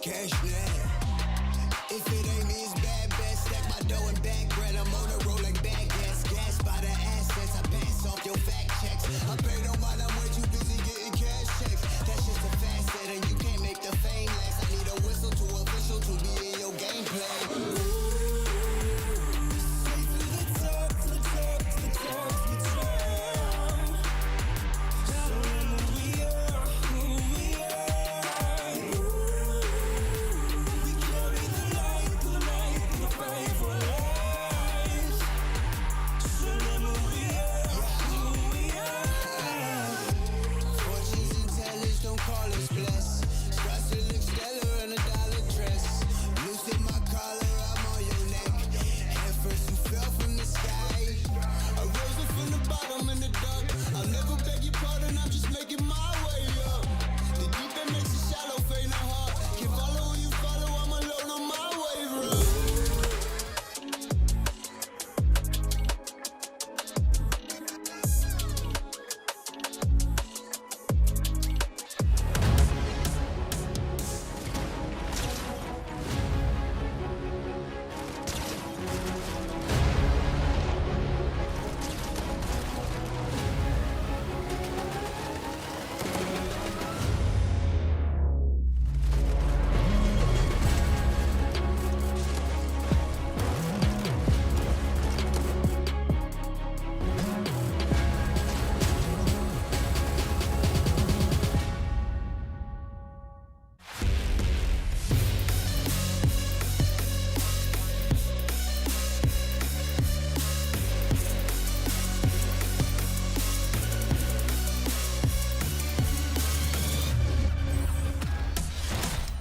cash now. If it ain't me, it's bad, bad. Stack my dough and back bread. I'm on the road like bad gas. Gas by the assets. I pass off your fact checks. I pay no mind, I'm way too busy getting cash checks. That's just a facet, and you can't make the fame last. I need a whistle to official to be in your gameplay.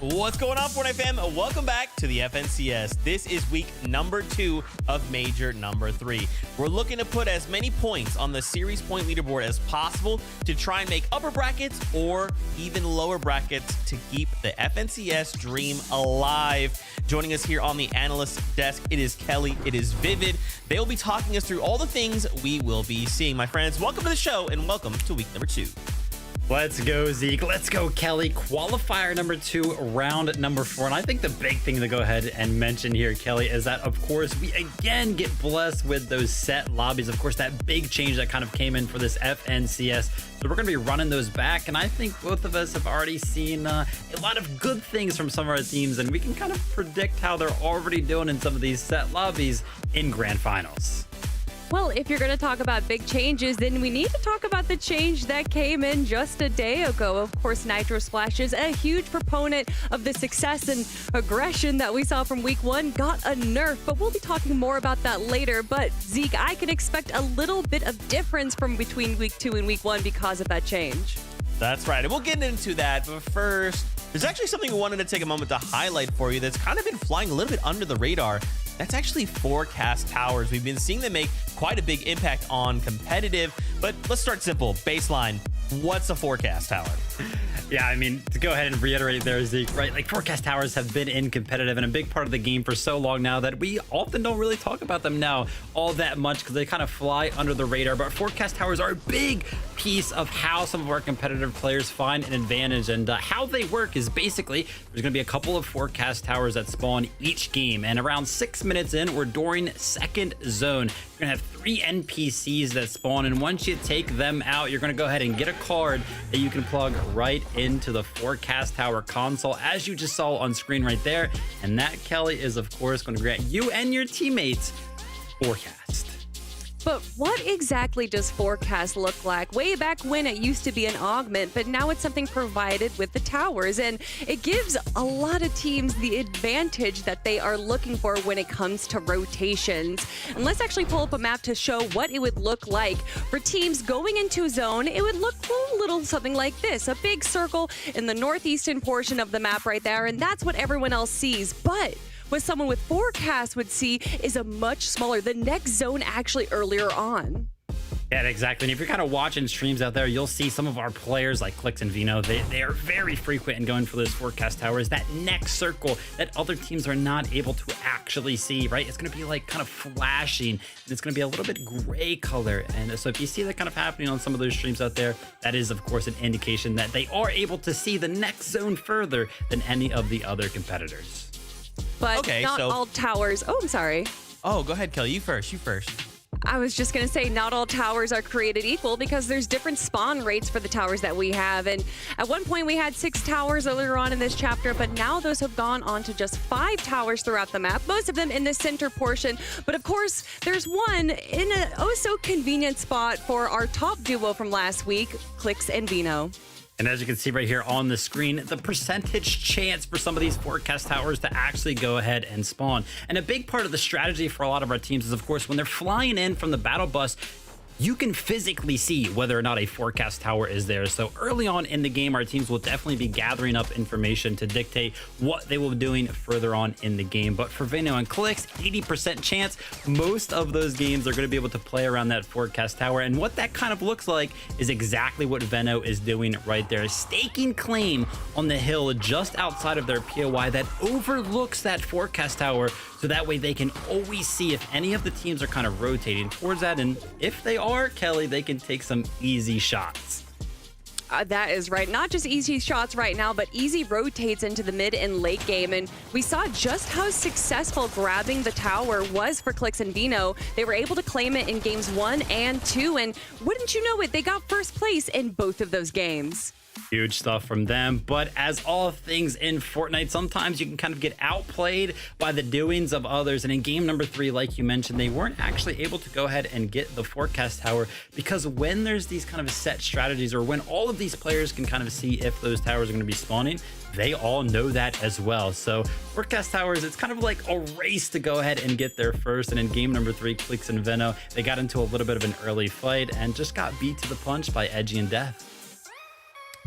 What's going on, Fortnite fam? Welcome back to the FNCS. This is week number 2 of major number 3. We're looking to put as many points on the series point leaderboard as possible to try and make upper brackets or even lower brackets to keep the FNCS dream alive. Joining us here on the analyst desk, it is Kelly, it is Vivid. They'll be talking us through all the things we will be seeing. My friends, welcome to the show and welcome to week number 2. Let's go, Zeke. Let's go, Kelly. Qualifier number 2, round number 4. And I think the big thing to go ahead and mention here, Kelly, is that, of course, we again get blessed with those set lobbies. Of course, that big change that kind of came in for this FNCS. So we're going to be running those back. And I think both of us have already seen a lot of good things from some of our teams. And we can kind of predict how they're already doing in some of these set lobbies in grand finals. Well, if you're going to talk about big changes, then we need to talk about the change that came in just a day ago. Of course, Nitro Splash is a huge proponent of the success and aggression that we saw from week 1, got a nerf, but we'll be talking more about that later. But Zeke, I can expect a little bit of difference from between week 2 and week 1 because of that change. That's right, and we'll get into that, but first, there's actually something we wanted to take a moment to highlight for you that's kind of been flying a little bit under the radar. That's actually Forecast Towers. We've been seeing them make quite a big impact on competitive, but let's start simple. Baseline, what's a Forecast Tower? Yeah, I mean, to go ahead and reiterate there, Zeke, right? Like, Forecast Towers have been in competitive and a big part of the game for so long now that we often don't really talk about them now all that much because they kind of fly under the radar. But Forecast Towers are a big piece of how some of our competitive players find an advantage. And how they work is basically there's going to be a couple of Forecast Towers that spawn each game. And around 6 minutes in, we're during second zone. You're going to have 3 NPCs that spawn, and once you take them out, you're going to go ahead and get a card that you can plug right into the Forecast Tower console, as you just saw on screen right there. And that, Kelly, is of course going to grant you and your teammates Forecast. But what exactly does Forecast look like? Way back when it used to be an augment, but now it's something provided with the towers, and it gives a lot of teams the advantage that they are looking for when it comes to rotations. And let's actually pull up a map to show what it would look like. For teams going into zone, it would look a little something like this, a big circle in the northeastern portion of the map right there, and that's what everyone else sees. But what someone with Forecast would see is a much smaller, the next zone actually earlier on. Yeah, exactly. And if you're kind of watching streams out there, you'll see some of our players like Clix and Vino. They are very frequent in going for those forecast towers. That next circle that other teams are not able to actually see, right? It's going to be like kind of flashing, and it's going to be a little bit gray color. And so if you see that kind of happening on some of those streams out there, that is, of course, an indication that they are able to see the next zone further than any of the other competitors. But Okay, not so- all towers. Oh, I'm sorry. Oh, go ahead, Kelly. You first. I was just going to say not all towers are created equal because there's different spawn rates for the towers that we have. And at one point we had 6 towers earlier on in this chapter, but now those have gone on to just 5 towers throughout the map, most of them in the center portion. But of course, there's one in a so convenient spot for our top duo from last week, Clix and Vino. And as you can see right here on the screen, the percentage chance for some of these forecast towers to actually go ahead and spawn. And a big part of the strategy for a lot of our teams is, of course, when they're flying in from the battle bus, you can physically see whether or not a forecast tower is there. So early on in the game, our teams will definitely be gathering up information to dictate what they will be doing further on in the game. But for Vino and Clix, 80% chance, most of those games are going to be able to play around that forecast tower. And what that kind of looks like is exactly what Veno is doing right there. Staking claim on the hill just outside of their POI that overlooks that forecast tower. So that way they can always see if any of the teams are kind of rotating towards that. And if they are, Kelly, they can take some easy shots. That is right. Not just easy shots right now, but easy rotates into the mid and late game. And we saw just how successful grabbing the tower was for Clix and Vino. They were able to claim it in games 1 and 2. And wouldn't you know it, they got first place in both of those games. Huge stuff from them. But as all things in Fortnite, sometimes you can kind of get outplayed by the doings of others. And in game number 3, like you mentioned, they weren't actually able to go ahead and get the forecast tower, because when there's these kind of set strategies, or when all of these players can kind of see if those towers are going to be spawning, they all know that as well. So forecast towers, it's kind of like a race to go ahead and get there first. And in game number 3, Clix and Veno, they got into a little bit of an early fight and just got beat to the punch by Edgy and Death.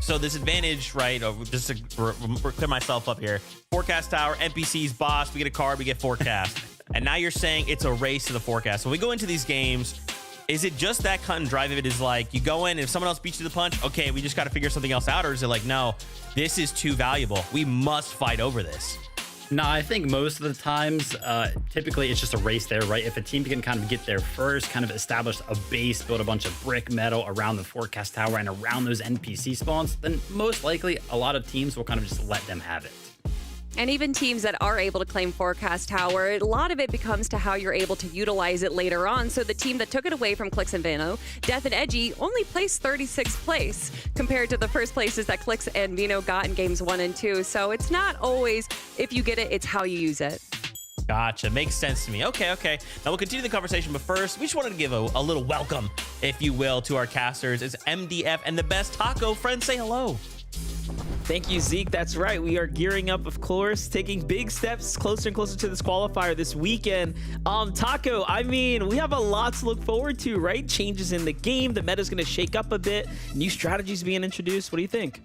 So this advantage, right, just to clear myself up here, forecast tower, NPCs, boss, we get a card, we get forecast. And now you're saying it's a race to the forecast. When we go into these games, is it just that cut and dry? If it is like you go in and if someone else beats you to the punch, okay, we just got to figure something else out? Or is it like, no, this is too valuable, we must fight over this? No, I think most of the times, typically it's just a race there, right? If a team can kind of get there first, kind of establish a base, build a bunch of brick metal around the forecast tower and around those NPC spawns, then most likely a lot of teams will kind of just let them have it. And even teams that are able to claim forecast tower, a lot of it becomes to how you're able to utilize it later on. So the team that took it away from Clix and Vino, Death and Edgy, only placed 36th place compared to the first places that Clix and Vino got in games 1 and 2. So it's not always if you get it, it's how you use it. Gotcha. Makes sense to me. Okay. Now we'll continue the conversation, but first, we just wanted to give a little welcome, if you will, to our casters. It's MDF and the best taco. Friends, say hello. Thank you, Zeke. That's right. We are gearing up, of course, taking big steps closer and closer to this qualifier this weekend. Taco, I mean, we have a lot to look forward to, right? Changes in the game. The meta's going to shake up a bit. New strategies being introduced. What do you think?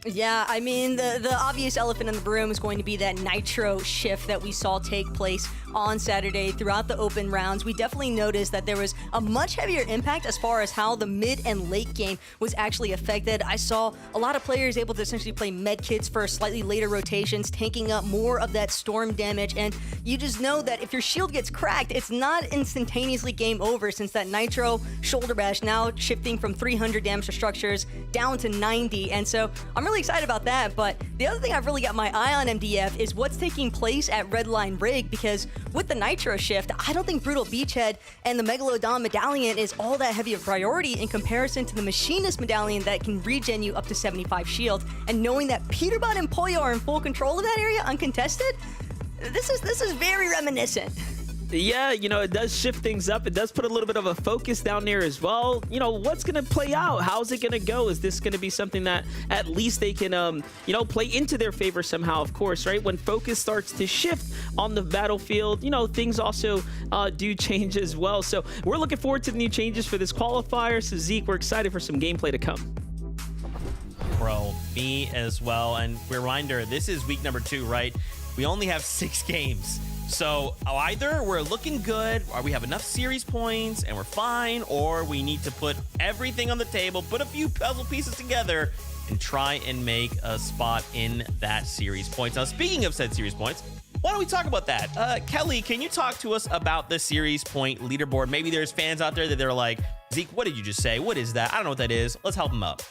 Yeah, I mean, the obvious elephant in the room is going to be that Nitro shift that we saw take place on Saturday throughout the open rounds. We definitely noticed that there was a much heavier impact as far as how the mid and late game was actually affected. I saw a lot of players able to essentially play med kits for slightly later rotations, taking up more of that storm damage. And you just know that if your shield gets cracked, it's not instantaneously game over, since that Nitro shoulder bash now shifting from 300 damage to structures down to 90. And so I'm really excited about that. But the other thing I've really got my eye on, MDF, is what's taking place at Redline Rig, because with the Nitro shift, I don't think Brutal Beachhead and the Megalodon Medallion is all that heavy of a priority in comparison to the Machinist Medallion that can regen you up to 75 shield. And knowing that Peterbot and Pollo are in full control of that area uncontested, this is very reminiscent. Yeah, you know, it does shift things up. It does put a little bit of a focus down there as well. You know, what's going to play out? How's it going to go? Is this going to be something that at least they can, you know, play into their favor somehow, of course, right? When focus starts to shift on the battlefield, you know, things also do change as well. So we're looking forward to the new changes for this qualifier. So Zeke, we're excited for some gameplay to come. Bro, me as well. And reminder, this is week number 2, right? We only have 6 games So either we're looking good, or we have enough series points and we're fine, or we need to put everything on the table, put a few puzzle pieces together, and try and make a spot in that series points. Now, speaking of said series points, why don't we talk about that? Kelly, can you talk to us about the series point leaderboard? Maybe there's fans out there that they're like, Zeke, what did you just say? What is that? I don't know what that is. Let's help them up.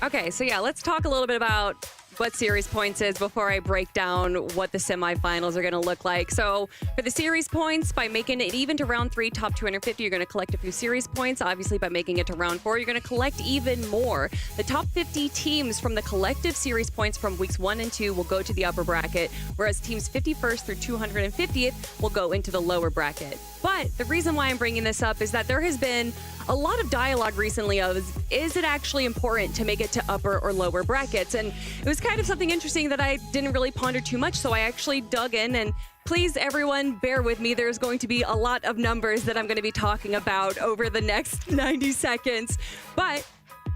Okay, so yeah, let's talk a little bit about what series points is before I break down what the semifinals are going to look like. So for the series points, by making it even to round 3, top 250, you're going to collect a few series points. Obviously, by making it to round 4, you're going to collect even more. The top 50 teams from the collective series points from weeks 1 and 2 will go to the upper bracket, whereas teams 51st through 250th will go into the lower bracket. But the reason why I'm bringing this up is that there has been a lot of dialogue recently of, is it actually important to make it to upper or lower brackets? And it was kind of something interesting that I didn't really ponder too much, so I actually dug in. And please, everyone, bear with me. There's going to be a lot of numbers that I'm going to be talking about over the next 90 seconds. But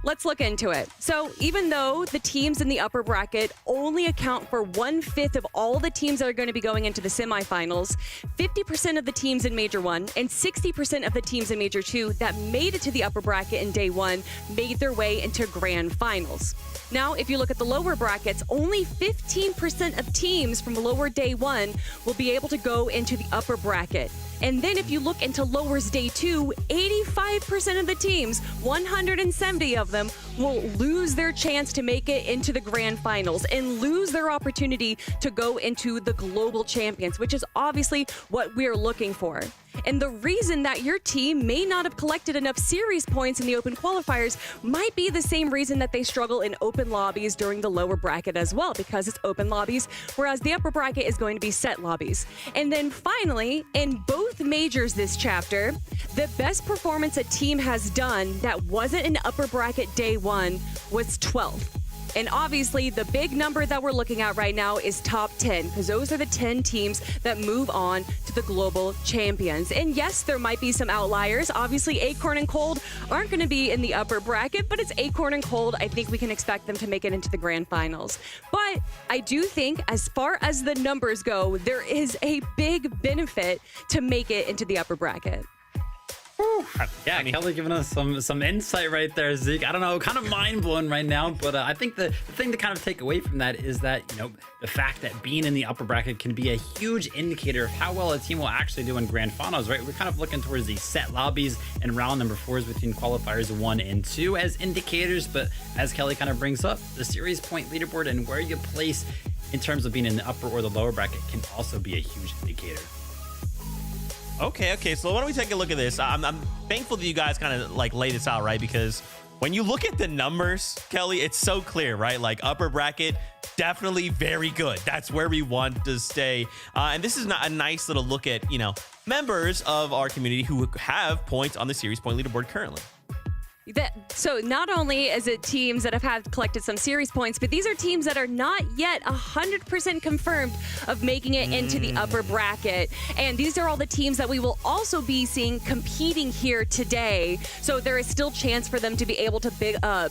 let's look into it. So even though the teams in the upper bracket only account for 1/5 of all the teams that are going to be going into the semifinals, 50% of the teams in Major 1 and 60% of the teams in Major 2 that made it to the upper bracket in day 1 made their way into grand finals. Now, if you look at the lower brackets, only 15% of teams from lower day 1 will be able to go into the upper bracket. And then if you look into lowers day 2, 85% of the teams, 170 of them, will lose their chance to make it into the grand finals and lose their opportunity to go into the global champions, which is obviously what we're looking for. And the reason that your team may not have collected enough series points in the open qualifiers might be the same reason that they struggle in open lobbies during the lower bracket as well, because it's open lobbies, whereas the upper bracket is going to be set lobbies. And then finally, in both majors this chapter, the best performance a team has done that wasn't an upper bracket day 1 was 12th. And obviously, the big number that we're looking at right now is top 10, because those are the 10 teams that move on to the global champions. And yes, there might be some outliers. Obviously, Acorn and Cold aren't going to be in the upper bracket, but it's Acorn and Cold. I think we can expect them to make it into the grand finals. But I do think, as far as the numbers go, there is a big benefit to make it into the upper bracket. Yeah, Kelly giving us some insight right there, Zeke. I don't know, kind of mind blown right now, but I think the thing to kind of take away from that is that, you know, the fact that being in the upper bracket can be a huge indicator of how well a team will actually do in grand finals, right? We're kind of looking towards the set lobbies and round number 4s between qualifiers 1 and 2 as indicators, but as Kelly kind of brings up, the series point leaderboard and where you place in terms of being in the upper or the lower bracket can also be a huge indicator. Okay. So why don't we take a look at this? I'm thankful that you guys kind of like lay this out, right? Because when you look at the numbers, Kelly, it's so clear, right? Like upper bracket, definitely very good. That's where we want to stay. And this is not a nice little look at, you know, members of our community who have points on the series point leaderboard currently. So not only is it teams that have collected some series points, but these are teams that are not yet 100% confirmed of making it into the upper bracket. And these are all the teams that we will also be seeing competing here today. So there is still chance for them to be able to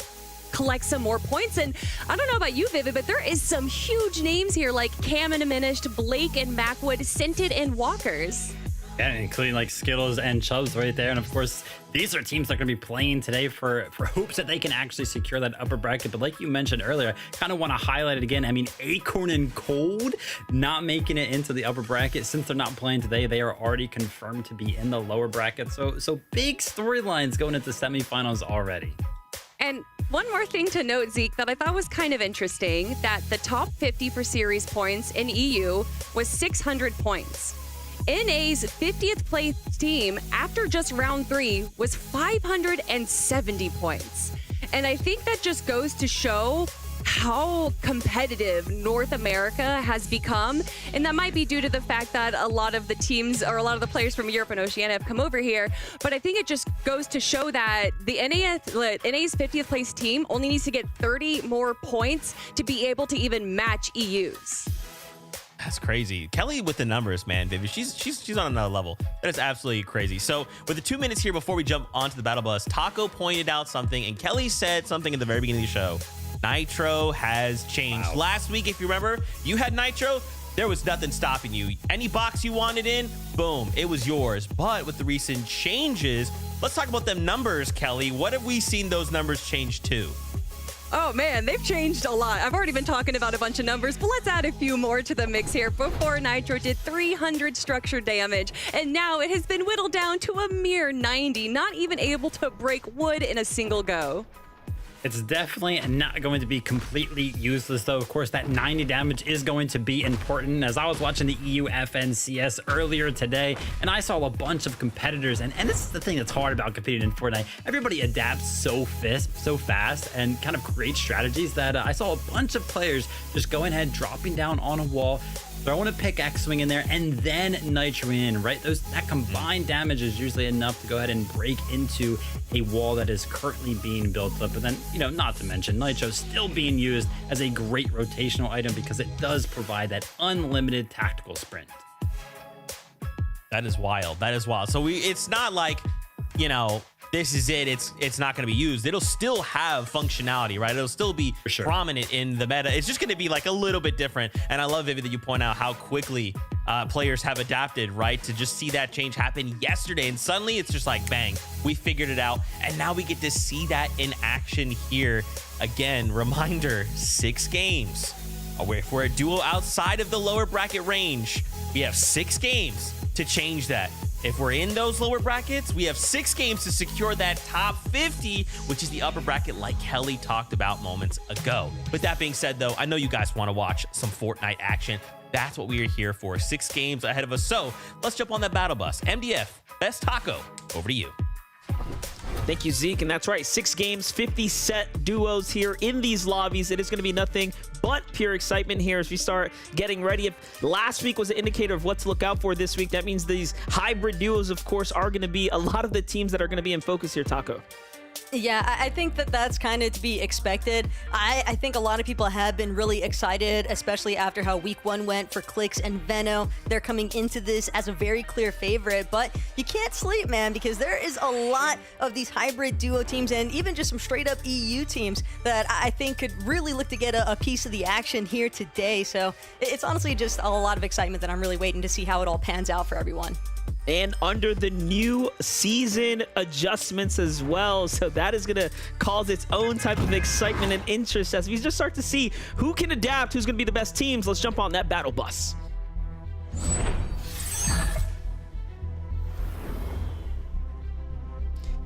collect some more points. And I don't know about you, Vivid, but there is some huge names here like Cam and Diminished, Blake and Macwood, Scented and Walkers. Yeah, including like Skittles and Chubbs right there. And of course, these are teams that are going to be playing today for hopes that they can actually secure that upper bracket. But like you mentioned earlier, I kind of want to highlight it again. I mean, Acorn and Cold not making it into the upper bracket. Since they're not playing today, they are already confirmed to be in the lower bracket. So big storylines going into semifinals already. And one more thing to note, Zeke, that I thought was kind of interesting, that the top 50 for series points in EU was 600 points. NA's 50th place team after just round 3 was 570 points. And I think that just goes to show how competitive North America has become. And that might be due to the fact that a lot of the teams or a lot of the players from Europe and Oceania have come over here. But I think it just goes to show that the NA's 50th place team only needs to get 30 more points to be able to even match EU's. That's crazy. Kelly with the numbers, man, baby. She's on another level. That is absolutely crazy. So with the 2 minutes here before we jump onto the battle bus, Taco pointed out something and Kelly said something at the very beginning of the show. Nitro has changed. Wow. Last week, if you remember, you had Nitro. there was nothing stopping you. Any box you wanted in, boom, it was yours. But with the recent changes, let's talk about them numbers, Kelly. What have we seen those numbers change to? Oh man, they've changed a lot. I've already been talking about a bunch of numbers, but let's add a few more to the mix here. Before, Nitro did 300 structure damage, and now it has been whittled down to a mere 90, not even able to break wood in a single go. It's definitely not going to be completely useless, though. Of course, that 90 damage is going to be important. As I was watching the EU FNCS earlier today, and I saw a bunch of competitors, and this is the thing that's hard about competing in Fortnite. Everybody adapts so fast and kind of creates strategies that I saw a bunch of players just going ahead, dropping down on a wall, throwing a pickaxe swing in there, and then Nitro in, right? That combined damage is usually enough to go ahead and break into a wall that is currently being built up. But then, not to mention, Nitro still being used as a great rotational item because it does provide that unlimited tactical sprint. That is wild. That is wild. So it's not like, this is it. It's not going to be used. It'll still have functionality, right? It'll still be prominent in the meta. It's just going to be like a little bit different. And I love, Vivid, that you point out how quickly players have adapted, right? To just see that change happen yesterday. And suddenly it's just like, bang, we figured it out. And now we get to see that in action here. Again, reminder, 6 games. If we're a duo outside of the lower bracket range, we have 6 games to change that. If we're in those lower brackets, we have 6 games to secure that top 50, which is the upper bracket like Kelly talked about moments ago. With that being said, though, I know you guys want to watch some Fortnite action. That's what we are here for. 6 games ahead of us. So let's jump on that battle bus. MDF, Best Taco, over to you. Thank you, Zeke. And that's right, 6 games, 50 set duos here in these lobbies. It is going to be nothing but pure excitement here as we start getting ready. If last week was an indicator of what to look out for this week, that means these hybrid duos, of course, are going to be a lot of the teams that are going to be in focus here, Taco. Yeah, I think that's kind of to be expected. I think a lot of people have been really excited, especially after how week 1 went for Clix and Veno. They're coming into this as a very clear favorite, but you can't sleep, man, because there is a lot of these hybrid duo teams and even just some straight up EU teams that I think could really look to get a piece of the action here today. So it's honestly just a lot of excitement that I'm really waiting to see how it all pans out for everyone. And under the new season adjustments as well. So that is going to cause its own type of excitement and interest as we just start to see who can adapt, who's going to be the best teams. Let's jump on that battle bus.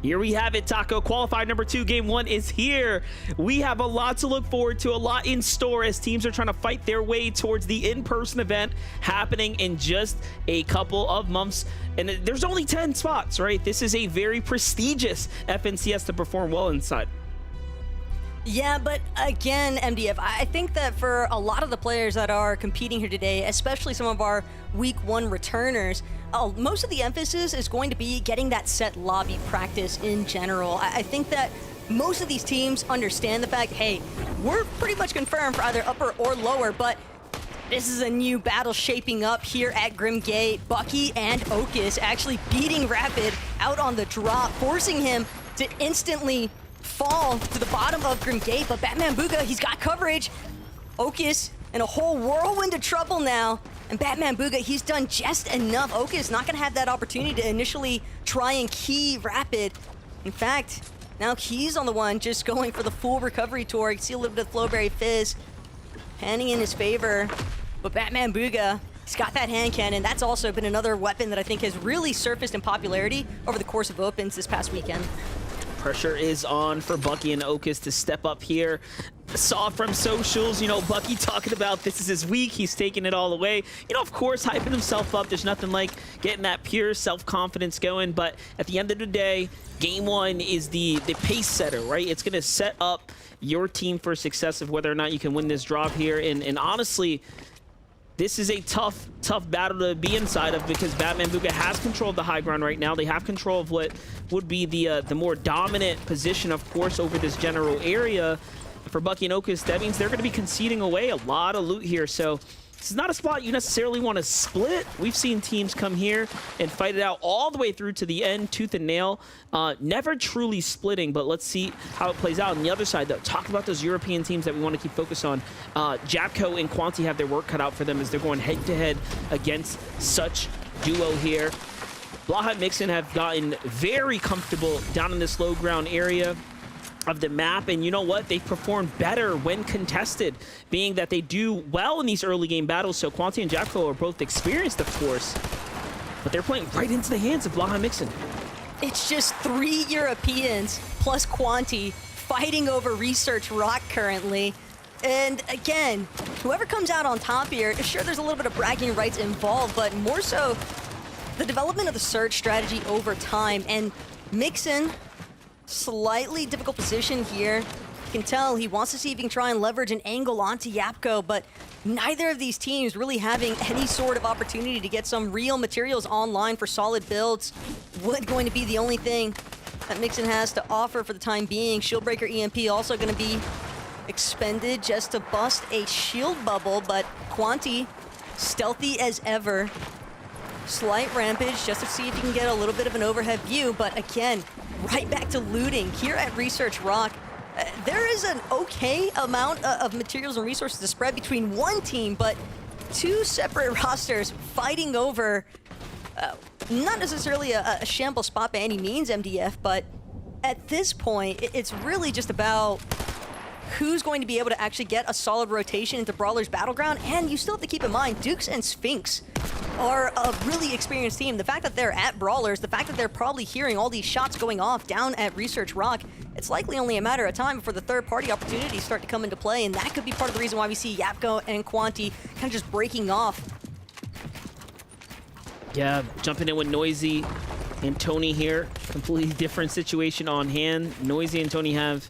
Here we have it, Taco. Qualifier number 2, game 1 is here. We have a lot to look forward to, a lot in store as teams are trying to fight their way towards the in-person event happening in just a couple of months. And there's only 10 spots, right? This is a very prestigious FNCS to perform well inside. Yeah, but again, MDF, I think that for a lot of the players that are competing here today, especially some of our week 1 returners, most of the emphasis is going to be getting that set lobby practice in general. I think that most of these teams understand the fact, hey, we're pretty much confirmed for either upper or lower, but this is a new battle shaping up here at Grimgate. Bucky and Okus actually beating Rapid out on the drop, forcing him to instantly fall to the bottom of Grimgate, but Batman Booga, he's got coverage. Okus in a whole whirlwind of trouble now, and Batman Booga, he's done just enough. Okus not gonna have that opportunity to initially try and key Rapid. In fact, now he's on the one just going for the full recovery tour. You can see a little bit of Flowberry Fizz panning in his favor, but Batman Booga, he's got that hand cannon. That's also been another weapon that I think has really surfaced in popularity over the course of Opens this past weekend. Pressure is on for Bucky and Okus to step up here. Saw from socials, Bucky talking about this is his week. He's taking it all away. Of course, hyping himself up. There's nothing like getting that pure self-confidence going. But at the end of the day, game 1 is the pace setter, right? It's going to set up your team for success of whether or not you can win this drop here. And honestly, this is a tough battle to be inside of because Batman Booga has control of the high ground right now. They have control of what would be the more dominant position, of course, over this general area. For Bucky and Okus, that means they're going to be conceding away a lot of loot here. So This is not a spot you necessarily want to split. We've seen teams come here and fight it out all the way through to the end, tooth and nail. Never truly splitting, but let's see how it plays out. On the other side, though, talk about those European teams that we want to keep focused on. Japco and Quanti have their work cut out for them as they're going head-to-head against such duo here. Blaha and Mixon have gotten very comfortable down in this low ground area of the map, and you know what? They perform better when contested, being that they do well in these early game battles. So Quanti and Japco are both experienced, of course, but they're playing right into the hands of Blaha and Mixon. It's just 3 Europeans plus Quanti fighting over Research Rock currently. And again, whoever comes out on top here, sure, there's a little bit of bragging rights involved, but more so the development of the Surge strategy over time. And Mixon, slightly difficult position here. You can tell he wants to see if he can try and leverage an angle onto Yapko, but neither of these teams really having any sort of opportunity to get some real materials online for solid builds. Wood going to be the only thing that Mixon has to offer for the time being. Shieldbreaker EMP also going to be expended just to bust a shield bubble, but Quanti stealthy as ever. Slight rampage just to see if you can get a little bit of an overhead view, but again, right back to looting here at Research Rock. There is an okay amount of materials and resources to spread between one team, but 2 separate rosters fighting over not necessarily a shamble spot by any means, MDF, but at this point, it's really just about who's going to be able to actually get a solid rotation into Brawler's Battleground. And you still have to keep in mind, Dukes and Sphinx are a really experienced team. The fact that they're at Brawlers, the fact that they're probably hearing all these shots going off down at Research Rock, it's likely only a matter of time before the third-party opportunities start to come into play, and that could be part of the reason why we see Yapko and Quanti kind of just breaking off. Yeah, jumping in with Noisy and Tony here. Completely different situation on hand. Noisy and Tony have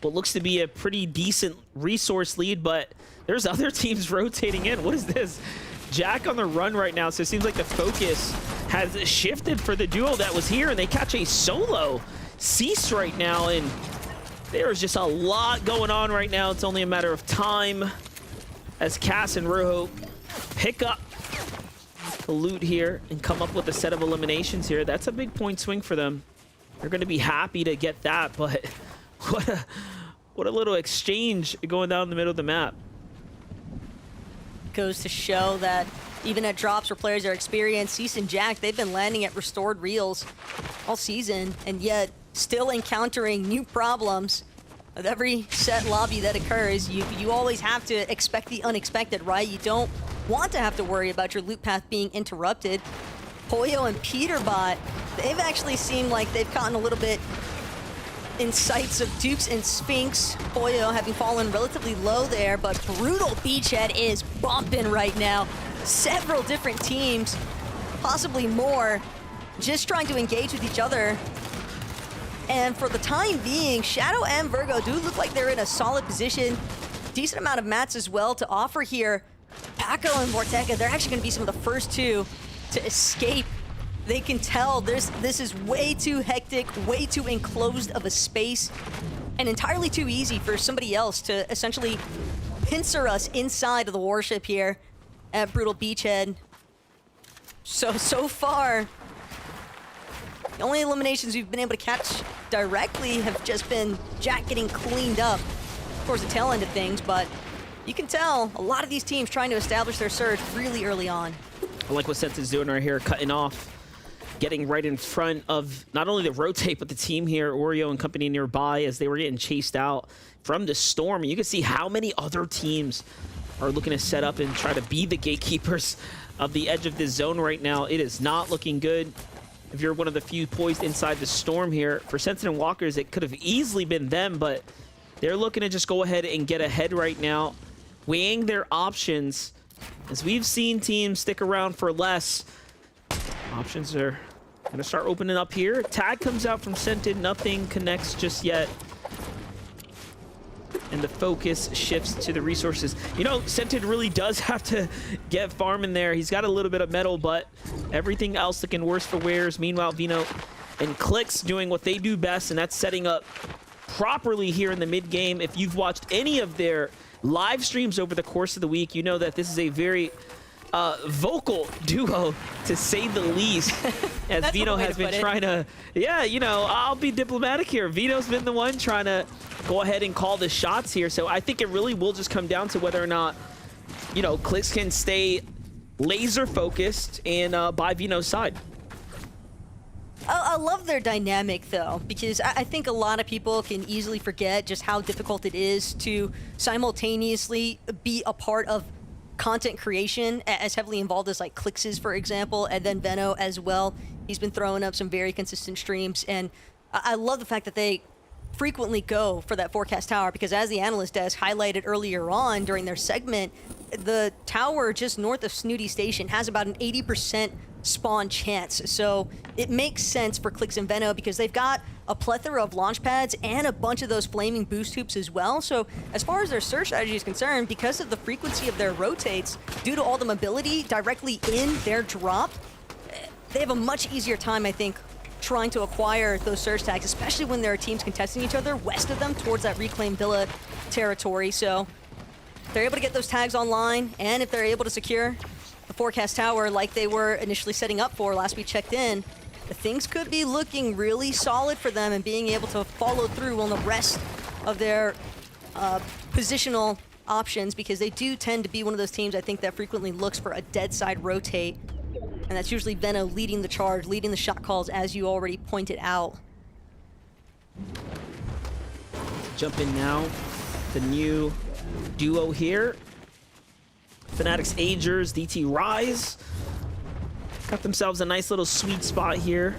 what looks to be a pretty decent resource lead, but there's other teams rotating in. What is this? Jack on the run right now, so it seems like the focus has shifted for the duo that was here, and they catch a solo Cease right now, and there's just a lot going on right now. It's only a matter of time as Cass and Rojo pick up the loot here and come up with a set of eliminations here. That's a big point swing for them. They're going to be happy to get that, but what a little exchange going down the middle of the map. Goes to show that even at drops where players are experienced, Cease and Jack, they've been landing at restored reels all season, and yet still encountering new problems. With every set lobby that occurs, you always have to expect the unexpected, right? You don't want to have to worry about your loot path being interrupted. Poyo and Peterbot, they've actually seemed like they've gotten a little bit in sights of Dukes and Sphinx. Poyo having fallen relatively low there, but Brutal Beachhead is bumping right now. Several different teams, possibly more, just trying to engage with each other. And for the time being, Shadow and Virgo do look like they're in a solid position. Decent amount of mats as well to offer here. Paco and Vorteca, they're actually going to be some of the first two to escape. They can tell this is way too hectic, way too enclosed of a space, and entirely too easy for somebody else to essentially pincer us inside of the warship here at Brutal Beachhead. So far, the only eliminations we've been able to catch directly have just been Jack getting cleaned up towards the tail end of things, but you can tell a lot of these teams trying to establish their surge really early on. I like what Seth is doing right here, cutting off, getting right in front of not only the rotate, but the team here, Oreo and company nearby, as they were getting chased out from the storm. You can see how many other teams are looking to set up and try to be the gatekeepers of the edge of this zone right now. It is not looking good. If you're one of the few poised inside the storm here, for Sensen and Walkers, it could have easily been them, but they're looking to just go ahead and get ahead right now, weighing their options. As we've seen teams stick around for less, options are going to start opening up here. Tag comes out from Scented, nothing connects just yet. And the focus shifts to the resources. You know, Scented really does have to get farm in there. He's got a little bit of metal, but everything else looking worse for wears. Meanwhile, Vino and Clicks doing what they do best, and that's setting up properly here in the mid game. If you've watched any of their live streams over the course of the week, you know that this is a very vocal duo, to say the least, as Vino has been trying to, yeah, you know, I'll be diplomatic here. Vino's been the one trying to go ahead and call the shots here. So I think it really will just come down to whether or not, you know, Clix can stay laser focused and by Vino's side. I love their dynamic, though, because I think a lot of people can easily forget just how difficult it is to simultaneously be a part of content creation as heavily involved as like Clix is, for example, and then Veno as well. He's been throwing up some very consistent streams, and I love the fact that they frequently go for that forecast tower, because as the analyst desk highlighted earlier on during their segment, the tower just north of Snooty Station has about an 80% spawn chance. So it makes sense for Clix and Veno because they've got a plethora of launch pads and a bunch of those flaming boost hoops as well. So as far as their search strategy is concerned, because of the frequency of their rotates, due to all the mobility directly in their drop, they have a much easier time, I think, trying to acquire those surge tags, especially when there are teams contesting each other west of them towards that reclaimed villa territory. So if they're able to get those tags online, and if they're able to secure the forecast tower like they were initially setting up for last we checked in, things could be looking really solid for them and being able to follow through on the rest of their positional options, because they do tend to be one of those teams, I think, that frequently looks for a dead side rotate. And that's usually Veno leading the charge, leading the shot calls, as you already pointed out. Jump in now, the new duo here. Fanatics Agers, DT Rise. Got themselves a nice little sweet spot here.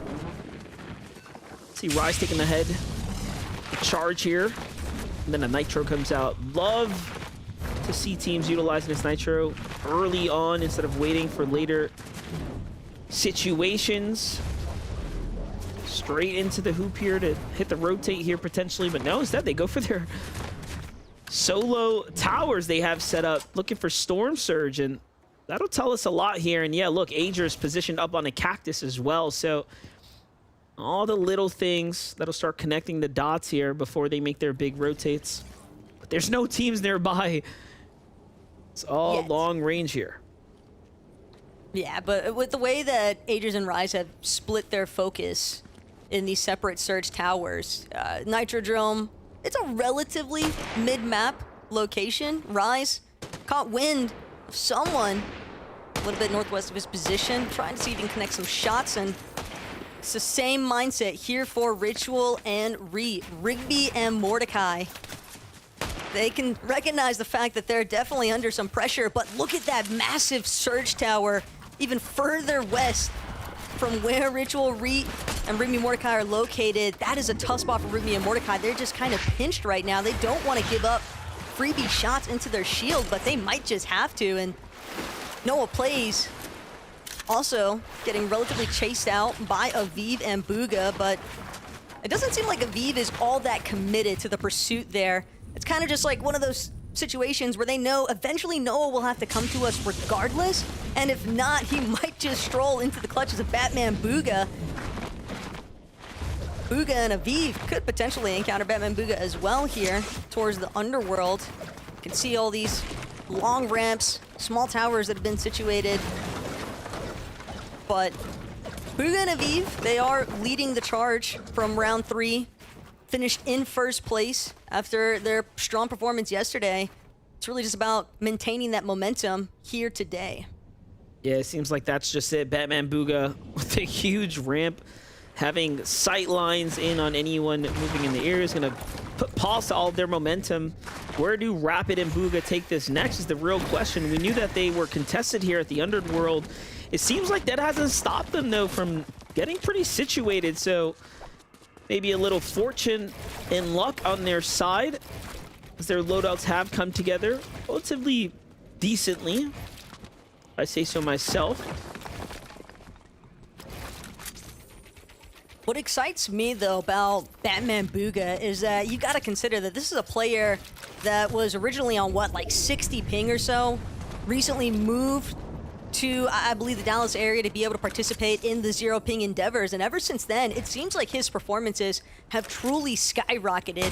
See Rise taking the head charge here. And then a Nitro comes out. Love to see teams utilizing this Nitro early on instead of waiting for later situations. Straight into the hoop here to hit the rotate here potentially, but no, instead they go for their solo towers they have set up, looking for Storm Surge, and that'll tell us a lot here. And yeah, look, Ager's positioned up on a cactus as well, so all the little things that'll start connecting the dots here before they make their big rotates. But there's no teams nearby. It's all long range here. Yeah, but with the way that Agers and Rise have split their focus in these separate surge towers, Nitrodrome, it's a relatively mid-map location. Rise caught wind of someone a little bit northwest of his position, trying to see if he can connect some shots, and it's the same mindset here for Ritual and Rigby and Mordecai. They can recognize the fact that they're definitely under some pressure, but look at that massive surge tower even further west from where Ritual, and Rigby Mordecai are located. That is a tough spot for Rigby and Mordecai. They're just kind of pinched right now. They don't want to give up freebie shots into their shield, but they might just have to. And Noah Plays also getting relatively chased out by Aviv and Booga, but it doesn't seem like Aviv is all that committed to the pursuit there. It's kind of just like one of those situations where they know eventually Noah will have to come to us regardless, and if not, he might just stroll into the clutches of Batman Booga. Booga and Aviv could potentially encounter Batman Booga as well here towards the underworld. You can see all these long ramps, small towers that have been situated. But Booga and Aviv, they are leading the charge from round 3. Finished in first place after their strong performance yesterday. It's really just about maintaining that momentum here today. Yeah, it seems like that's just it. Batman Booga with a huge ramp, having sight lines in on anyone moving in the area is going to put pause to all of their momentum. Where do Rapid and Booga take this next is the real question. We knew that they were contested here at the Underworld. It seems like that hasn't stopped them, though, from getting pretty situated. So maybe a little fortune and luck on their side, as their loadouts have come together relatively decently, if I say so myself. What excites me, though, about Batman Booga is that you got to consider that this is a player that was originally on, what, like 60 ping or so, recently moved to, I believe, the Dallas area to be able to participate in the zero ping endeavors. And ever since then, it seems like his performances have truly skyrocketed.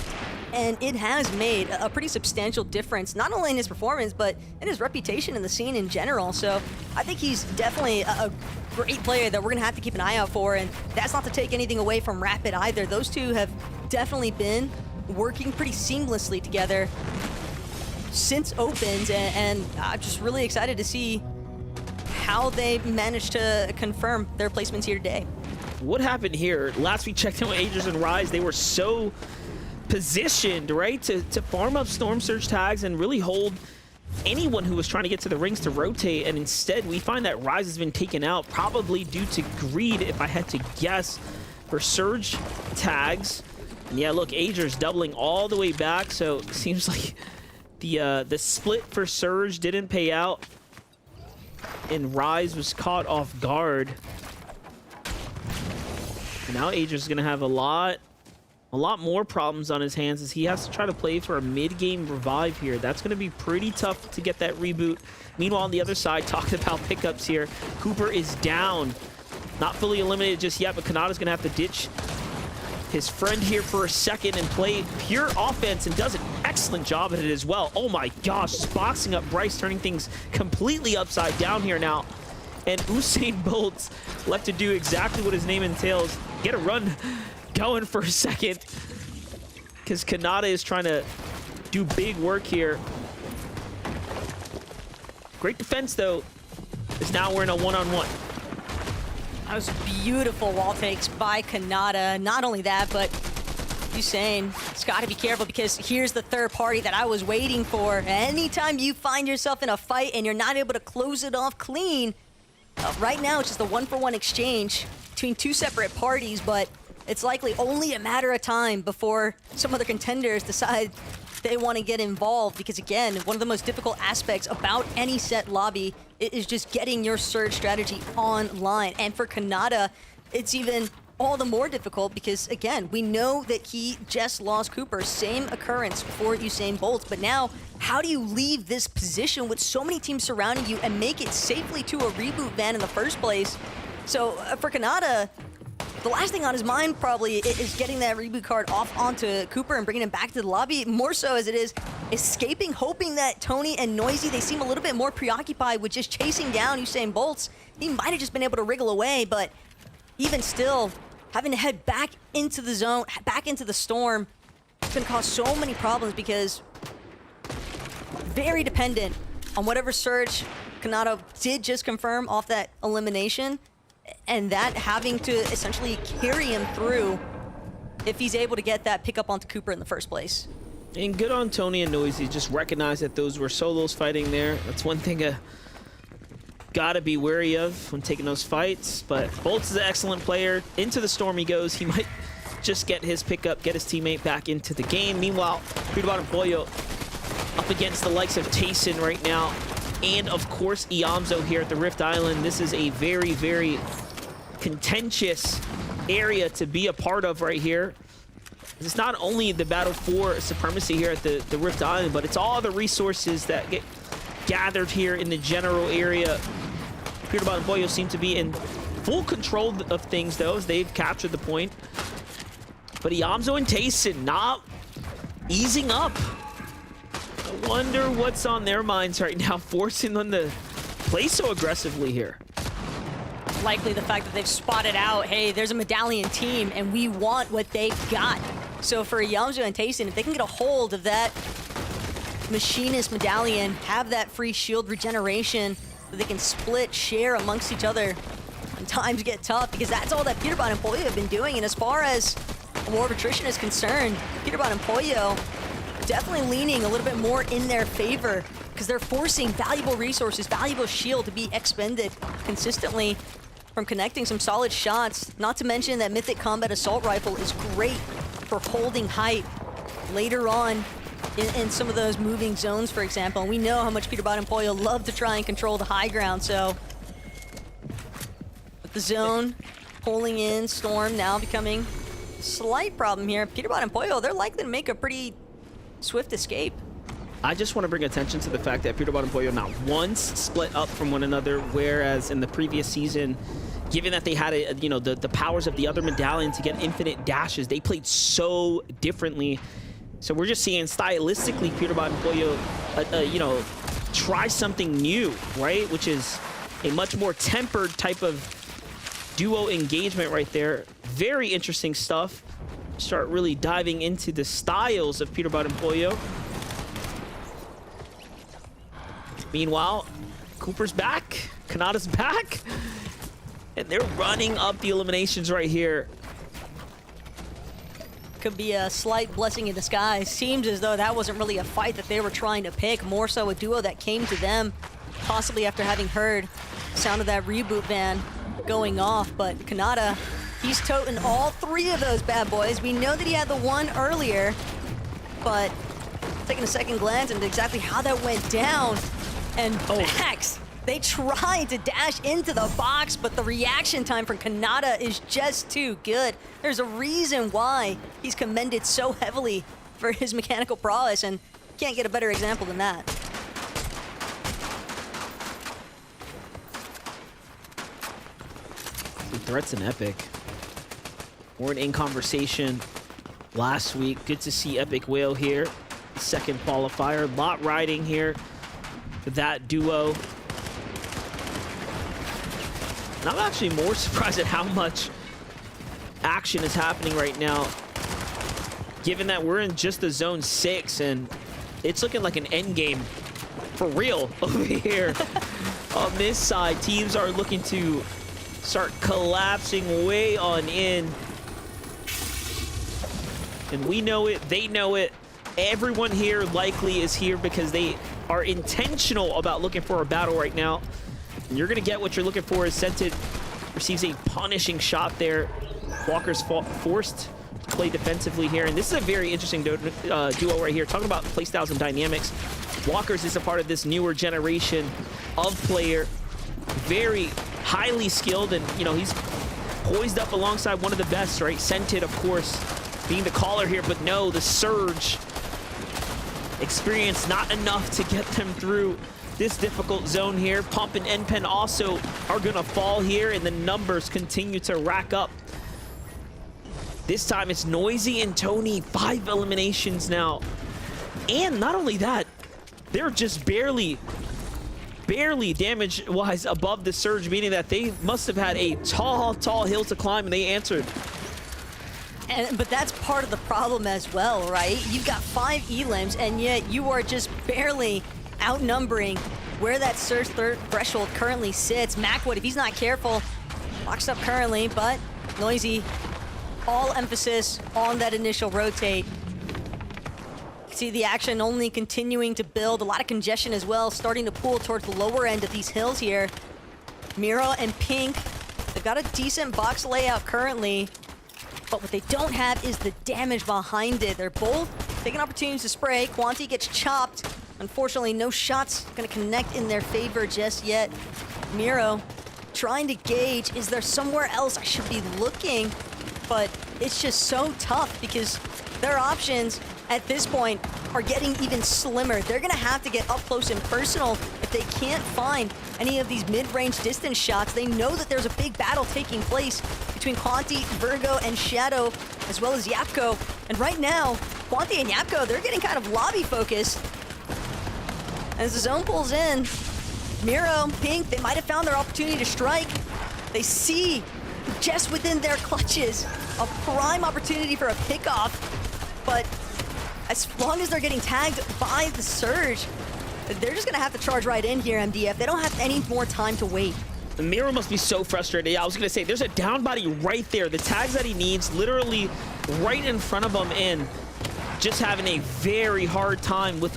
And it has made a pretty substantial difference, not only in his performance, but in his reputation in the scene in general. So I think he's definitely a great player that we're going to have to keep an eye out for. And that's not to take anything away from Rapid either. Those two have definitely been working pretty seamlessly together since Opens. And I'm just really excited to see how they managed to confirm their placements here today. What happened here? Last we checked in with Aegis and Rise, they were so positioned, right, to farm up Storm Surge tags and really hold anyone who was trying to get to the rings to rotate. And instead, we find that Rise has been taken out, probably due to greed, if I had to guess, for Surge tags. And yeah, look, Aegis doubling all the way back, so it seems like the split for Surge didn't pay out, and Rise was caught off guard. Now Aegis is going to have a lot more problems on his hands as he has to try to play for a mid-game revive here. That's going to be pretty tough to get that reboot. Meanwhile, on the other side, talking about pickups here, Cooper is down. Not fully eliminated just yet, but Kanata's going to have to ditch his friend here for a second and play pure offense, and does an excellent job at it as well. Oh my gosh, just boxing up Bryce, turning things completely upside down here now. And Usain Bolt's left to do exactly what his name entails, get a run going for a second, because Kanata is trying to do big work here. Great defense, though, as now we're in a one-on-one. That was beautiful wall takes by Kanata. Not only that, but Usain has got to be careful, because here's the third party that I was waiting for. Anytime you find yourself in a fight and you're not able to close it off clean, right now it's just a one-for-one exchange between two separate parties, but it's likely only a matter of time before some other contenders decide they want to get involved, because again, one of the most difficult aspects about any set lobby is just getting your Surge strategy online. And for Kanata, it's even all the more difficult because, again, we know that he just lost Cooper. Same occurrence for Usain Bolt. But now, how do you leave this position with so many teams surrounding you and make it safely to a reboot van in the first place? So for Kanata, the last thing on his mind probably is getting that reboot card off onto Cooper and bringing him back to the lobby, more so as it is escaping, hoping that Tony and Noisy, they seem a little bit more preoccupied with just chasing down Usain Bolts. He might have just been able to wriggle away, but even still, having to head back into the zone, back into the storm, it's going to cause so many problems because very dependent on whatever Surge Kanata did just confirm off that elimination, and that having to essentially carry him through if he's able to get that pickup onto Cooper in the first place. And good on Tony and Noisy, just recognize that those were solos fighting there. That's one thing gotta be wary of when taking those fights. But Bolts is an excellent player. Into the storm he goes. He might just get his pickup, get his teammate back into the game. Meanwhile, Peterbottom Pollo up against the likes of Tayson right now. And of course, Iamzo here at the Rift Island. This is a very, very contentious area to be a part of right here. It's not only the battle for supremacy here at the Rift Island, but it's all the resources that get gathered here in the general area. Peterbottom Pollo seem to be in full control of things, though, as they've captured the point. But Iamzo and Tayson not easing up. I wonder what's on their minds right now, forcing them to play so aggressively here. Likely the fact that they've spotted out, hey, there's a Medallion team and we want what they've got. So for Iamzo and Tayson, if they can get a hold of that Machinist Medallion, have that free shield regeneration, that they can split, share amongst each other when times get tough, because that's all that Peterbottom Pollo have been doing. And as far as war of attrition is concerned, Peterbottom Pollo definitely leaning a little bit more in their favor, because they're forcing valuable resources, valuable shield to be expended consistently from connecting some solid shots. Not to mention that Mythic Combat Assault Rifle is great for holding height later on in some of those moving zones, for example. And we know how much Peterbottom Pollo love to try and control the high ground, so with the zone pulling in, Storm now becoming a slight problem here. Peterbottom Pollo, they're likely to make a pretty swift escape. I just want to bring attention to the fact that Peterbottom Pollo not once split up from one another, whereas in the previous season, given that they had the powers of the other medallion to get infinite dashes, they played so differently. So we're just seeing stylistically Peterbot and Pollo, you know, try something new, right? Which is a much more tempered type of duo engagement right there. Very interesting stuff. Start really diving into the styles of Peterbot and Pollo. Meanwhile, Cooper's back, Kanata's back, and they're running up the eliminations right here. Could be a slight blessing in disguise. Seems as though that wasn't really a fight that they were trying to pick, more so a duo that came to them, possibly after having heard the sound of that reboot ban going off. But Kanata, he's toting all 3 of those bad boys. We know that he had the one earlier, but taking a second glance into exactly how that went down. And Max, they tried to dash into the box, but the reaction time from Kanata is just too good. There's a reason why he's commended so heavily for his mechanical prowess, and can't get a better example than that. The threats in Epic weren't in conversation last week. Good to see Epic Whale here. Second qualifier. Lot riding here for that duo. And I'm actually more surprised at how much action is happening right now, given that we're in just the zone 6 and it's looking like an end game for real over here. On this side, teams are looking to start collapsing way on in. And we know it, they know it. Everyone here likely is here because they are intentional about looking for a battle right now. And you're gonna get what you're looking for as Scented receives a punishing shot there. Walker's forced to play defensively here. And this is a very interesting duo right here. Talking about playstyles and dynamics. Walker's is a part of this newer generation of player. Very highly skilled, and you know, he's poised up alongside one of the best, right? Scented, of course, being the caller here, but no, the Surge experience not enough to get them through this difficult zone here. Pump and NPen also are gonna fall here, and the numbers continue to rack up. This time it's Noisy and Tony, 5 eliminations now. And not only that, they're just barely damage-wise above the Surge, meaning that they must have had a tall hill to climb, and they answered. But that's part of the problem as well, right? You've got 5 elims, and yet you are just barely outnumbering where that Surge threshold currently sits. Macwood, if he's not careful, locks up currently, but Noisy, all emphasis on that initial rotate. See the action only continuing to build. A lot of congestion as well, starting to pull towards the lower end of these hills here. Mira and Pink, they've got a decent box layout currently, but what they don't have is the damage behind it. They're both taking opportunities to spray. Quanti gets chopped. Unfortunately, no shots gonna connect in their favor just yet. Miro trying to gauge, is there somewhere else I should be looking? But it's just so tough because their options at this point are getting even slimmer. They're gonna have to get up close and personal if they can't find any of these mid-range distance shots. They know that there's a big battle taking place between Quanti, Virgo, and Shadow, as well as Yapko. And right now, Quanti and Yapko, they're getting kind of lobby focused. As the zone pulls in, Miro, Pink, they might have found their opportunity to strike. They see just within their clutches a prime opportunity for a pickoff, but as long as they're getting tagged by the Surge, they're just gonna have to charge right in here, MDF. They don't have any more time to wait. Miro must be so frustrated. Yeah, I was gonna say, there's a down body right there. The tags that he needs, literally right in front of him, and just having a very hard time with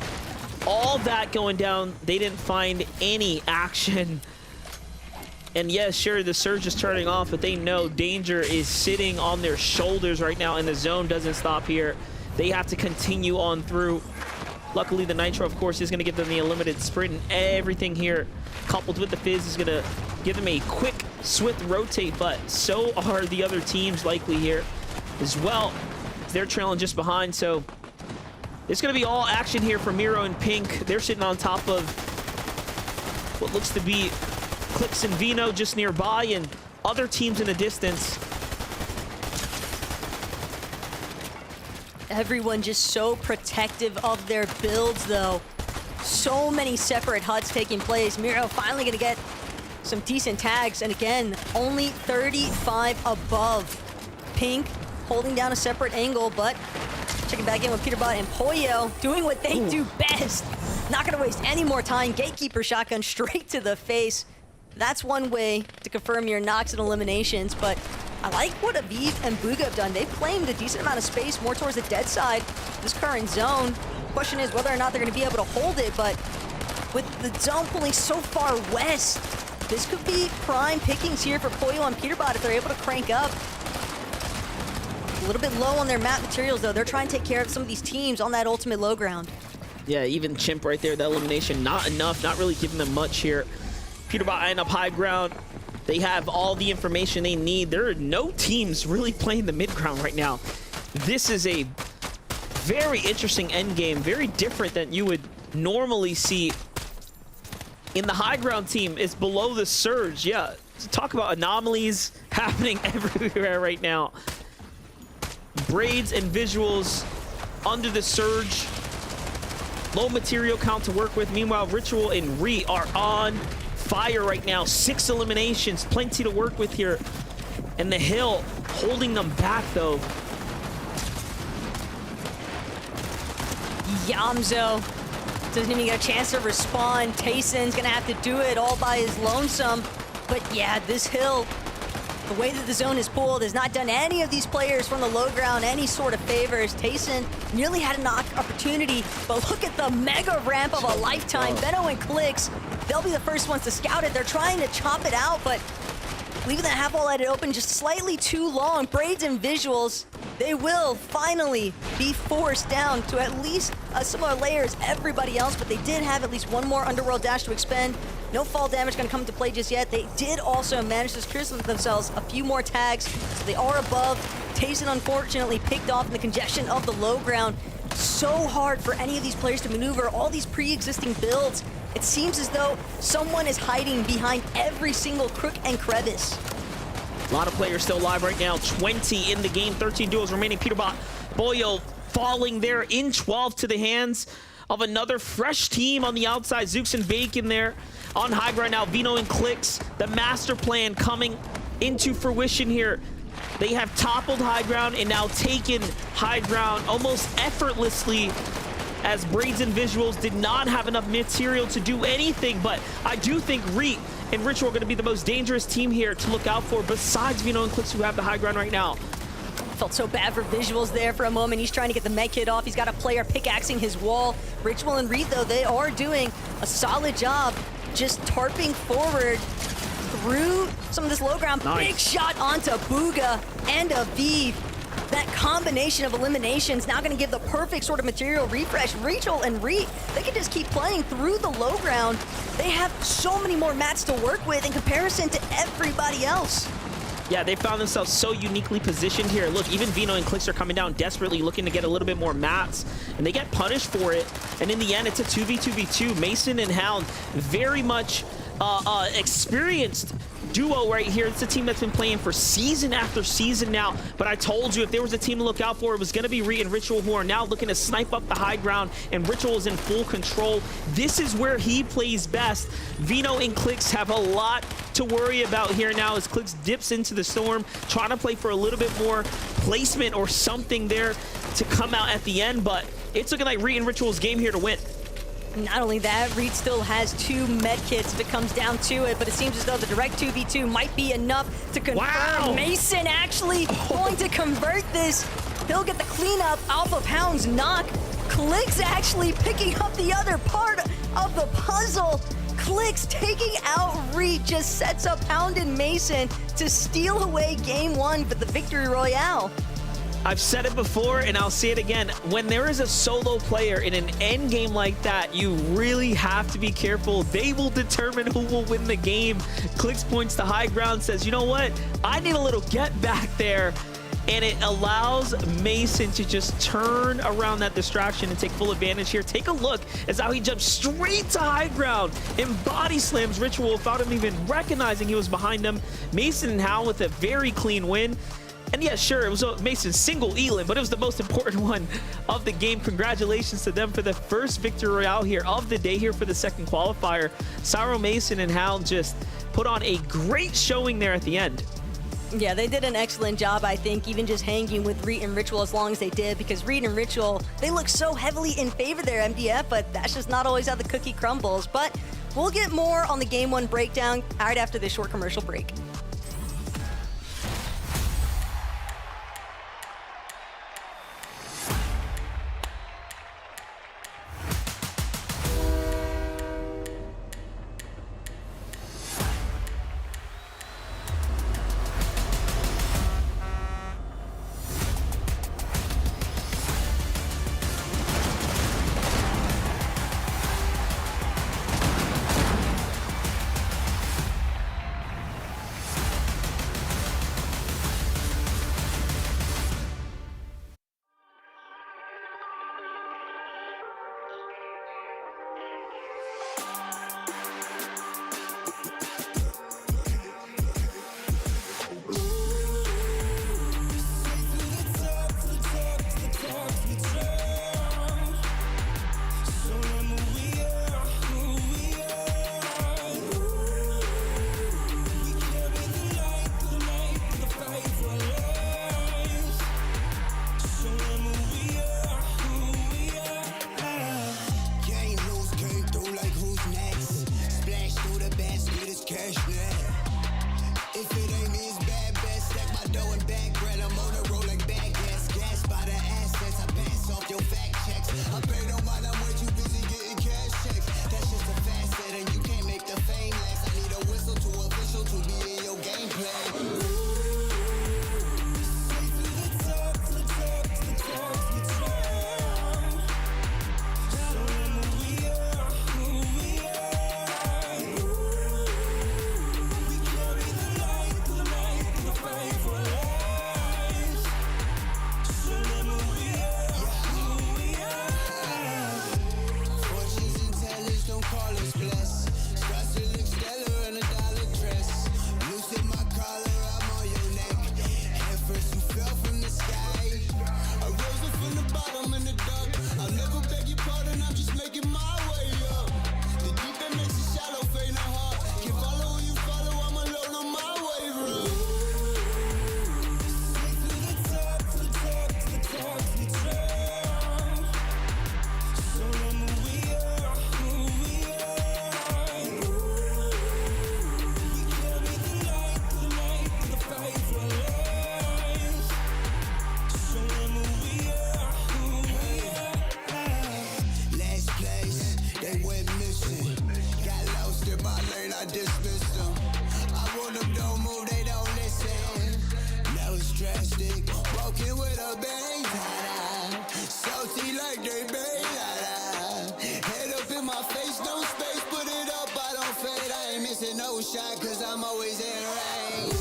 all that going down. They didn't find any action. And yes, sure, the Surge is turning off, but they know danger is sitting on their shoulders right now, and the zone doesn't stop here. They have to continue on through. Luckily, the Nitro, of course, is going to give them the unlimited sprint, and everything here, coupled with the Fizz, is going to give them a quick, swift rotate, but so are the other teams likely here as well. They're trailing just behind, so it's going to be all action here for Miro and Pink. They're sitting on top of what looks to be Clix and Vino just nearby, and other teams in the distance. Everyone just so protective of their builds, though. So many separate huts taking place. Miro finally going to get some decent tags, and again, only 35 above. Pink holding down a separate angle, but checking back in with Peterbot and Pollo doing what they do best. Not going to waste any more time. Gatekeeper shotgun straight to the face. That's one way to confirm your knocks and eliminations, but I like what Aviv and Booga have done. They've claimed a decent amount of space more towards the dead side, this current zone. Question is whether or not they're going to be able to hold it, but with the zone pulling so far west, this could be prime pickings here for Pollo and Peterbot if they're able to crank up. A little bit low on their map materials, though. They're trying to take care of some of these teams on that ultimate low ground. Yeah, even Chimp right there, that elimination, not enough, not really giving them much here. Peterbot eyeing up high ground. They have all the information they need. There are no teams really playing the mid ground right now. This is a very interesting end game, very different than you would normally see in the high ground team. Is below the surge. Yeah, talk about anomalies happening everywhere right now. Braids and visuals under the surge. Low material count to work with. Meanwhile, Ritual and Re are on fire right now. 6 eliminations, plenty to work with here. And the Hill holding them back, though. Yamzo doesn't even get a chance to respond. Tayson's gonna have to do it all by his lonesome. But yeah, this Hill, the way that the zone is pulled, has not done any of these players from the low ground any sort of favors. Tayson nearly had a knock opportunity, but look at the mega ramp of a lifetime. Benno and Clicks, they'll be the first ones to scout it. They're trying to chop it out, but leaving that half wall at it open just slightly too long. Braids and visuals, they will finally be forced down to at least a similar layer as everybody else, but they did have at least one more underworld dash to expend. No fall damage gonna come into play just yet. They did also manage to secure themselves a few more tags, so they are above. Tayson unfortunately picked off in the congestion of the low ground. So hard for any of these players to maneuver all these pre-existing builds. It seems as though someone is hiding behind every single crook and crevice. A lot of players still alive right now. 20 in the game, 13 duels remaining. Peterbot, Boyo falling there in 12 to the hands of another fresh team on the outside. Zooks and Bacon there on high ground now. Vino and Clicks, the master plan coming into fruition here. They have toppled high ground and now taken high ground almost effortlessly, as Braids and Visuals did not have enough material to do anything. But I do think Reet and Ritual are going to be the most dangerous team here to look out for, besides Vino and Clicks, who have the high ground right now. Felt so bad for Visuals there for a moment. He's trying to get the med kit off. He's got a player pickaxing his wall. Ritual and Reet, though, they are doing a solid job just tarping forward through some of this low ground. Nice. Big shot onto Booga and Aviv. That combination of eliminations now going to give the perfect sort of material refresh. Rachel and Reet, they can just keep playing through the low ground. They have so many more mats to work with in comparison to everybody else. Yeah, they found themselves so uniquely positioned here. Look, even Vino and Clicks are coming down desperately, looking to get a little bit more mats, and they get punished for it. And in the end, it's a 2v2v2. Mason and Hound, very much experienced duo right here. It's a team that's been playing for season after season now. But I told you, if there was a team to look out for, it was going to be Reet and Ritual, who are now looking to snipe up the high ground, and Ritual is in full control. This is where he plays best. Vino and Clicks have a lot to worry about here now as Clicks dips into the storm, trying to play for a little bit more placement or something there to come out at the end. But it's looking like Reet and Ritual's game here to win. Not only that, Reed still has 2 med kits if it comes down to it, but it seems as though the direct 2v2 might be enough to confirm. Wow. Mason actually going to convert this. He'll get the cleanup off of Hound's knock. Clicks actually picking up the other part of the puzzle. Clicks taking out Reed just sets up Hound and Mason to steal away game 1 for the victory royale. I've said it before and I'll say it again. When there is a solo player in an end game like that, you really have to be careful. They will determine who will win the game. Clicks points to high ground, says, you know what? I need a little get back there. And it allows Mason to just turn around that distraction and take full advantage here. Take a look as how he jumps straight to high ground and body slams Ritual without him even recognizing he was behind him. Mason and Hound with a very clean win. And yeah, sure, it was Mason's single Elan, but it was the most important one of the game. Congratulations to them for the first victory royale here of the day here for the second qualifier. Cyro, Mason, and Hound just put on a great showing there at the end. Yeah, they did an excellent job, I think, even just hanging with Reed and Ritual as long as they did, because Reed and Ritual, they look so heavily in favor there, MDF, but that's just not always how the cookie crumbles. But we'll get more on the Game 1 breakdown right after this short commercial break. Shot, cause I'm always in range.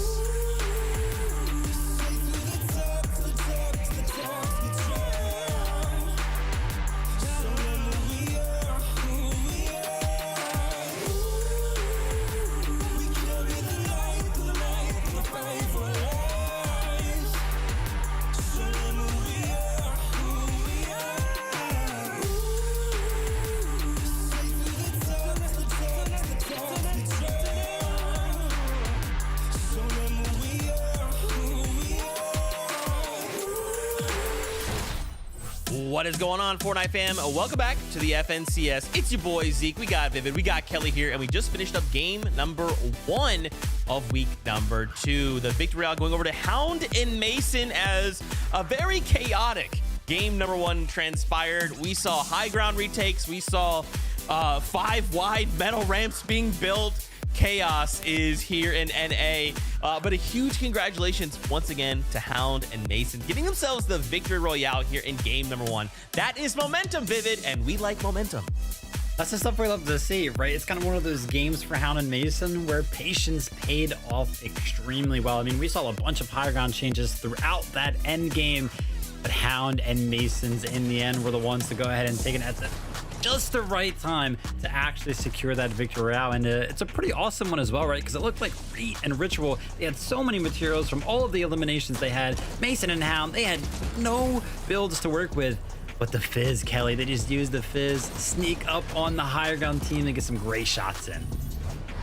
What is going on, Fortnite fam? Welcome back to the FNCS. It's your boy Zeke. We got Vivid, we got Kelly here, and we just finished up game number 1 of week number 2. The victory royale going over to Hound and Mason as a very chaotic game number 1 transpired. We saw high ground retakes. We saw 5 wide metal ramps being built. Chaos is here in NA, but a huge congratulations once again to Hound and Mason getting themselves the victory royale here in game number 1. That is momentum, Vivid, and we like momentum. That's the stuff we love to see, right? It's kind of one of those games for Hound and Mason where patience paid off extremely well. I mean, we saw a bunch of high ground changes throughout that end game, but Hound and Mason's in the end were the ones to go ahead and take an just the right time to actually secure that victory royale. And it's a pretty awesome one as well, right? Because it looked like Reet and Ritual, they had so many materials from all of the eliminations they had. Mason and Hound, they had no builds to work with. But the Fizz, Kelly, they just used the Fizz, sneak up on the higher ground team and get some great shots in.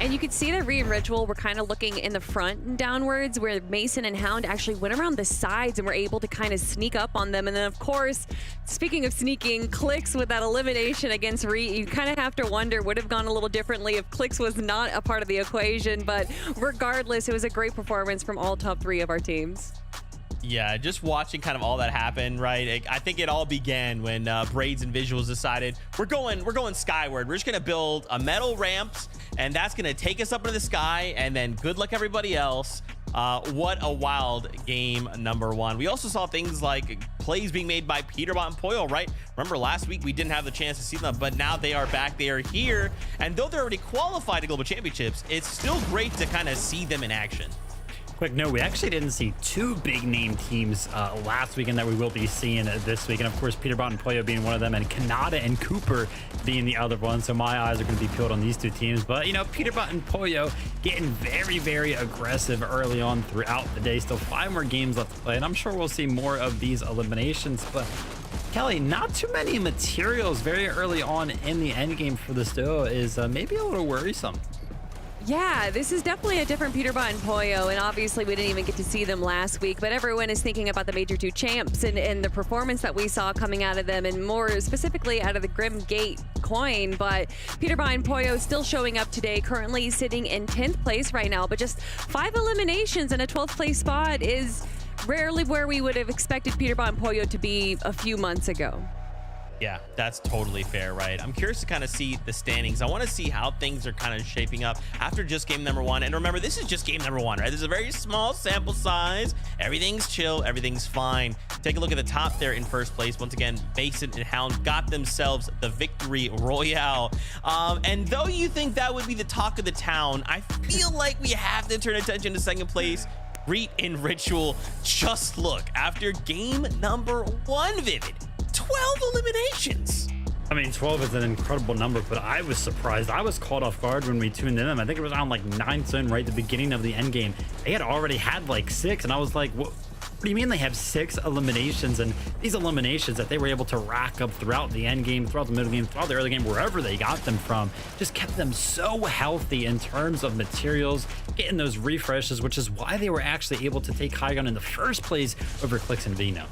And you could see that Reet and Ritual were kind of looking in the front and downwards, where Mason and Hound actually went around the sides and were able to kind of sneak up on them. And then, of course, speaking of sneaking, Clix with that elimination against Reet, you kind of have to wonder, would have gone a little differently if Clix was not a part of the equation. But regardless, it was a great performance from all top 3 of our teams. Yeah, just watching kind of all that happen, right? I think it all began when Braids and Visuals decided we're going skyward. We're just gonna build a metal ramps, and that's gonna take us up into the sky. And then good luck everybody else. What a wild game number 1. We also saw things like plays being made by Peterbot and Poyo, right? Remember last week we didn't have the chance to see them, but now they are back. They are here, and though they're already qualified to global championships, it's still great to kind of see them in action. Quick note, we actually didn't see 2 big name teams last weekend that we will be seeing this week. And of course, Peterbot and Poyo being one of them, and Kanata and Cooper being the other one. So my eyes are going to be peeled on these 2 teams. But, you know, Peterbot and Poyo getting very, very aggressive early on throughout the day. Still 5 more games left to play. And I'm sure we'll see more of these eliminations. But Kelly, not too many materials very early on in the end game for this duo is maybe a little worrisome. Yeah, this is definitely a different Peterbot and Poyo, and obviously we didn't even get to see them last week, but everyone is thinking about the Major 2 champs and the performance that we saw coming out of them, and more specifically out of the Grim Gate coin. But Peterbot and Poyo still showing up today, currently sitting in 10th place right now, but just 5 eliminations and a 12th place spot is rarely where we would have expected Peterbot and Poyo to be a few months ago. Yeah, that's totally fair, right? I'm curious to kind of see the standings. I want to see how things are kind of shaping up after just game number 1. And remember, this is just game number 1, right? This is a very small sample size. Everything's chill. Everything's fine. Take a look at the top there in first place. Once again, Mason and Hound got themselves the victory royale. And though you think that would be the talk of the town, I feel like we have to turn attention to second place. Reet and Ritual. Just look, after game number 1, Vivid, 12 eliminations. I mean, 12 is an incredible number, but I was surprised. I was caught off guard when we tuned in them. I think it was on like 9th zone, right at the beginning of the end game. They had already had like 6, and I was like, what do you mean they have 6 eliminations? And these eliminations that they were able to rack up throughout the end game, throughout the middle game, throughout the early game, wherever they got them from, just kept them so healthy in terms of materials, getting those refreshes, which is why they were actually able to take high ground in the first place over Clix and Vino.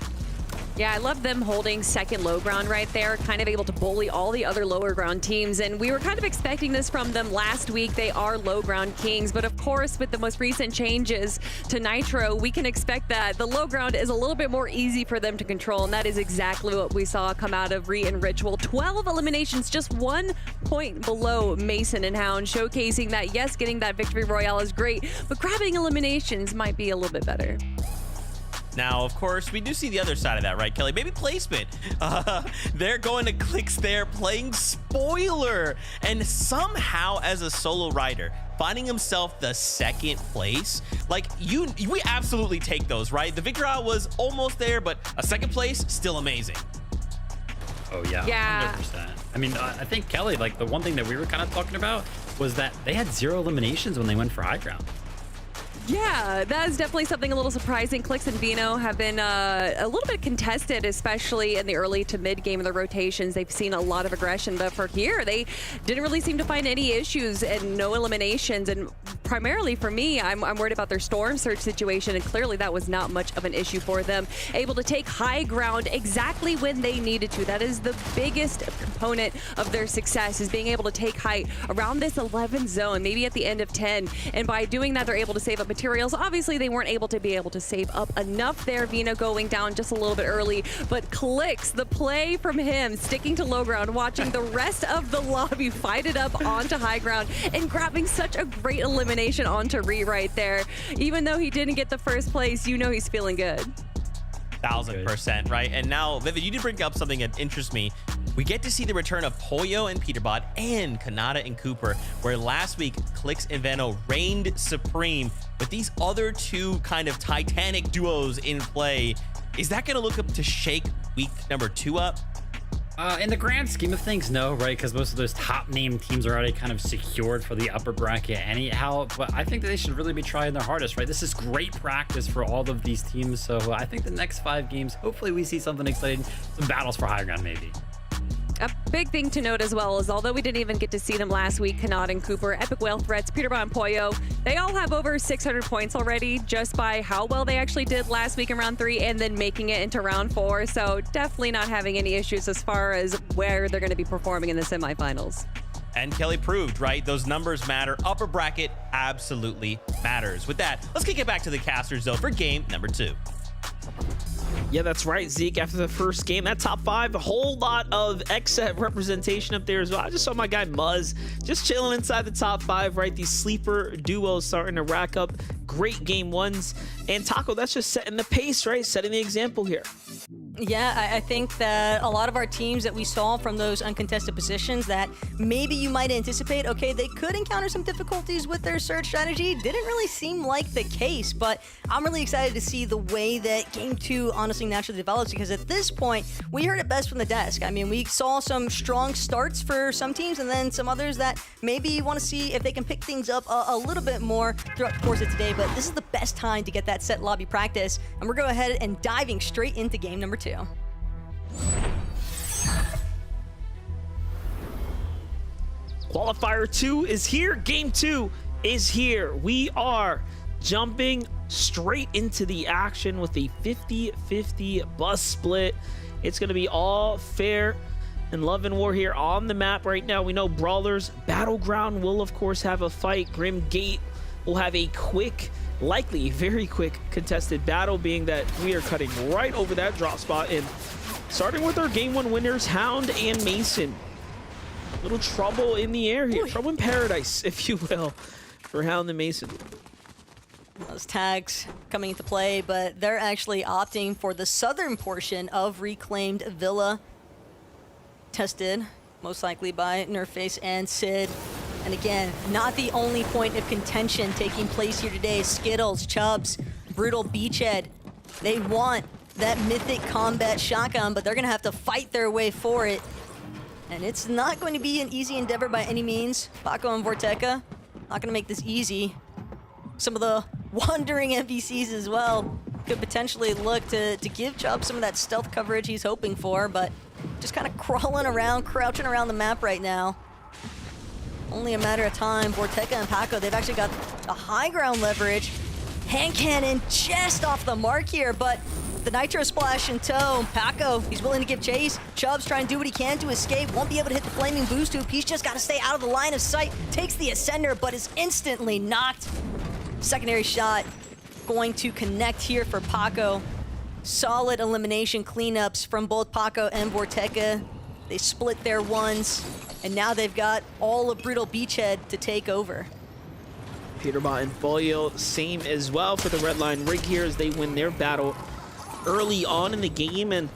Yeah, I love them holding second low ground right there, kind of able to bully all the other lower ground teams. And we were kind of expecting this from them last week. They are low ground kings. But of course, with the most recent changes to Nitro, we can expect that the low ground is a little bit more easy for them to control. And that is exactly what we saw come out of Reet and Ritual. 12 eliminations, just 1 point below Mason and Hound, showcasing that, yes, getting that victory royale is great, but grabbing eliminations might be a little bit better. Now, of course, we do see the other side of that, right, Kelly? Maybe placement. They're going to Clix there, playing spoiler, and somehow as a solo rider, finding himself the 2nd place. Like, we absolutely take those, right? The victory was almost there, but a 2nd place, still amazing. Oh, yeah. Yeah. 100%. I mean, I think, Kelly, like, the one thing that we were kind of talking about was that they had 0 eliminations when they went for high ground. Yeah, that is definitely something a little surprising. Clix and Vino have been a little bit contested, especially in the early to mid game of the rotations. They've seen a lot of aggression, but for here, they didn't really seem to find any issues and no eliminations. And primarily for me, I'm worried about their storm surge situation, and clearly that was not much of an issue for them. Able to take high ground exactly when they needed to. That is the biggest component of their success, is being able to take height around this 11 zone, maybe at the end of 10. And by doing that, they're able to save up materials. Obviously, they weren't able to save up enough there. Vino going down just a little bit early, but Clix, the play from him, sticking to low ground, watching the rest of the lobby fight it up onto high ground, and grabbing such a great elimination onto Reet right there. Even though he didn't get the first place, you know he's feeling good. 1000%, right? And now, Vivid, you did bring up something that interests me. We get to see the return of Poyo and Peterbot and Kanata and Cooper, where last week Clix and Vano reigned supreme with these other 2 kind of titanic duos in play. Is that going to look up to shake week number 2 up? In the grand scheme of things, no, right? Because most of those top name teams are already kind of secured for the upper bracket anyhow. But I think that they should really be trying their hardest, right? This is great practice for all of these teams. So I think the next 5 games, hopefully we see something exciting, some battles for high ground maybe. A big thing to note as well is, although we didn't even get to see them last week, Kanad and Cooper, Epic Whale Threats, Peterbot and Pollo, they all have over 600 points already just by how well they actually did last week in round 3 and then making it into round 4. So definitely not having any issues as far as where they're going to be performing in the semifinals. And Kelly proved, right? Those numbers matter. Upper bracket absolutely matters. With that, let's kick it back to the casters, though, for game number 2. Yeah, that's right, Zeke. After the first game, that top 5, a whole lot of XSET representation up there as well. I just saw my guy Muzz just chilling inside the top 5, right? These sleeper duos starting to rack up great game 1s. And Taco, that's just setting the pace, right? Setting the example here. Yeah, I think that a lot of our teams that we saw from those uncontested positions that maybe you might anticipate, okay, they could encounter some difficulties with their search strategy, didn't really seem like the case. But I'm really excited to see the way that Game 2 honestly naturally develops, because at this point, we heard it best from the desk. I mean, we saw some strong starts for some teams and then some others that maybe want to see if they can pick things up a little bit more throughout the course of today. But this is the best time to get that set lobby practice. And we're going ahead and diving straight into game number 2. Qualifier 2 is here. Game 2 is here. We are jumping straight into the action with a 50-50 bus split. It's going to be all fair and love and war here on the map right now. We know Brawlers Battleground will, of course, have a fight. Grim Gate will have a quick, likely very quick contested battle, being that we are cutting right over that drop spot. And starting with our game 1 winners, Hound and Mason. Little trouble in the air here. Trouble in paradise, if you will, for Hound and Mason. Those tags coming into play, but they're actually opting for the southern portion of Reclaimed Villa. Tested, most likely by Nerfs and Sid. And again, not the only point of contention taking place here today. Skittles, Chubbs, Brutal Beachhead. They want that mythic combat shotgun, but they're going to have to fight their way for it. And it's not going to be an easy endeavor by any means. Paco and Vorteca, not going to make this easy. Some of the wandering NPCs as well could potentially look to give Chubb some of that stealth coverage he's hoping for, but just kind of crawling around, crouching around the map right now. Only a matter of time. Vorteca and Paco, they've actually got a high ground leverage. Hand cannon just off the mark here, but the Nitro splash in tow. Paco, he's willing to give chase. Chubb's trying to do what he can to escape. Won't be able to hit the flaming boost tube. He's just got to stay out of the line of sight. Takes the Ascender, but is instantly knocked. Secondary shot going to connect here for Paco. Solid elimination cleanups from both Paco and Vorteca. They split their ones, and now they've got all of Brutal Beachhead to take over. Peterbot and Folio, same as well for the red line rig here as they win their battle early on in the game. And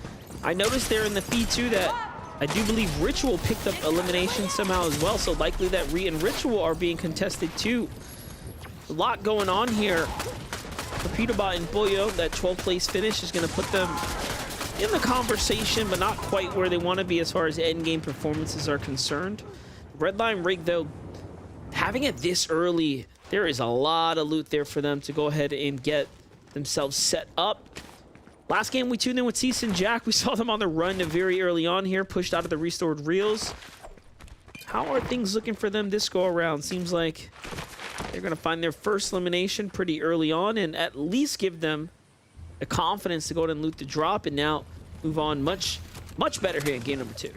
I noticed there in the feed too that I do believe Ritual picked up elimination somehow as well, so likely that Re and Ritual are being contested too. A lot going on here for Peterbot and Folio. That 12th place finish is going to put them in the conversation, but not quite where they want to be as far as end game performances are concerned. Red line rig though, having it this early, there is a lot of loot there for them to go ahead and get themselves set up. Last game we tuned in with Cease and Jack. We saw them on the run very early on here, pushed out of the restored reels. How are things looking for them this go around? Seems like they're going to find their first elimination pretty early on and at least give them the confidence to go ahead and loot the drop and now move on much better here in game number 2.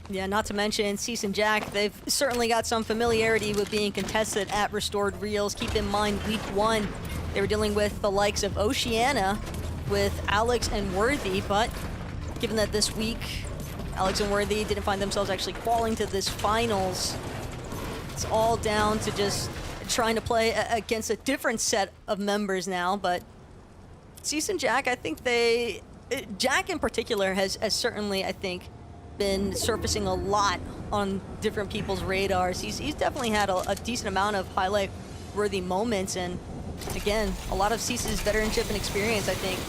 Yeah, not to mention Cease and Jack, they've certainly got some familiarity with being contested at restored reels. Keep in mind, week 1, they were dealing with the likes of Oceana with Alex and Worthy, but given that this week Alex and Worthy didn't find themselves actually falling to this finals, it's all down to just trying to play against a different set of members now. But Cease and Jack, I think Jack in particular has certainly, I think, been surfacing a lot on different people's radars. He's definitely had a decent amount of highlight-worthy moments, and again, a lot of Cease's veteranship and experience, I think,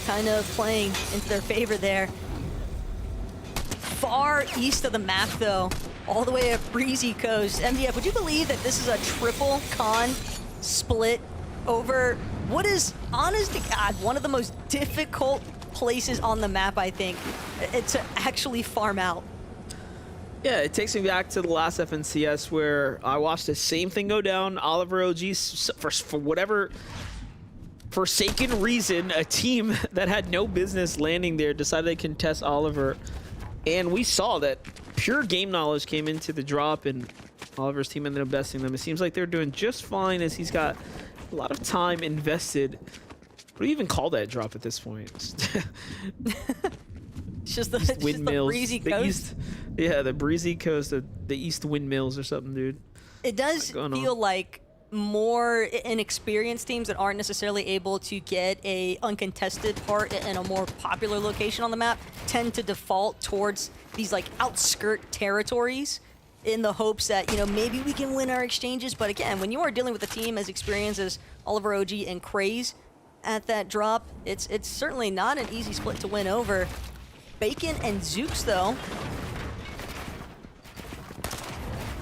kind of playing into their favor there. far east of the map, though, all the way up Breezy Coast. MDF, would you believe that this is a triple con split over what is, honest to God, one of the most difficult places on the map, I think, to actually farm out? Yeah, it takes me back to the last FNCS where I watched the same thing go down. Oliver OG, for whatever forsaken reason, a team that had no business landing there decided to contest Oliver. And we saw that pure game knowledge came into the drop, and Oliver's team ended up besting them. It seems like they're doing just fine as he's got a lot of time invested. What do you even call that drop at this point? It's just the windmills. Breezy The Coast. east, yeah, the Breezy Coast, the east windmills or something, dude. It does feel like more inexperienced teams that aren't necessarily able to get a uncontested part in a more popular location on the map tend to default towards these like outskirt territories in the hopes that, you know, maybe we can win our exchanges. But again, when you are dealing with a team as experienced as Oliver OG and Craze at that drop, it's certainly not an easy split to win over. Bacon and Zooks, though,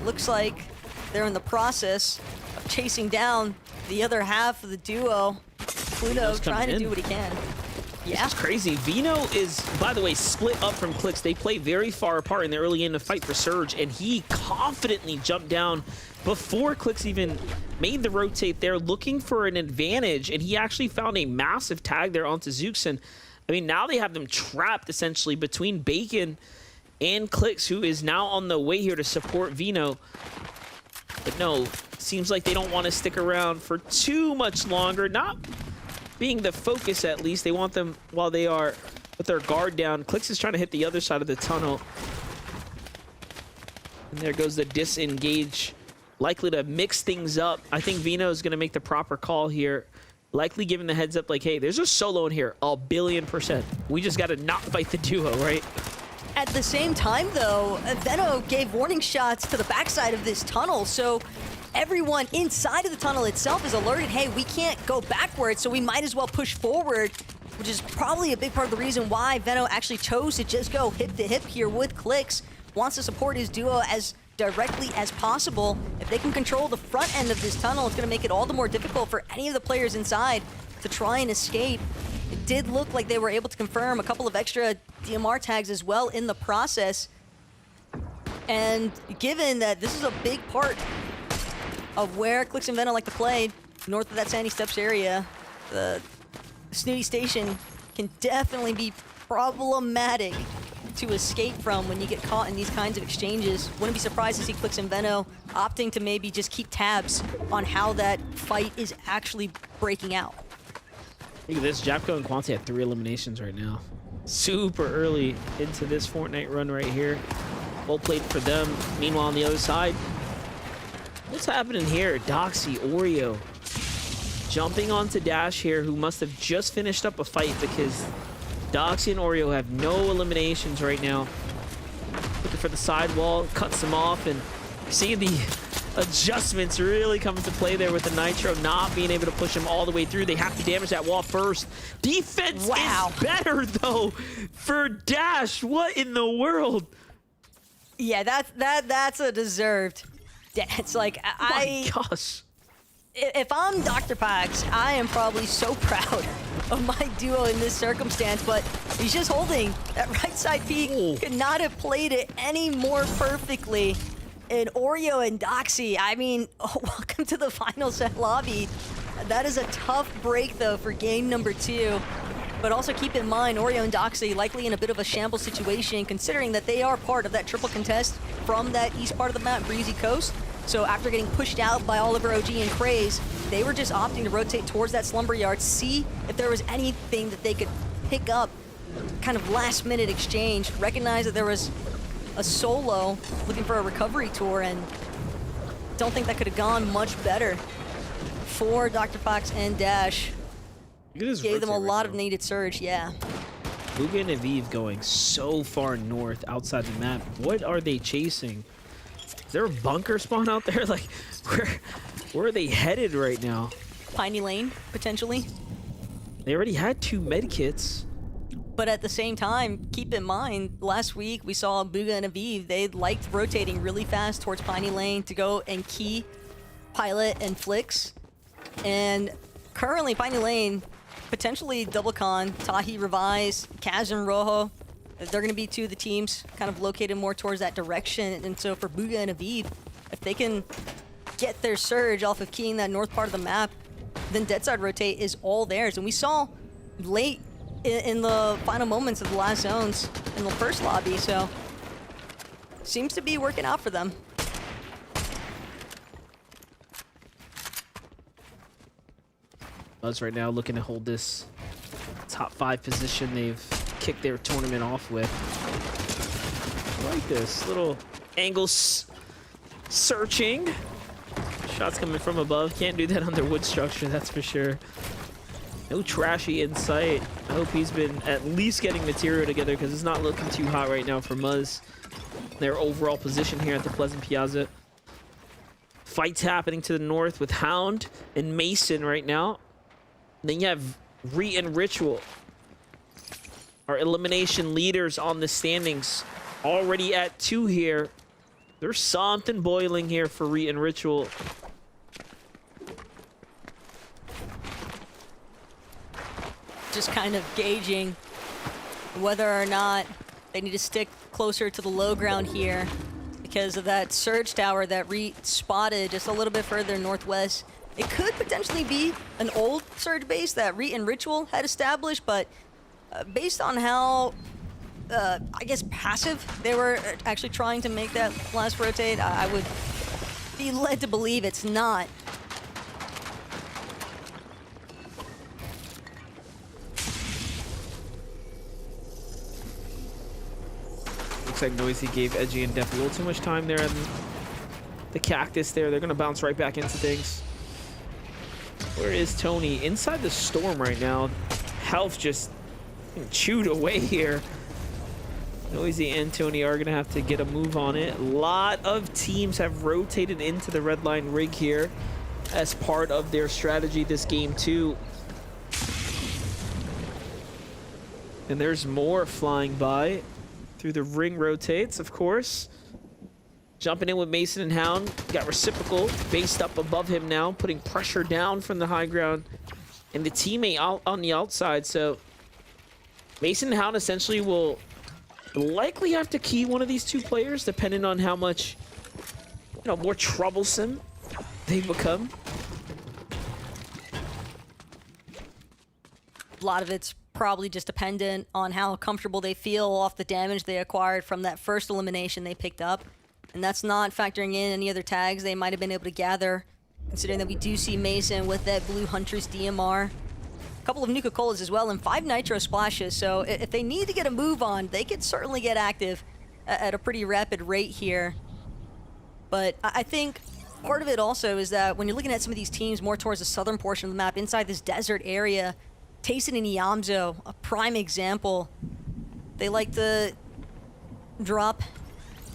looks like they're in the process of chasing down the other half of the duo. Pluto trying to do what he can. Yeah. It's crazy. Vino is, by the way, split up from Clix. They play very far apart in the early game to fight for Surge, and he confidently jumped down before Clix even made the rotate there, looking for an advantage, and he actually found a massive tag there onto Zooks. And I mean, now they have them trapped essentially between Bacon and Clix, who is now on the way here to support Vino. But no, seems like they don't want to stick around for too much longer. Not being the focus, at least. They want them while they are with their guard down. Clix is trying to hit the other side of the tunnel. And there goes the disengage. Likely to mix things up. I think Vino is going to make the proper call here. Likely giving the heads up like, hey, there's a solo in here, 1,000,000,000%. We just got to not fight the duo, right? At the same time, though, Veno gave warning shots to the backside of this tunnel, so everyone inside of the tunnel itself is alerted, hey, we can't go backwards, so we might as well push forward, which is probably a big part of the reason why Veno actually chose to just go hip to hip here with Clix. Wants to support his duo as directly as possible. If they can control the front end of this tunnel, it's going to make it all the more difficult for any of the players inside to try and escape. It did look like they were able to confirm a couple of extra DMR tags as well in the process. And given that this is a big part of where Clix and Veno like to play, north of that Sandy Steps area, the Snooty Station can definitely be problematic to escape from when you get caught in these kinds of exchanges. Wouldn't be surprised to see Clix and Veno opting to maybe just keep tabs on how that fight is actually breaking out. Look at this. Japco and Quanti have 3 eliminations right now. Super early into this Fortnite run right here. Well played for them. Meanwhile, on the other side, what's happening here? Doxy, Oreo, jumping onto Dash here, who must have just finished up a fight because Doxy and Oreo have no eliminations right now. Looking for the sidewall, cuts them off, and seeing the adjustments really come into play there with the Nitro not being able to push him all the way through. They have to damage that wall first. Defense is better, though, for Dash. What in the world? Yeah, that's a deserved. It's like, My gosh. If I'm Dr. Pax, I am probably so proud of my duo in this circumstance, but he's just holding that right side peak. Could not have played it any more perfectly. And Oreo and Doxy, I mean, welcome to the final set lobby. That is a tough break, though, for game number 2. But also keep in mind, Oreo and Doxy likely in a bit of a shambles situation, considering that they are part of that triple contest from that east part of the map, Breezy Coast. So after getting pushed out by Oliver OG and Craze, they were just opting to rotate towards that slumber yard, see if there was anything that they could pick up, kind of last minute exchange, recognize that there was a solo looking for a recovery tour, and don't think that could have gone much better for Dr. Fox and Dash. Gave them a lot of needed surge, yeah. Mugen and Vive going so far north outside the map. What are they chasing? Is there a bunker spawn out there? Like, where are they headed right now? Piney Lane, potentially. They already had 2 medkits. But at the same time, keep in mind, last week we saw Bugha and Aviv. They liked rotating really fast towards Piney Lane to go and key Pilot and Flix. And currently, Piney Lane, potentially double con, Tahi, Revise, Kaz, and Rojo. They're going to be two of the teams kind of located more towards that direction. And so for Bugha and Aviv, if they can get their surge off of keying that north part of the map, then Deadside rotate is all theirs. And we saw late in the final moments of the last zones in the first lobby, so seems to be working out for them. Buzz right now looking to hold this top 5 position they've kicked their tournament off with. I like this little angles searching. Shots coming from above. Can't do that on their wood structure, that's for sure. No Trashy in sight. I hope he's been at least getting material together because it's not looking too hot right now for Muzz. Their overall position here at the Pleasant Piazza. Fights happening to the north with Hound and Mason right now. And then you have Re and Ritual, our elimination leaders on the standings. Already at 2 here. There's something boiling here for Re and Ritual. Just kind of gauging whether or not they need to stick closer to the low ground here because of that surge tower that Re spotted just a little bit further northwest. It could potentially be an old surge base that Re and Ritual had established, but based on how, I guess, passive they were actually trying to make that last rotate, I would be led to believe it's not. Looks like Noisy gave Edgy and Def a little too much time there, and the cactus there, they're gonna bounce right back into things. Where is Tony? Inside the storm right now. Health just chewed away here. Noisy and Tony are gonna have to get a move on it. A lot of teams have rotated into the red line rig here as part of their strategy this game too. And there's more flying by through the ring rotates, of course. Jumping in with Mason and Hound. Got Reciprocal based up above him now, putting pressure down from the high ground. And the teammate out on the outside, so Mason and Hound essentially will likely have to key one of these two players, depending on how much, more troublesome they become. A lot of it's probably just dependent on how comfortable they feel off the damage they acquired from that first elimination they picked up. And that's not factoring in any other tags they might have been able to gather, considering that we do see Mason with that Blue Huntress DMR. A couple of Nuka-Colas as well, and 5 Nitro splashes, so if they need to get a move on, they could certainly get active at a pretty rapid rate here. But I think part of it also is that when you're looking at some of these teams more towards the southern portion of the map, inside this desert area, Tayson and Iamzo, a prime example. They like to drop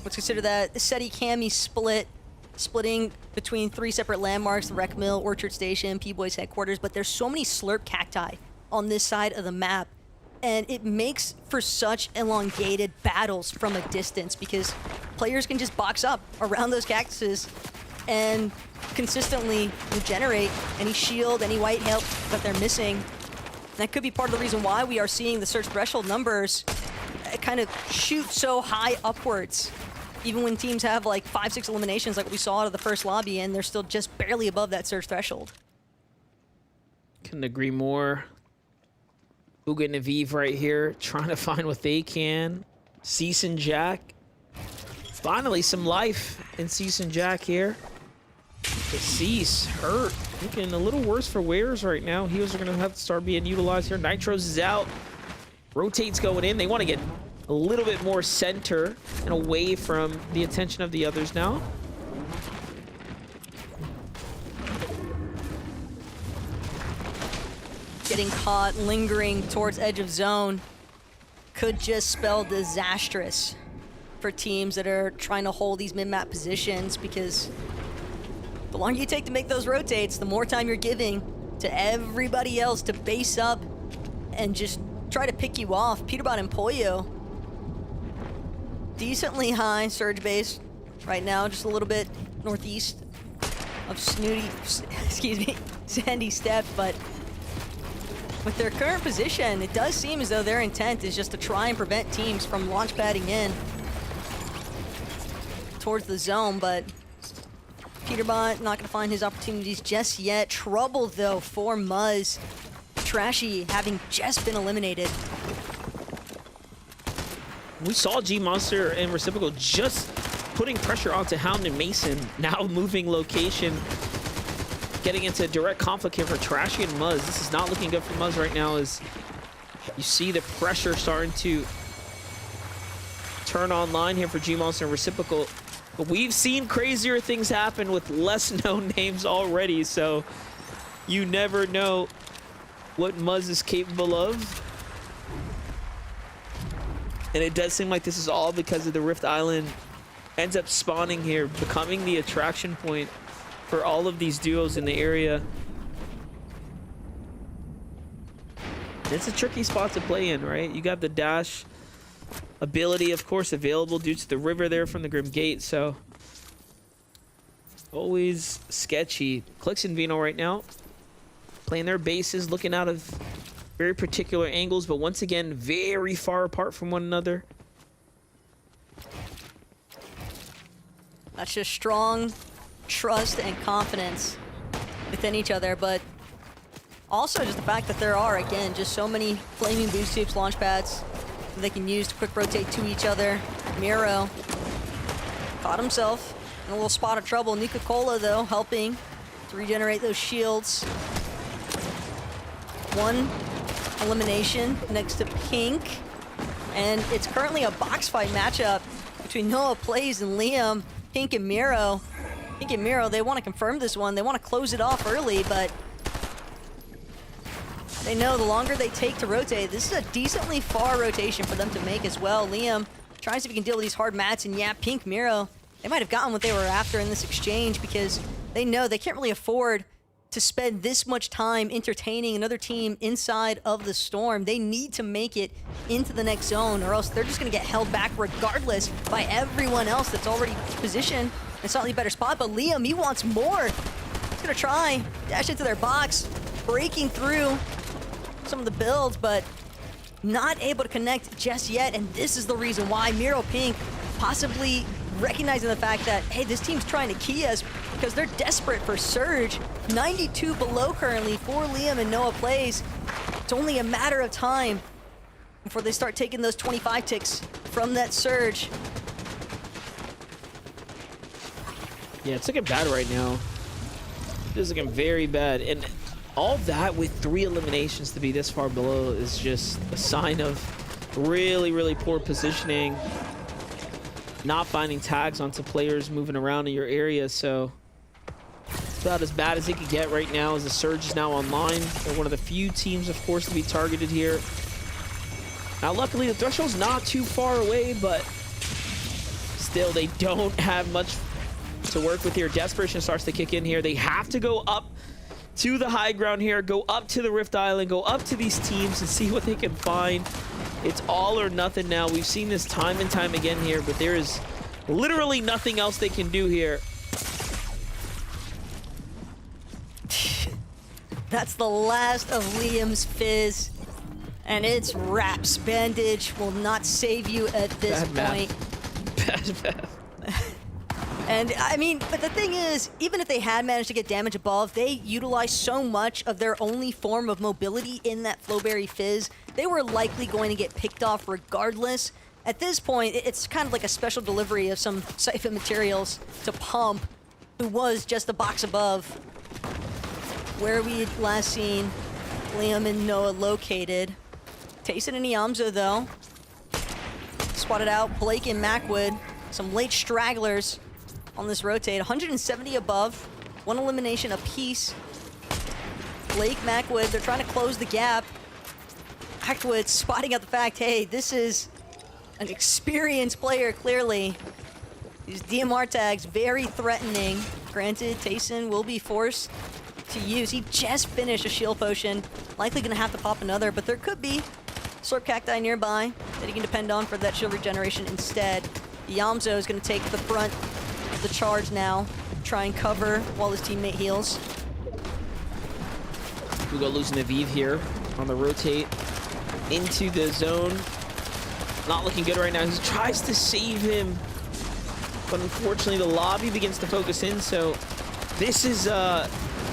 what's considered that SETI Cami split, splitting between 3 separate landmarks, the Rec Mill, Orchard Station, P-Boys headquarters, but there's so many slurp cacti on this side of the map, and it makes for such elongated battles from a distance because players can just box up around those cactuses and consistently regenerate any shield, any white health that they're missing. That could be part of the reason why we are seeing the search threshold numbers kind of shoot so high upwards. Even when teams have like 5-6 eliminations like we saw out of the first lobby, and they're still just barely above that search threshold. Couldn't agree more. Bugha and Aviv right here, trying to find what they can. Cease and Jack. Finally, some life in Cease and Jack here. But Cease hurt. Looking a little worse for Wares right now. Heals are going to have to start being utilized here. Nitros is out. Rotate's going in. They want to get a little bit more center and away from the attention of the others now. Getting caught lingering towards edge of zone could just spell disastrous for teams that are trying to hold these mid-map positions, because the longer you take to make those rotates, the more time you're giving to everybody else to base up and just try to pick you off. Peterbot and Pollo. Decently high surge base right now, just a little bit northeast of Snooty, excuse me, Sandy Step, but with their current position, it does seem as though their intent is just to try and prevent teams from launch padding in towards the zone, but Peterbot not gonna find his opportunities just yet. Trouble though for Muzz. Trashy having just been eliminated. We saw G Monster and Reciprocal just putting pressure onto Hound and Mason, now moving location, getting into direct conflict here for Trashy and Muzz. This is not looking good for Muzz right now as you see the pressure starting to turn online here for G Monster and Reciprocal. But we've seen crazier things happen with less known names already, so you never know what Muzz is capable of. And it does seem like this is all because of the Rift Island ends up spawning here, becoming the attraction point for all of these duos in the area. It's a tricky spot to play in, right? You got the dash ability, of course, available due to the river there from the Grim Gate, so always sketchy. Clix and Vino right now playing their bases, looking out of very particular angles, but once again, very far apart from one another. That's just strong trust and confidence within each other, but also just the fact that there are, again, just so many flaming boost tubes, launch pads that they can use to quick rotate to each other. Miro caught himself in a little spot of trouble. Nuka-Cola, though, helping to regenerate those shields. One elimination next to Pink, and it's currently a box fight matchup between Noah Plays and Liam. Pink and Miro. Pink and Miro, they want to confirm this one. They want to close it off early, but they know the longer they take to rotate, this is a decently far rotation for them to make as well. Liam tries to see if he can deal with these hard mats, and yeah, Pink, Miro, they might have gotten what they were after in this exchange because they know they can't really afford to spend this much time entertaining another team inside of the storm. They need to make it into the next zone, or else they're just going to get held back regardless by everyone else that's already positioned in a slightly better spot. But Liam, he wants more. He's going to try, dash into their box, breaking through some of the builds, but not able to connect just yet. And this is the reason why Miro Pink possibly recognizing the fact that, hey, this team's trying to key us because they're desperate for Surge. 92 below currently for Liam and Noah Plays. It's only a matter of time before they start taking those 25 ticks from that Surge. Yeah, it's looking bad right now. It's looking very bad. And all that with 3 eliminations to be this far below is just a sign of really, really poor positioning. Not finding tags onto players moving around in your area, so it's about as bad as it could get right now as the Surge is now online. They're one of the few teams, of course, to be targeted here. Now, luckily, the threshold's not too far away, but still, they don't have much to work with here. Desperation starts to kick in here. They have to go up to the high ground here, go up to the Rift Island, go up to these teams and see what they can find. It's all or nothing now. We've seen this time and time again here, but there is literally nothing else they can do here. That's the last of Liam's fizz, and it's wraps. Bandage will not save you at this point. Bad math. And I mean, but the thing is, even if they had managed to get damage above, they utilized so much of their only form of mobility in that Flowberry Fizz, they were likely going to get picked off regardless. At this point, it's kind of like a special delivery of some siphon materials to Pump, who was just a box above where we had last seen Liam and Noah located. Tayson and Iamzo, though, spotted out Blake and Macwood, some late stragglers on this rotate. 170 above, 1 elimination apiece. Blake, Macwood, they're trying to close the gap. Macwood spotting out the fact, hey, this is an experienced player, clearly. These DMR tags, very threatening. Granted, Tayson will be forced to use. He just finished a shield potion. Likely gonna have to pop another, but there could be Slurp Cacti nearby that he can depend on for that shield regeneration instead. Yamzo is going to take the front of the charge now, try and cover while his teammate heals. Hugo losing the Vive here on the rotate into the zone. Not looking good right now. He tries to save him, but unfortunately the lobby begins to focus in, so this is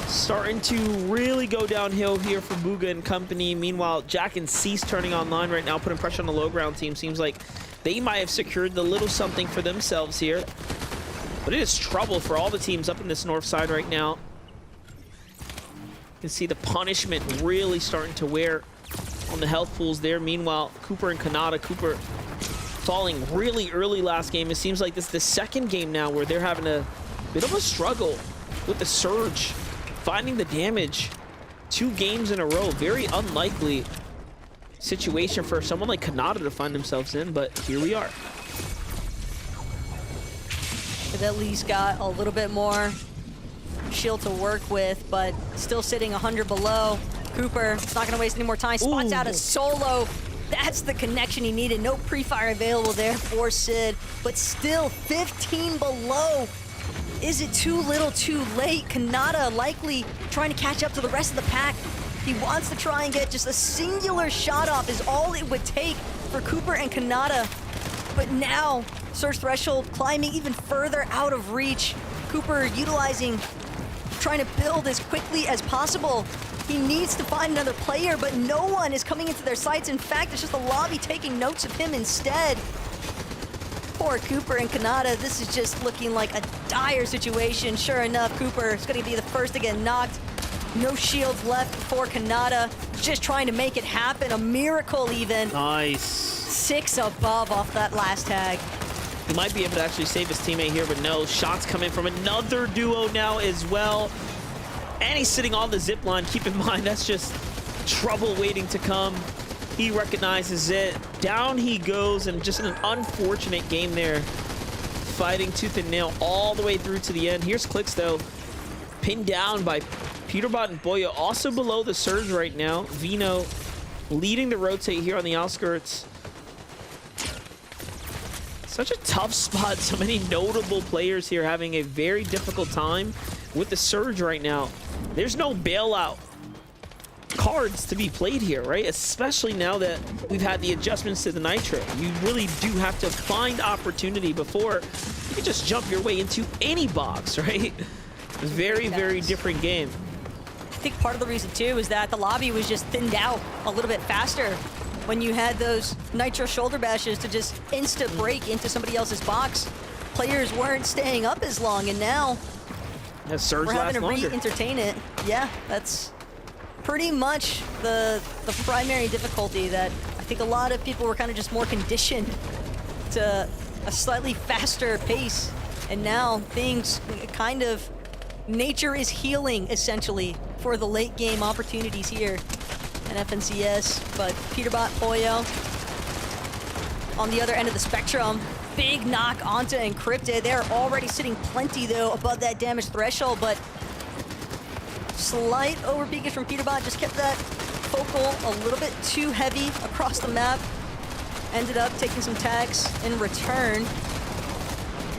starting to really go downhill here for Bugha and company. Meanwhile, Jack and Cease turning online right now, putting pressure on the low ground team. Seems like they might have secured the little something for themselves here, but it is trouble for all the teams up in this north side right now. You can see the punishment really starting to wear on the health pools there. Meanwhile, Cooper and Kanata, Cooper falling really early last game. It seems like this is the second game now where they're having a bit of a struggle with the surge, finding the damage. 2 games in a row. Very unlikely situation for someone like Kanata to find themselves in, but here we are. They've at least got a little bit more shield to work with, but still sitting 100 below. Cooper, it's not going to waste any more time. Spots out a solo. That's the connection he needed. No pre-fire available there for Sid, but still 15 below. Is it too little too late? Kanata likely trying to catch up to the rest of the pack. He wants to try and get just a singular shot off is all it would take for Cooper and Kanata. But now, Surge Threshold climbing even further out of reach. Cooper utilizing, trying to build as quickly as possible. He needs to find another player, but no one is coming into their sights. In fact, it's just the lobby taking notes of him instead. Poor Cooper and Kanata, this is just looking like a dire situation. Sure enough, Cooper is going to be the first to get knocked. No shields left for Kanata. Just trying to make it happen. A miracle even. Nice. 6 above off that last tag. He might be able to actually save his teammate here, but no. Shots coming from another duo now as well. And he's sitting on the zip line. Keep in mind, that's just trouble waiting to come. He recognizes it. Down he goes, and just an unfortunate game there. Fighting tooth and nail all the way through to the end. Here's Clicks, though. Pinned down by Peterbot and Boyo. Also below the surge right now. Vino leading the rotate here on the outskirts. Such a tough spot. So many notable players here having a very difficult time with the surge right now. There's no bailout cards to be played here, right? Especially now that we've had the adjustments to the Nitro. You really do have to find opportunity before you can just jump your way into any box, right? Very, very different game. I think part of the reason too is that the lobby was just thinned out a little bit faster when you had those Nitro shoulder bashes to just insta break into somebody else's box. Players weren't staying up as long, and now That surge we're having to lasts longer. re-entertain it. Yeah, that's pretty much the primary difficulty that I think a lot of people were kind of just more conditioned to a slightly faster pace. And now things kind of, nature is healing essentially for the late game opportunities here at FNCS. But Peterbot, Poyo on the other end of the spectrum. Big knock onto Encrypted. They're already sitting plenty though above that damage threshold, but slight overpeakage from Peterbot just kept that focal a little bit too heavy across the map. Ended up taking some tags in return.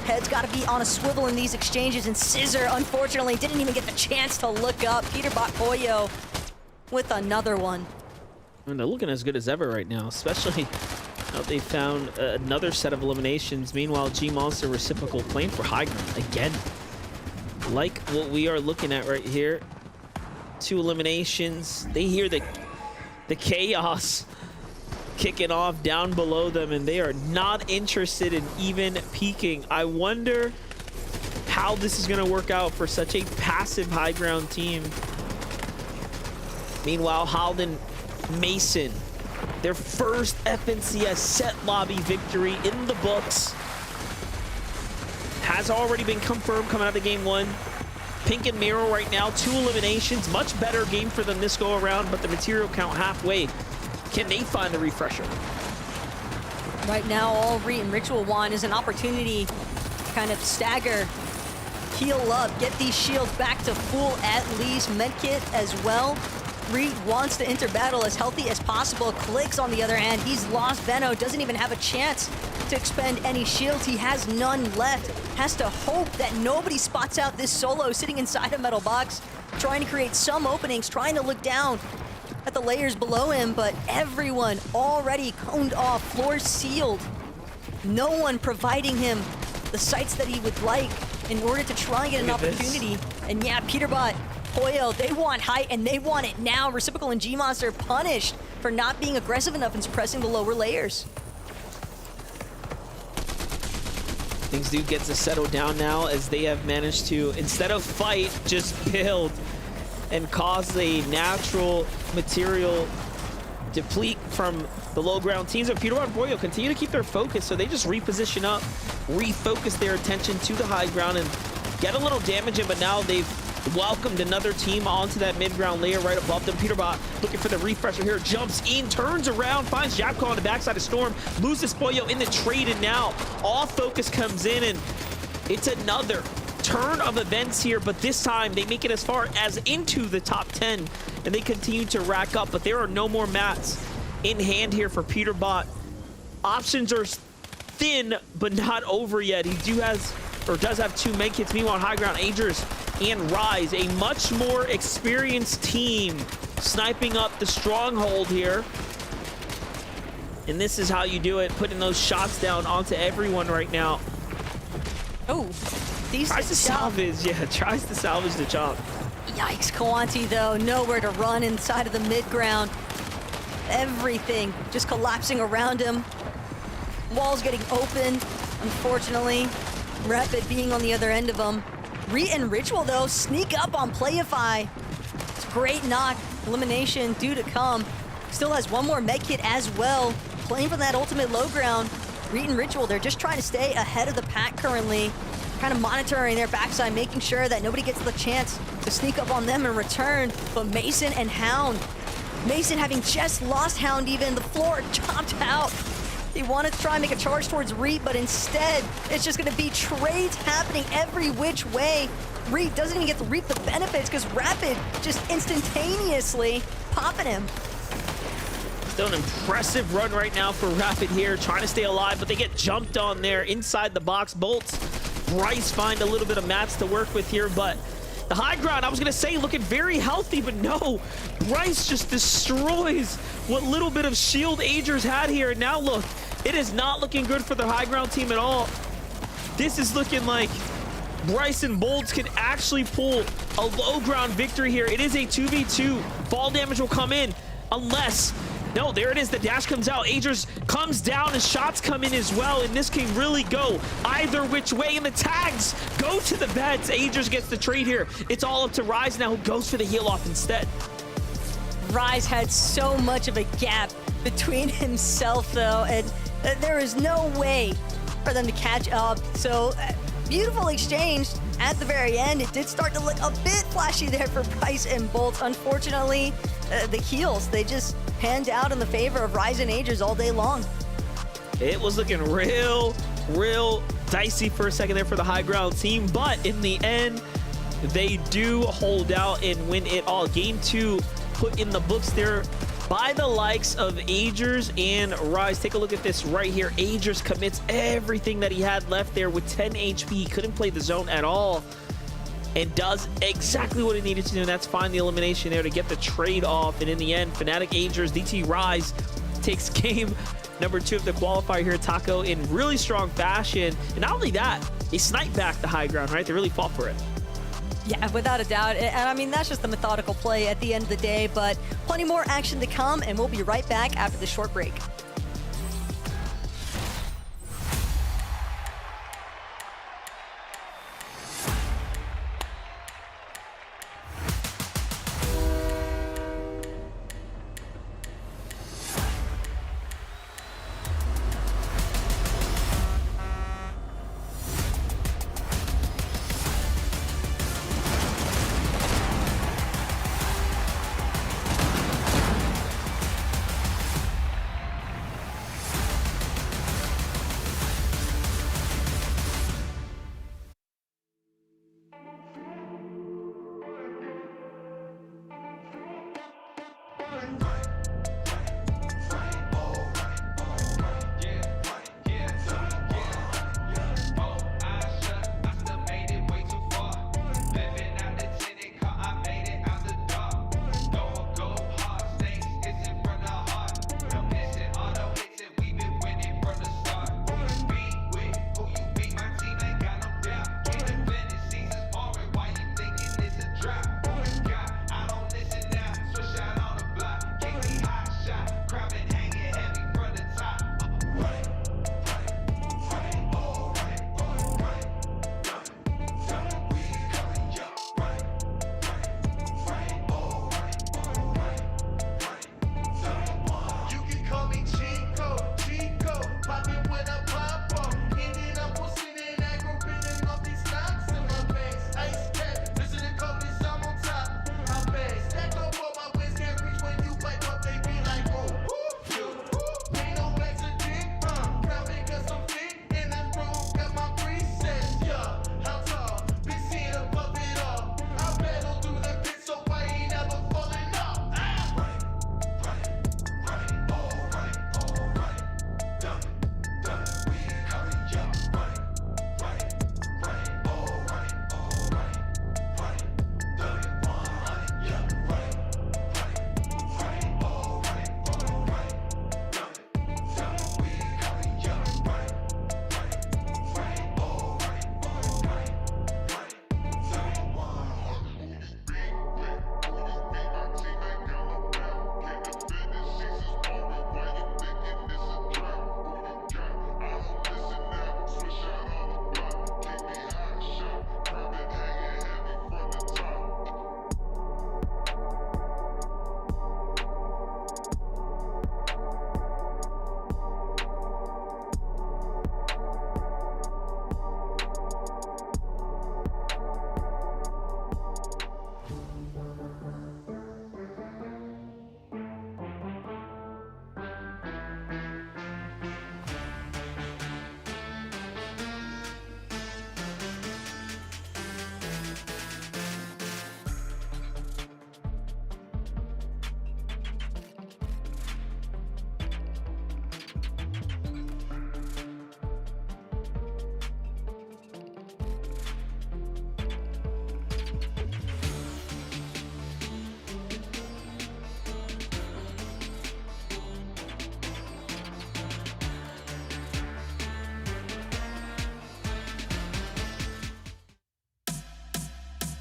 Head's got to be on a swivel in these exchanges, and Scissor, unfortunately, didn't even get the chance to look up. Peterbot Poyo with another one. And they're looking as good as ever right now, especially now they found another set of eliminations. Meanwhile, G-Monster Reciprocal playing for high ground again. Like what we are looking at right here. 2 eliminations. They hear the chaos kicking off down below them, and they are not interested in even peeking. I wonder how this is going to work out for such a passive high ground team. Meanwhile, Halden Mason, their first FNCS set lobby victory in the books, has already been confirmed coming out of game 1. Pink and Miro right now, 2 eliminations. Much better game for them this go around, but the material count halfway. Can they find the refresher? Right now, all Reet and Ritual want is an opportunity to kind of stagger, heal up, get these shields back to full at least. Medkit as well. Reed wants to enter battle as healthy as possible. Clicks, on the other hand, he's lost Veno, doesn't even have a chance to expend any shields. He has none left. Has to hope that nobody spots out this solo sitting inside a metal box, trying to create some openings, trying to look down at the layers below him, but everyone already coned off, floors sealed. No one providing him the sights that he would like in order to try and get an opportunity. And yeah, Peterbot, Hoyle, they want height and they want it now. Reciprocal and G-Monster punished for not being aggressive enough in suppressing the lower layers. Things do get to settle down now as they have managed to, instead of fight, just build and cause a natural material deplete from the low ground teams. Of Peterbot and Boyo continue to keep their focus, so they just reposition up, refocus their attention to the high ground and get a little damage in, but now they've welcomed another team onto that mid-ground layer right above them. Peterbot looking for the refresher here, jumps in, turns around, finds Japco on the backside of Storm, loses Boyo in the trade, and now all focus comes in, and it's another turn of events here, but this time they make it as far as into the top 10, and they continue to rack up, but there are no more mats in hand here for Peterbot. Options are thin, but not over yet. He does have 2 med kits. Meanwhile, on high ground, Agers and Rise, a much more experienced team, sniping up the stronghold here. And this is how you do it, putting those shots down onto everyone right now. Oh, Tries to salvage, yeah, tries to salvage the job. Yikes, Kawanti though, nowhere to run inside of the mid-ground. Everything just collapsing around him. Walls getting open, unfortunately. Rapid being on the other end of them. Reet and Ritual though, sneak up on Playify. It's a great knock, elimination due to come. Still has one more medkit as well. Playing for that ultimate low ground. Reet and Ritual, they're just trying to stay ahead of the pack currently. Kind of monitoring their backside, making sure that nobody gets the chance to sneak up on them in return. But Mason and Hound. Mason having just lost Hound even, the floor chopped out. He wanted to try and make a charge towards Reet, but instead, it's just gonna be trades happening every which way. Reet doesn't even get to reap the benefits because Rapid just instantaneously popping him. Still an impressive run right now for Rapid here, trying to stay alive, but they get jumped on there inside the box. Bolts, Bryce find a little bit of mats to work with here, but the high ground, I was gonna say, looking very healthy, but no. Bryce just destroys what little bit of shield Agers had here. And now look, it is not looking good for the high ground team at all. This is looking like Bryce and Bolts can actually pull a low ground victory here. It is a 2v2. Fall damage will come in unless... No, there it is. The dash comes out. Agers comes down and shots come in as well. And this can really go either which way. And the tags go to the beds. Agers gets the trade here. It's all up to Rise now, who goes for the heal off instead. Rise had so much of a gap between himself, though, and there is no way for them to catch up. So, beautiful exchange at the very end. It did start to look a bit flashy there for Bryce and Bolts. Unfortunately, the heals, they just panned out in the favor of Rise and Agers all day long. It was looking real dicey for a second there for the high ground team, but in the end, they do hold out and win it all. Game 2 put in the books there by the likes of Agers and Rise. Take a look at this right here. Agers commits everything that he had left there with 10 HP. He couldn't play the zone at all and does exactly what he needed to do, and that's find the elimination there to get the trade off. And in the end, Fnatic Agers, DT Rise takes game number 2 of the qualifier here at Taco in really strong fashion. And not only that, they sniped back the high ground, right? They really fought for it. Yeah, without a doubt. And I mean, that's just the methodical play at the end of the day, but plenty more action to come, and we'll be right back after the short break.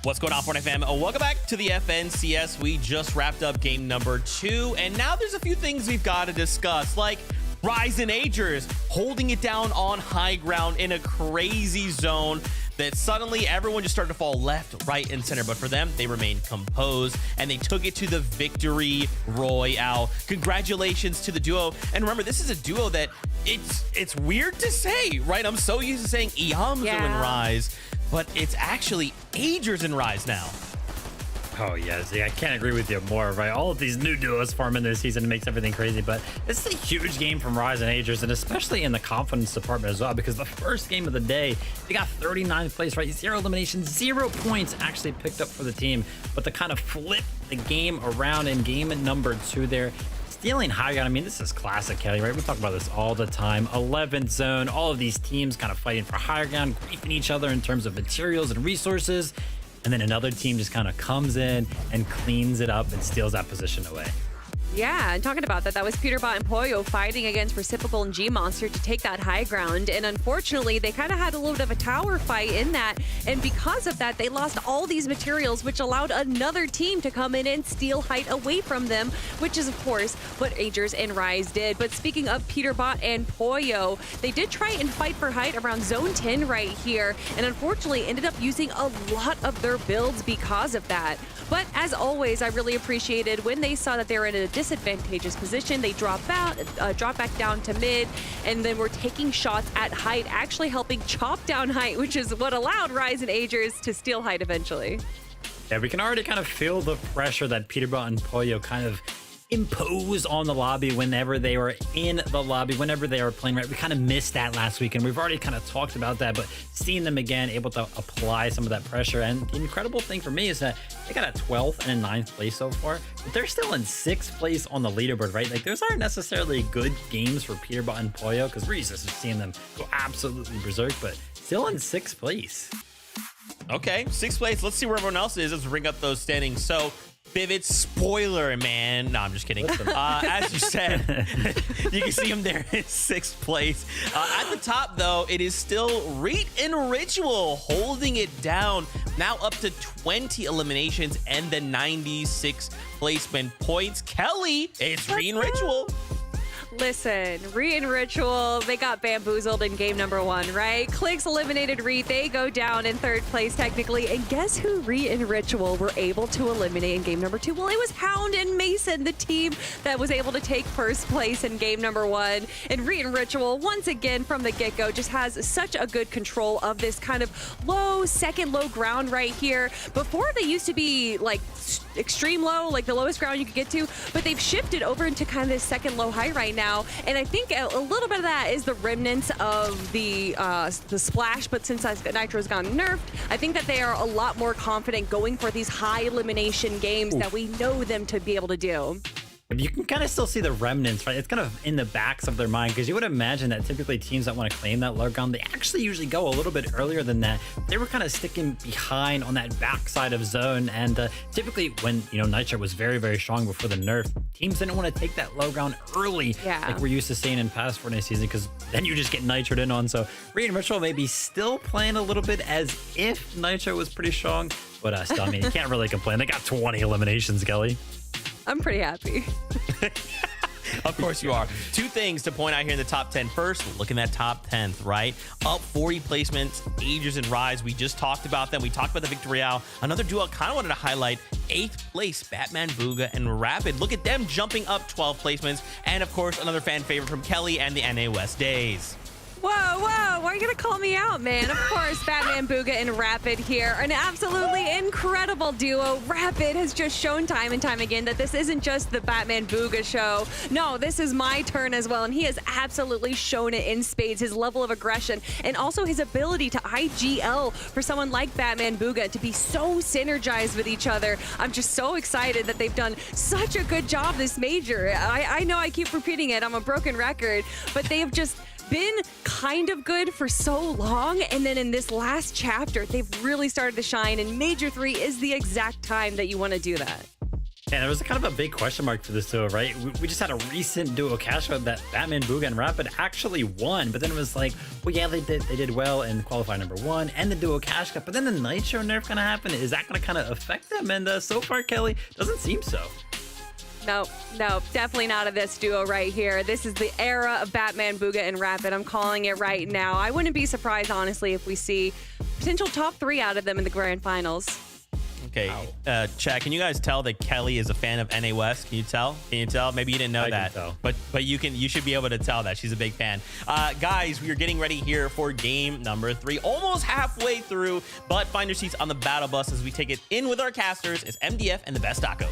What's going on, Fortnite fam? Welcome back to the FNCS. We just wrapped up game number 2, and now there's a few things we've got to discuss, like Rise and Agers holding it down on high ground in a crazy zone that suddenly everyone just started to fall left, right, and center. But for them, they remained composed, and they took it to the victory royale. Congratulations to the duo. And remember, this is a duo that it's weird to say, right? I'm so used to saying Iamzo and Rise, but it's actually Agers and Rise now. Oh, yes. Yeah, I can't agree with you more, right? All of these new duos forming this season makes everything crazy, but this is a huge game from Rise and Agers, and especially in the confidence department as well, because the first game of the day, they got 39th place, right? 0 eliminations, 0 points actually picked up for the team, but to kind of flip the game around in game number 2 there, stealing high ground. I mean, this is classic Kelly, right? We talk about this all the time. 11th zone, all of these teams kind of fighting for higher ground, griefing each other in terms of materials and resources. And then another team just kind of comes in and cleans it up and steals that position away. Yeah, and talking about that, that was Peterbot and Pollo fighting against Reciprocal and G-Monster to take that high ground. And unfortunately, they kind of had a little bit of a tower fight in that. And because of that, they lost all these materials, which allowed another team to come in and steal height away from them, which is, of course, what Agers and Rise did. But speaking of Peterbot and Pollo, they did try and fight for height around Zone 10 right here, and unfortunately ended up using a lot of their builds because of that. But as always, I really appreciated when they saw that they were in a disadvantageous position, they drop back down to mid, and then were taking shots at height, actually helping chop down height, which is what allowed Rise and Agers to steal height eventually. Yeah, we can already kind of feel the pressure that Peterbot and Pollo kind of impose on the lobby whenever they were in the lobby, whenever they were playing, right? We kind of missed that last week, and we've already kind of talked about that, but seeing them again, able to apply some of that pressure. And the incredible thing for me is that they got a 12th and a 9th place so far, but they're still in 6th place on the leaderboard, right? Like, those aren't necessarily good games for Peterbot and Pollo, because we're used to seeing them go absolutely berserk, but still in 6th place. Okay, 6th place. Let's see where everyone else is. Let's bring up those standings. So, Vivid spoiler, man. No, I'm just kidding. As you said, you can see him there in 6th place. At the top, though, it is still Reet and Ritual holding it down. Now up to 20 eliminations and the 96 placement points. Kelly, it's Reet and Ritual. Listen, Reet and Ritual, they got bamboozled in game number 1, right? Clicks eliminated Reet. They go down in 3rd place technically. And guess who Reet and Ritual were able to eliminate in game number 2? Well, it was Hound and Mason, the team that was able to take 1st place in game number 1. And Reet and Ritual, once again from the get-go, just has such a good control of this kind of low, second low ground right here. Before, they used to be like extreme low, like the lowest ground you could get to, but they've shifted over into kind of this second low high right now. And I think a little bit of that is the remnants of the splash, but since Nitro's gone nerfed, I think that they are a lot more confident going for these high elimination games that we know them to be able to do. You can kind of still see the remnants, right? It's kind of in the backs of their mind, because you would imagine that typically teams that want to claim that low ground, they actually usually go a little bit earlier than that. They were kind of sticking behind on that backside of zone, and typically when, you know, Nitro was very, very strong before the nerf, teams didn't want to take that low ground early, like we're used to seeing in past Fortnite season, because then you just get nitroed in on. So Reet and Ritual maybe still playing a little bit as if Nitro was pretty strong, but still, I mean, you can't really complain. They got 20 eliminations, Kelly. I'm pretty happy. Of course you are. 2 things to point out here in the top 10. First, look in that top 10th, right? Up 40 placements, Agers and Rise. We just talked about them. We talked about the Victory Royale. Another duo I kind of wanted to highlight, 8th place, Batman Booga and Rapid. Look at them jumping up 12 placements. And of course, another fan favorite from Kelly and the NA West Days. Whoa, why are you going to call me out, man? Of course, Batman Booga and Rapid here. An absolutely incredible duo. Rapid has just shown time and time again that this isn't just the Batman Booga show. No, this is my turn as well, and he has absolutely shown it in spades, his level of aggression, and also his ability to IGL for someone like Batman Booga to be so synergized with each other. I'm just so excited that they've done such a good job this major. I know I keep repeating it. I'm a broken record, but they have just been kind of good for so long, and then in this last chapter they've really started to shine, and Major 3 is the exact time that you want to do that. And there was kind of a big question mark for this duo, right? We just had a recent duo cash out that Batman, Booga, and Rapid actually won, but then it was like, well, yeah, they did well in qualifier number 1 and the duo cash cup, but then the Nitro nerf gonna happen. Is that gonna kind of affect them? And so far, Kelly, doesn't seem so. No, definitely not of this duo right here. This is the era of Batman, Booga, and Rapid. I'm calling it right now. I wouldn't be surprised, honestly, if we see potential top 3 out of them in the grand finals. Okay, Chad, can you guys tell that Kelly is a fan of NA West? Can you tell? Can you tell? Maybe you didn't know that, can tell. but you should be able to tell that she's a big fan. Guys, we are getting ready here for game number 3, almost halfway through, but find your seats on the battle bus as we take it in with our casters. It's MDF and the best Taco.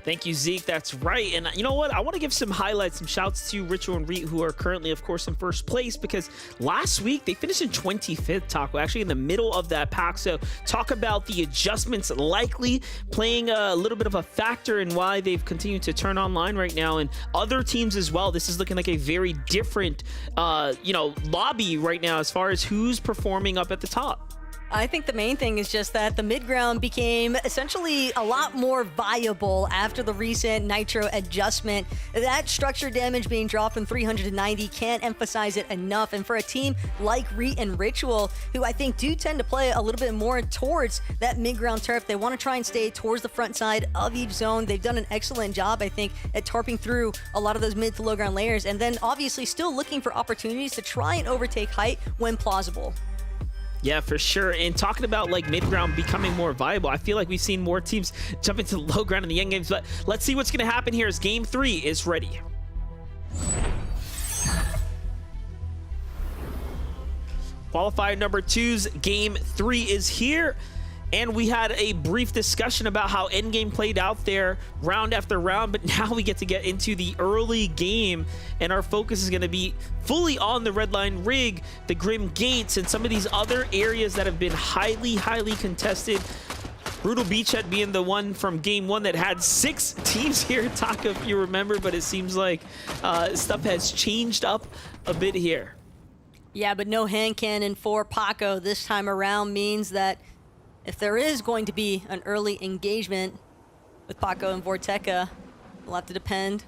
Thank you, Zeke. That's right. And you know what? I want to give some highlights, some shouts to Ritual and Reet, who are currently, of course, in first place, because last week they finished in 25th, Taco, actually in the middle of that pack. So talk about the adjustments likely playing a little bit of a factor in why they've continued to turn online right now, and other teams as well. This is looking like a very different, lobby right now as far as who's performing up at the top. I think the main thing is just that the mid-ground became essentially a lot more viable after the recent Nitro adjustment. That structure damage being dropped from 300 to 90, can't emphasize it enough. And for a team like Reet and Ritual, who I think do tend to play a little bit more towards that mid-ground turf, they want to try and stay towards the front side of each zone. They've done an excellent job, I think, at tarping through a lot of those mid to low ground layers, and then obviously still looking for opportunities to try and overtake height when plausible. Yeah, for sure. And talking about like mid-ground becoming more viable, I feel like we've seen more teams jump into low ground in the end games, but let's see what's going to happen here as game 3 is ready. Qualifier number 2's game 3 is here. And we had a brief discussion about how endgame played out there round after round, but now we get to get into the early game, and our focus is going to be fully on the red line rig, the Grim Gates, and some of these other areas that have been highly contested. Brutal Beachhead being the one from game 1 that had 6 teams here, Taka, if you remember, but it seems like stuff has changed up a bit here. Yeah, but no hand cannon for Paco this time around means that if there is going to be an early engagement with Paco and Vorteca, we'll have to depend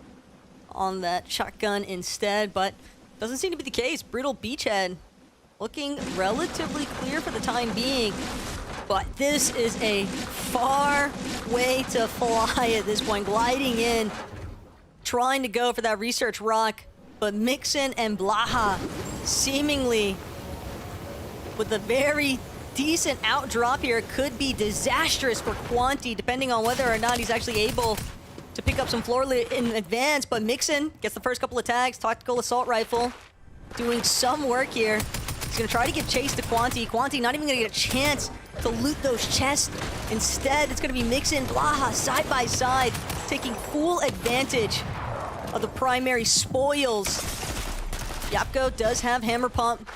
on that shotgun instead, but doesn't seem to be the case. Brutal Beachhead looking relatively clear for the time being, but this is a far way to fly at this point. Gliding in, trying to go for that research rock, but Mixon and Blaha seemingly with a very decent out drop here could be disastrous for Quanti, depending on whether or not he's actually able to pick up some floor in advance. But Mixon gets the first couple of tags, tactical assault rifle, doing some work here. He's gonna try to give chase to Quanti. Quanti not even gonna get a chance to loot those chests. Instead, it's gonna be Mixon, Blaha side by side, taking full advantage of the primary spoils. Yapko does have hammer pump.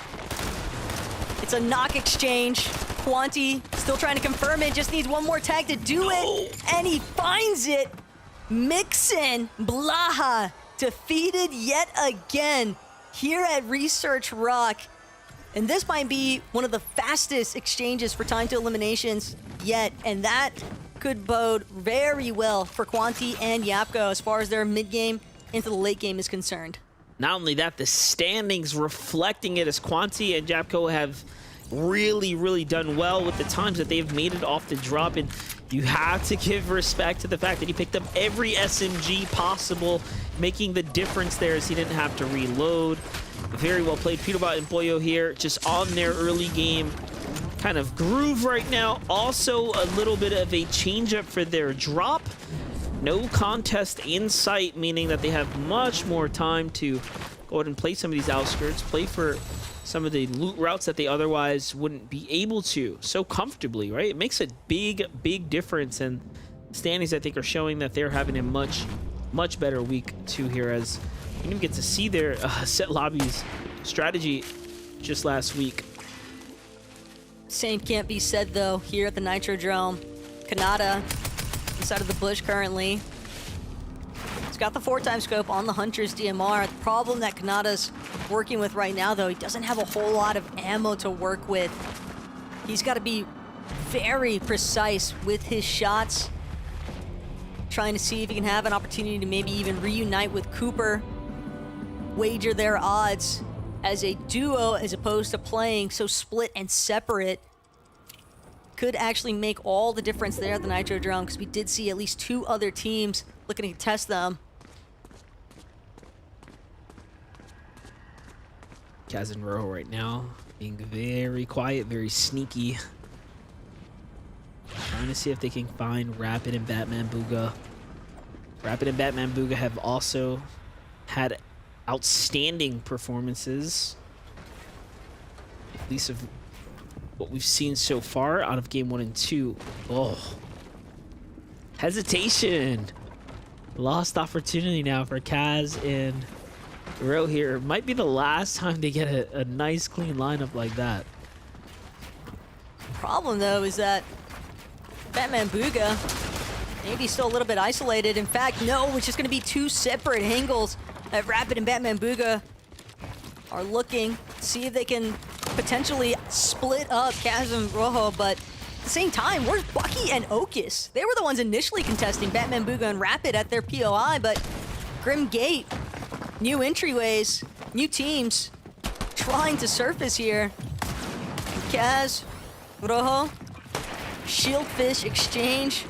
It's a knock exchange. Quanti still trying to confirm it, just needs one more tag to do it, and he finds it. Mixon, Blaha defeated yet again here at Research Rock. And this might be one of the fastest exchanges for time to eliminations yet, and that could bode very well for Quanti and Yapko as far as their mid-game into the late game is concerned. Not only that, the standings reflecting it as Quanti and Japco have really done well with the times that they've made it off the drop, and you have to give respect to the fact that he picked up every SMG possible, making the difference there as he didn't have to reload. Very well played. Peterbot and Boyo here just on their early game kind of groove right now. Also a little bit of a change up for their drop. No contest in sight, meaning that they have much more time to go ahead and play some of these outskirts, play for some of the loot routes that they otherwise wouldn't be able to so comfortably, right? It makes a big difference, and standings I think are showing that they're having a much better week 2 here, as you didn't get to see their set lobbies strategy just last week. Same can't be said though here at the Nitro Drome. Kanata inside of the bush currently. He's got the 4x scope on the Hunter's DMR. The problem that Kanata's working with right now though, he doesn't have a whole lot of ammo to work with. He's got to be very precise with his shots. trying to see if he can have an opportunity to maybe even reunite with Cooper, wager their odds as a duo as opposed to playing so split and separate. Could actually make all the difference there at the Nitro Drone, because we did see at least 2 other teams looking to test them. Kaz and Rojo right now being very quiet, very sneaky. Trying to see if they can find Rapid and Batman Booga. Rapid and Batman Booga have also had outstanding performances, at least of what we've seen so far out of game 1 and 2. Oh, hesitation. Lost opportunity now for Kaz and Ro here. Might be the last time they get a nice clean lineup like that. Problem though is that Batman Booga maybe still a little bit isolated. In fact, no, it's just going to be 2 separate angles that Rapid and Batman Booga are looking to see if they can potentially split up Kaz and Rojo, but at the same time, where's Bucky and Okus? They were the ones initially contesting Batman Booga and Rapid at their POI, but Grim Gate, new entryways, new teams trying to surface here. Kaz, Rojo, Shieldfish exchange,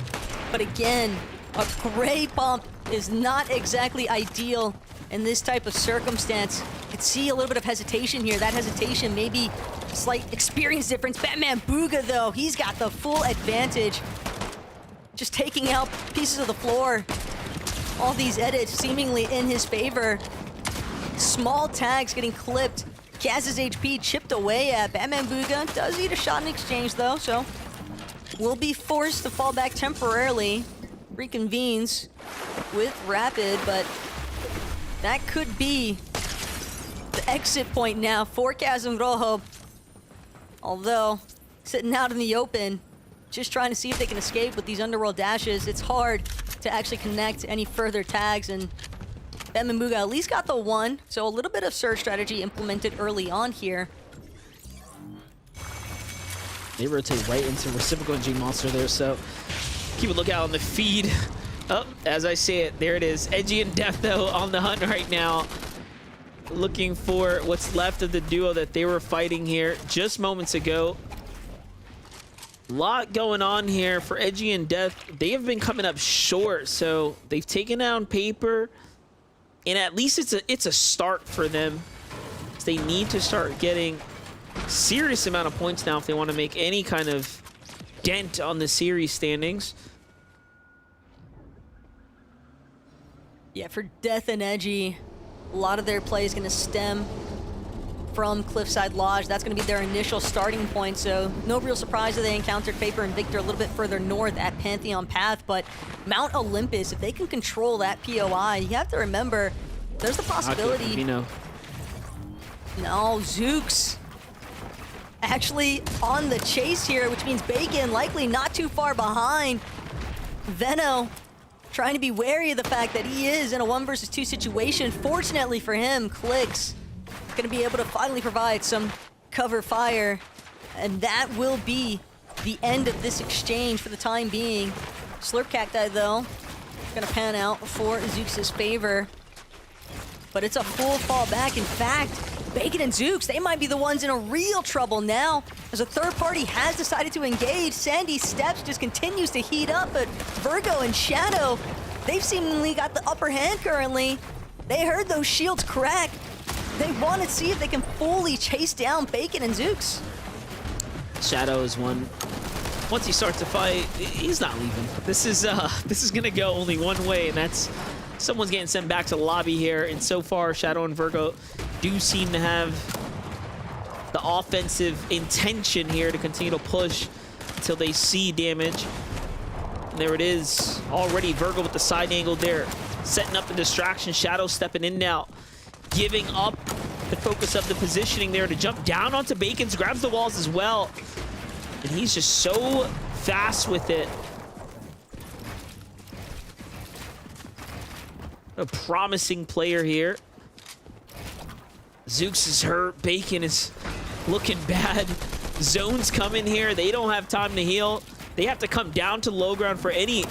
but again, a gray pump is not exactly ideal in this type of circumstance. You can see a little bit of hesitation here. That hesitation, maybe slight experience difference. Batman Booga, though, he's got the full advantage. Just taking out pieces of the floor. All these edits seemingly in his favor. Small tags getting clipped. Kaz's HP chipped away at. Batman Booga does eat a shot in exchange, though, so will be forced to fall back temporarily. Reconvenes with Rapid, but that could be the exit point now for Kaz and Rojo. Although, sitting out in the open, just trying to see if they can escape with these underworld dashes. It's hard to actually connect any further tags, and Batman Booga at least got the 1, so a little bit of surge strategy implemented early on here. They rotate right into Reciprocal and G-Monster there, so keep a lookout on the feed. Oh, as I say it, there it is. Edgy and Def, though, on the hunt right now. Looking for what's left of the duo that they were fighting here just moments ago. A lot going on here for Edgy and Death. They have been coming up short, so they've taken down Paper, and at least it's a start for them. They need to start getting serious amount of points now if they want to make any kind of dent on the series standings. Yeah, for Death and Edgy, a lot of their play is going to stem from Cliffside Lodge. That's going to be their initial starting point, so no real surprise that they encountered Paper and Victor a little bit further north at Pantheon Path, but Mount Olympus, if they can control that POI, you have to remember, there's the possibility... No, Zooks actually on the chase here, which means Bacon likely not too far behind. Veno trying to be wary of the fact that he is in a 1 versus 2 situation. Fortunately for him, Clicks going to be able to finally provide some cover fire, and that will be the end of this exchange for the time being. Slurp Cacti, though, going to pan out for Zooks' favor, but it's a full fall back. In fact, Bacon and Zooks, they might be the ones in a real trouble now, as a third party has decided to engage. Sandy Steps just continues to heat up, but Virgo and Shadow, they've seemingly got the upper hand currently. They heard those shields crack. They want to see if they can fully chase down Bacon and Zooks. Shadow is one. Once he starts to fight, he's not leaving. This is gonna go only one way, and that's someone's getting sent back to the lobby here. And so far, Shadow and Virgo do seem to have the offensive intention here to continue to push until they see damage. And there it is. Already Virgo with the side angle there, setting up the distraction. Shadow stepping in now, giving up the focus of the positioning there to jump down onto Bacon's, grabs the walls as well. And he's just so fast with it. A promising player here. Zooks is hurt. Bacon is looking bad. Zones come in here. They don't have time to heal. They have to come down to low ground for any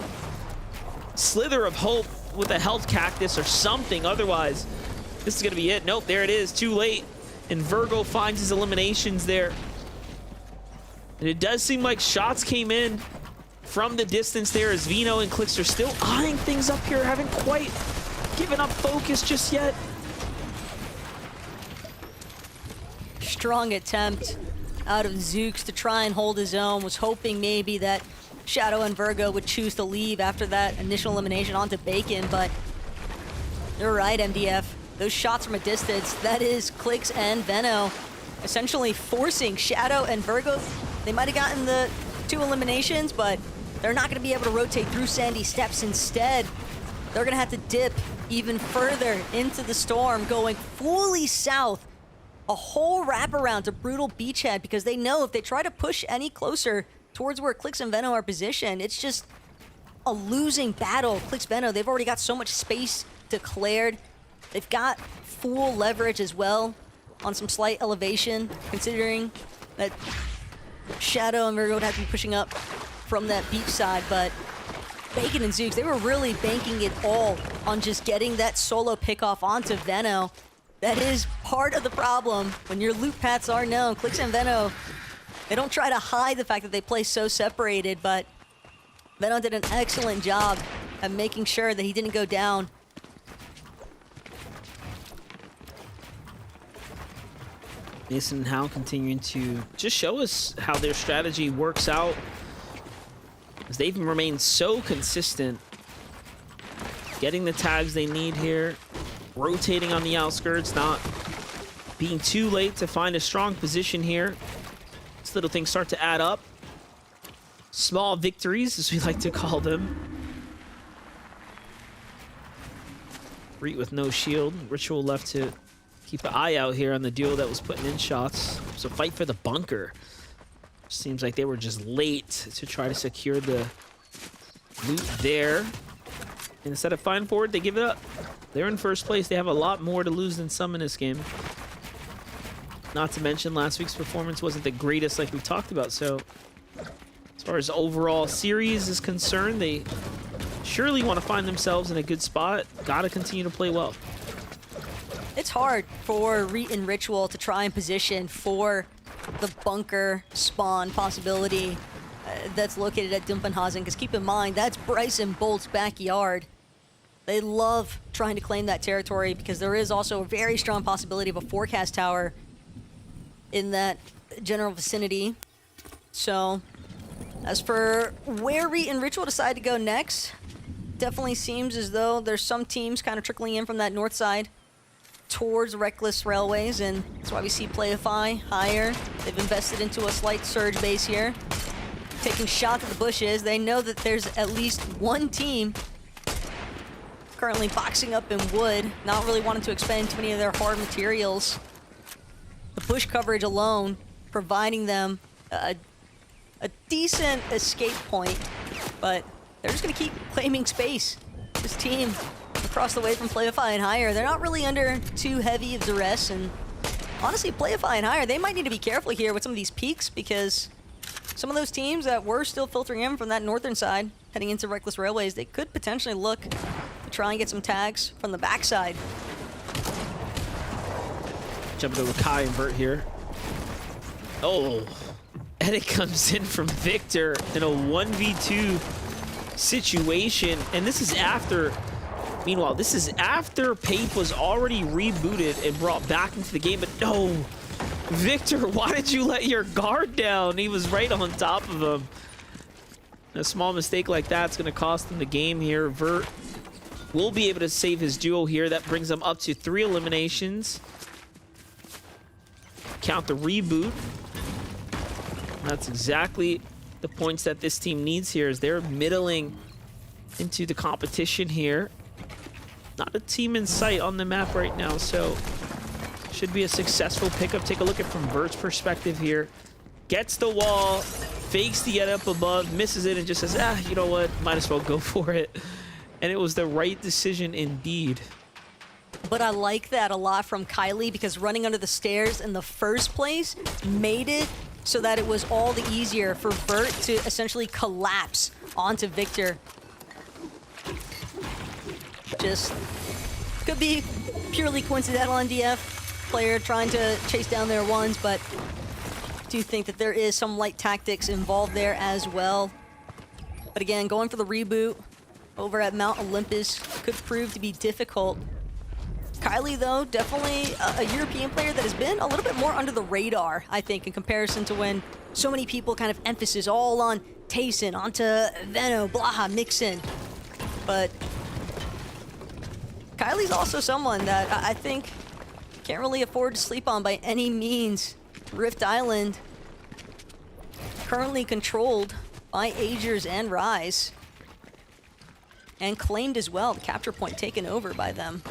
slither of hope with a health cactus or something. Otherwise, this is going to be it. Nope, there it is. Too late. And Virgo finds his eliminations there. And it does seem like shots came in from the distance there as Vino and Clix are still eyeing things up here. Haven't quite given up focus just yet. Strong attempt out of Zooks to try and hold his own. Was hoping maybe that Shadow and Virgo would choose to leave after that initial elimination onto Bacon, but you're right, MDF. Those shots from a distance, that is Clix and Veno essentially forcing Shadow and Virgo. They might have gotten the 2 eliminations, but they're not going to be able to rotate through Sandy Steps. Instead, they're going to have to dip even further into the storm, going fully south, a whole wraparound to Brutal Beachhead, because they know if they try to push any closer towards where Clix and Veno are positioned, it's just a losing battle. Clix Veno, they've already got so much space declared. They've got full leverage as well on some slight elevation, considering that Shadow and Virgo would have to be pushing up from that beach side, but Bacon and Zooks, they were really banking it all on just getting that solo pickoff onto Veno. That is part of the problem when your loop paths are known. Clix and Veno, they don't try to hide the fact that they play so separated, but Veno did an excellent job at making sure that he didn't go down. Mason and Hal continuing to just show us how their strategy works out, as they've remained so consistent, getting the tags they need here, rotating on the outskirts, not being too late to find a strong position here. These little things start to add up. Small victories, as we like to call them. Reet with no shield. Ritual left to keep an eye out here on the duo that was putting in shots. So fight for the bunker. Seems like they were just late to try to secure the loot there. And instead of fighting forward, they give it up. They're in first place. They have a lot more to lose than some in this game. Not to mention last week's performance wasn't the greatest like we talked about. So as far as overall series is concerned, they surely want to find themselves in a good spot. Got to continue to play well. It's hard for Reet and Ritual to try and position for the bunker spawn possibility that's located at Dumpenhausen, because keep in mind, that's Bryson Bolt's backyard. They love trying to claim that territory because there is also a very strong possibility of a forecast tower in that general vicinity. So, as for where Reet and Ritual decide to go next, definitely seems as though there's some teams kind of trickling in from that north side towards Reckless Railways, and that's why we see Playify higher. They've invested into a slight surge base here, taking shots at the bushes. They know that there's at least one team currently boxing up in wood, not really wanting to expend too many of their hard materials. The bush coverage alone providing them a decent escape point, but they're just gonna keep claiming space. This team across the way from Playify and higher, they're not really under too heavy of duress, and honestly, Playify and higher, they might need to be careful here with some of these peaks, because some of those teams that were still filtering in from that northern side, heading into Reckless Railways, they could potentially look to try and get some tags from the backside. Jumping over Kai and Vert here. Oh, and it comes in from Victor in a 1v2 situation, and this is after, meanwhile, this is after Pape was already rebooted and brought back into the game, but no, Victor, why did you let your guard down? He was right on top of him. A small mistake like that's going to cost him the game here. Vert will be able to save his duo here. That brings him up to 3 eliminations. Count the reboot. That's exactly the points that this team needs here, as they're middling into the competition here. Not a team in sight on the map right now, so should be a successful pickup. Take a look at from Vert's perspective here. Gets the wall, fakes to get up above, misses it, and just says, ah, you know what, might as well go for it. And it was the right decision indeed. But I like that a lot from Kylie, because running under the stairs in the first place made it so that it was all the easier for Vert to essentially collapse onto Victor. just could be purely coincidental on DF. Player trying to chase down their ones, but I do think that there is some light tactics involved there as well. But again, going for the reboot over at Mount Olympus could prove to be difficult. Kylie, though, definitely a European player that has been a little bit more under the radar, I think, in comparison to when so many people kind of emphasis all on Tayson, onto Veno, Blaha, Mixon. But Kylie's also someone that I think can't really afford to sleep on by any means. Rift Island currently controlled by Agers and Rise, and claimed as well, the capture point taken over by them.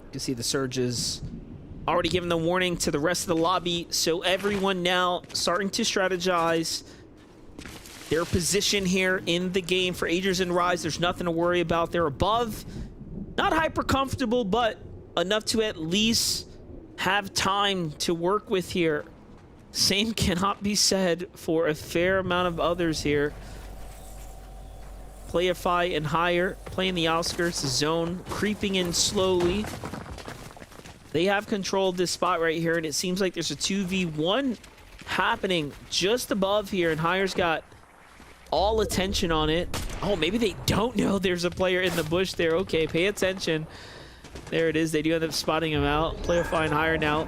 You can see the Surges already giving the warning to the rest of the lobby, so everyone now starting to strategize their position here in the game. For Agers and Rise, there's nothing to worry about. They're above, not hyper comfortable, but enough to at least have time to work with here. Same cannot be said for a fair amount of others here. Qualifier and higher, playing the outskirts, the zone, creeping in slowly. They have controlled this spot right here, and it seems like there's a 2v1 happening just above here, and Hire's got all attention on it. Oh, maybe they don't know there's a player in the bush there. Okay, pay attention. There it is. They do end up spotting him out. Qualifier and Hire now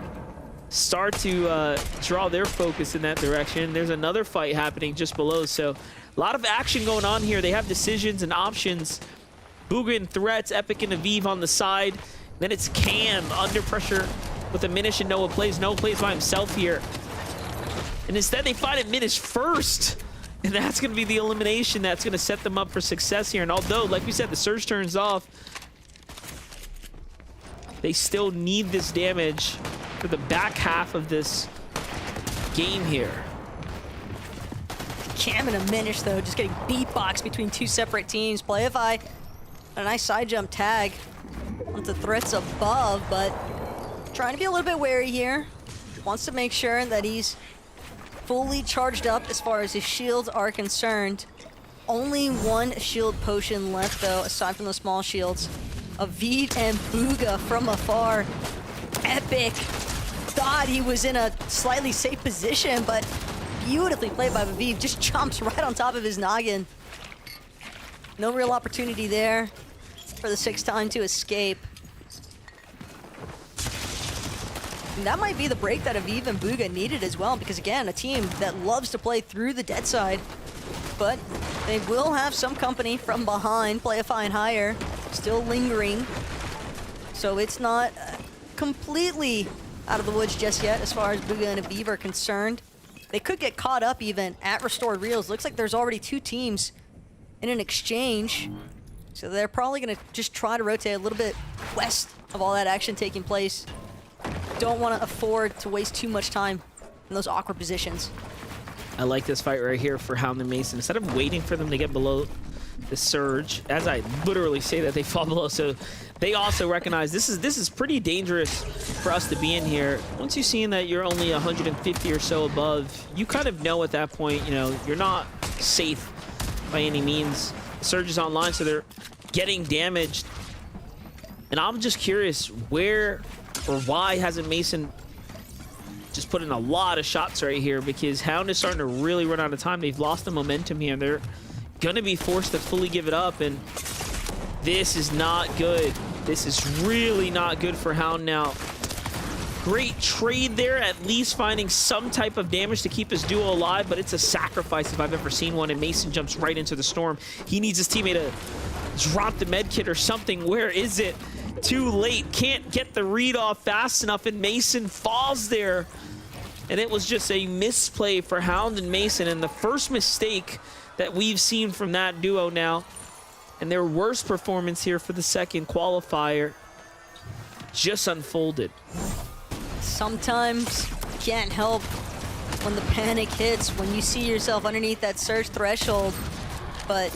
start to draw their focus in that direction. There's another fight happening just below, so a lot of action going on here. They have decisions and options. Booga and threats, Epic and Aviv on the side. Then it's Cam under pressure with a Minish, and Noah plays. Noah plays by himself here. And instead they find it Minish first. And that's going to be the elimination that's going to set them up for success here. And although, like we said, the surge turns off, they still need this damage for the back half of this game here. Cam and a Minish, though, just getting beatboxed between two separate teams. Qualifier, a nice side jump tag onto threats above, but trying to be a little bit wary here. Wants to make sure that he's fully charged up as far as his shields are concerned. Only one shield potion left, though, aside from the small shields. Aviv and Booga from afar. Epic thought he was in a slightly safe position, but beautifully played by Aviv. Just jumps right on top of his noggin. No real opportunity there for the 6th time to escape. And that might be the break that Aviv and Booga needed as well, because again, a team that loves to play through the dead side, but they will have some company from behind. Qualifier and Hire still lingering, so it's not completely out of the woods just yet as far as Booga and Aviv are concerned. They could get caught up even at Restored Reels. Looks like there's already 2 teams in an exchange, so they're probably going to just try to rotate a little bit west of all that action taking place. Don't want to afford to waste too much time in those awkward positions. I like this fight right here for Hound and Mason. Instead of waiting for them to get below the surge, as I literally say that, they fall below, so they also recognize this is pretty dangerous for us to be in here. Once you've seen that you're only 150 or so above, you kind of know at that point, you know, you're not safe by any means. The surge is online, so they're getting damaged. And I'm just curious, where or why hasn't Mason just put in a lot of shots right here, because Hound is starting to really run out of time. They've lost the momentum here. They're going to be forced to fully give it up, and this is not good. This is really not good for Hound now. Great trade there, at least finding some type of damage to keep his duo alive, but it's a sacrifice if I've ever seen one, and Mason jumps right into the storm. He needs his teammate to drop the med kit or something. Where is it? Too late. Can't get the read off fast enough, and Mason falls there. And it was just a misplay for Hound and Mason, and the first mistake that we've seen from that duo now. And their worst performance here for the second qualifier just unfolded. Sometimes you can't help when the panic hits, when you see yourself underneath that surge threshold. But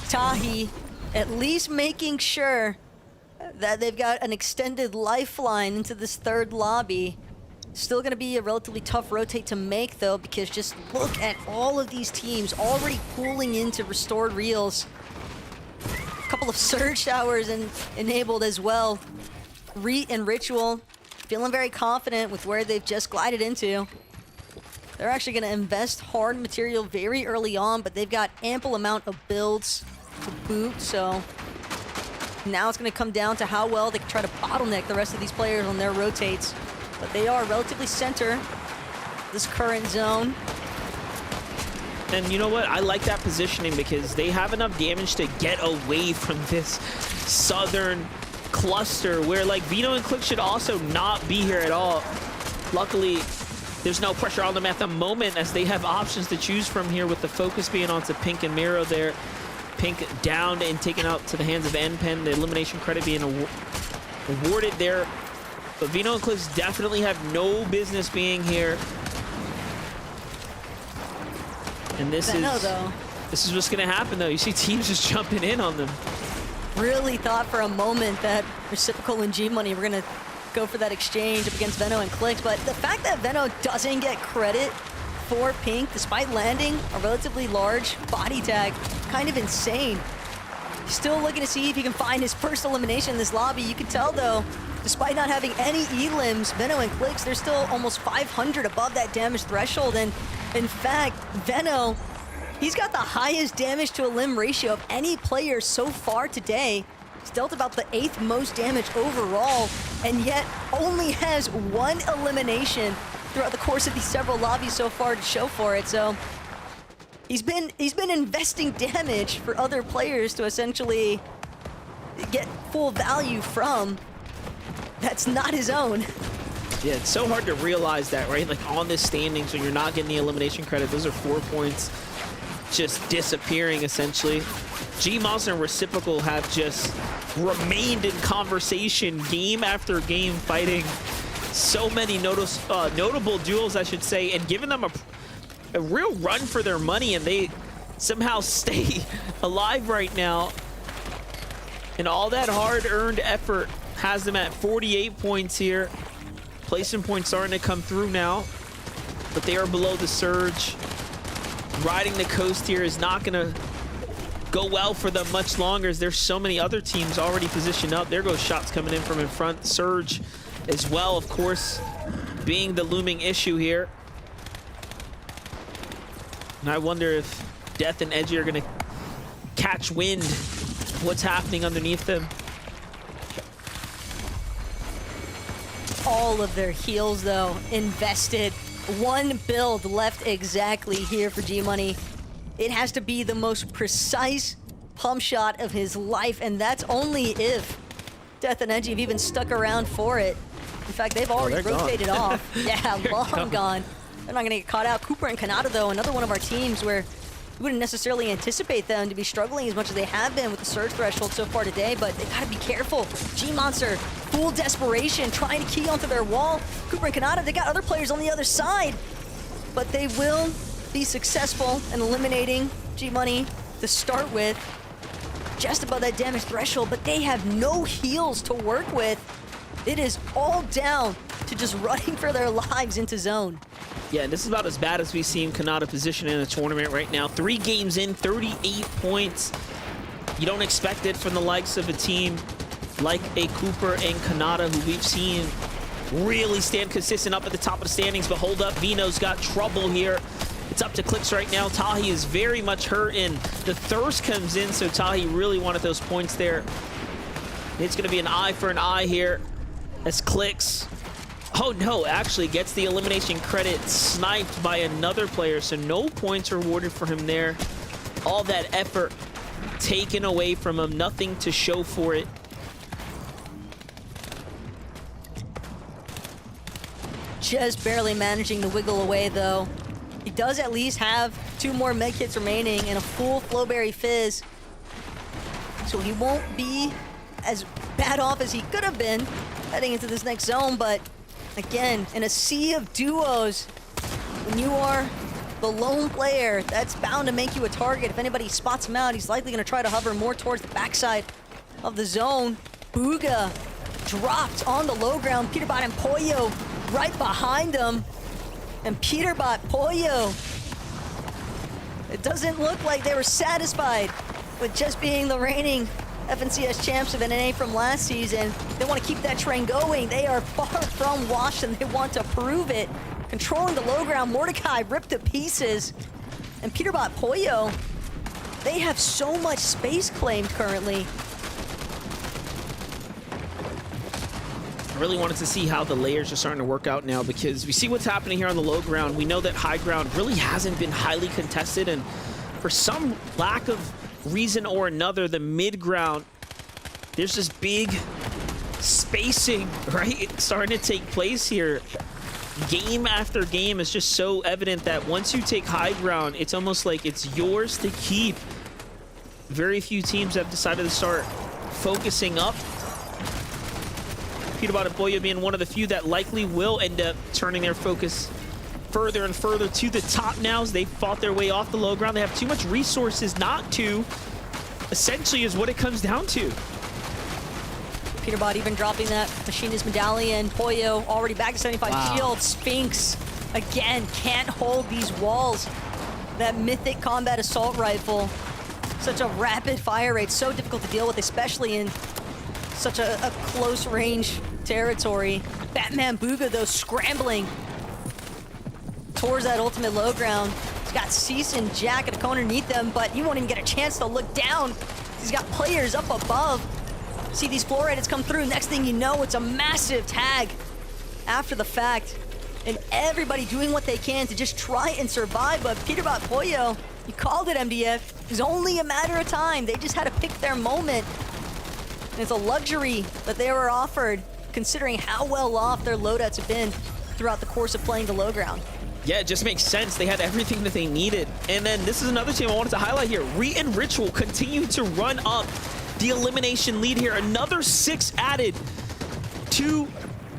Tahi at least making sure that they've got an extended lifeline into this third lobby. Still going to be a relatively tough rotate to make, though, because just look at all of these teams already pooling into restored reels. A couple of surge showers enabled as well. Reet and Ritual feeling very confident with where they've just glided into. They're actually going to invest hard material very early on, but they've got ample amount of builds to boot, so now it's going to come down to how well they can try to bottleneck the rest of these players on their rotates. But they are relatively center this current zone. And you know what? I like that positioning because they have enough damage to get away from this southern cluster where like Vino and Click should also not be here at all. Luckily, there's no pressure on them at the moment as they have options to choose from here with the focus being onto Pink and Miro there. Pink down and taken out to the hands of NPen, the elimination credit being awarded there. But Vino and Clips definitely have no business being here. And this is what's gonna happen though. You see teams just jumping in on them. Really thought for a moment that Reciprocal and G-Money were gonna go for that exchange up against Veno and Clicks, but the fact that Veno doesn't get credit for Pink, despite landing a relatively large body tag, kind of insane. Still looking to see if he can find his first elimination in this lobby. You can tell though, despite not having any elims, Veno and Clicks, they're still almost 500 above that damage threshold. And in fact, Veno, he's got the highest damage to elim ratio of any player so far today. He's dealt about the 8th most damage overall, and yet only has 1 elimination throughout the course of these several lobbies so far to show for it. So he's been investing damage for other players to essentially get full value from. That's not his own. Yeah, it's so hard to realize that, right? Like on this standings when you're not getting the elimination credit, those are 4 points just disappearing essentially. G-Monster and Reciprocal have just remained in conversation game after game, fighting so many notable duels, I should say, and giving them a real run for their money, and they somehow stay alive right now. And all that hard-earned effort has them at 48 points here. Placement points starting to come through now, but they are below the surge. Riding the coast here is not gonna go well for them much longer as there's so many other teams already positioned up. There goes shots coming in from in front. Surge as well, of course, being the looming issue here. And I wonder if Death and Edgy are gonna catch wind of what's happening underneath them. All of their heals, though, invested. 1 build left exactly here for G-Money. It has to be the most precise pump shot of his life, and that's only if Death and Edgy have even stuck around for it. In fact, they've already rotated off. Yeah, long gone. They're not gonna get caught out. Cooper and Kanata, though, another one of our teams where you wouldn't necessarily anticipate them to be struggling as much as they have been with the surge threshold so far today, but they gotta be careful. G-Monster, full desperation, trying to key onto their wall. Cooper and Kanata, they got other players on the other side, but they will be successful in eliminating G-Money to start with. Just above that damage threshold, but they have no heals to work with. It is all down to just running for their lives into zone. Yeah, and this is about as bad as we've seen Kanata position in the tournament right now. 3 games in, 38 points. You don't expect it from the likes of a team like a Cooper and Kanata, who we've seen really stand consistent up at the top of the standings. But hold up, Vino's got trouble here. It's up to Clicks right now. Tahi is very much hurt, and the thirst comes in, so Tahi really wanted those points there. It's going to be an eye for an eye here as Clicks, oh no, actually gets the elimination credit sniped by another player, so no points rewarded for him there. All that effort taken away from him, nothing to show for it. Just barely managing to wiggle away, though. He does at least have 2 more medkits remaining and a full Flowberry Fizz, so he won't be as bad off as he could have been heading into this next zone. But again, in a sea of duos, when you are the lone player, that's bound to make you a target. If anybody spots him out, he's likely going to try to hover more towards the backside of the zone. Booga dropped on the low ground. Peterbot and Pollo right behind them. And Peterbot Pollo, it doesn't look like they were satisfied with just being the reigning FNCS champs of NA from last season. They want to keep that train going. They are far from washed and they want to prove it. Controlling the low ground, Mordecai ripped to pieces. And Peterbot Pollo, they have so much space claimed currently. I really wanted to see how the layers are starting to work out now, because we see what's happening here on the low ground. We know that high ground really hasn't been highly contested, and for some lack of reason or another, the mid ground, there's this big spacing, right, starting to take place here. Game after game is just so evident that once you take high ground, it's almost like it's yours to keep. Very few teams have decided to start focusing up. Peterbot and Pollo being one of the few that likely will end up turning their focus further and further to the top now as they fought their way off the low ground. They have too much resources not to, essentially, is what it comes down to. Peterbot even dropping that Machinist Medallion. Pollo already back to 75 shield. Sphinx, again, can't hold these walls. That mythic combat assault rifle, such a rapid fire rate, so difficult to deal with, especially in such a close range territory. Batman Booga, though, scrambling towards that ultimate low ground. He's got Cease and Jack at a cone underneath them, but he won't even get a chance to look down. He's got players up above. See these floor edits come through. Next thing you know, it's a massive tag after the fact. And everybody doing what they can to just try and survive. But Peterbot Pollo, you called it, MDF. It's only a matter of time. They just had to pick their moment. And it's a luxury that they were offered, considering how well off their loadouts have been throughout the course of playing the low ground. Yeah, it just makes sense. They had everything that they needed. And then this is another team I wanted to highlight here. Re and Ritual continue to run up the elimination lead here. Another 6 added to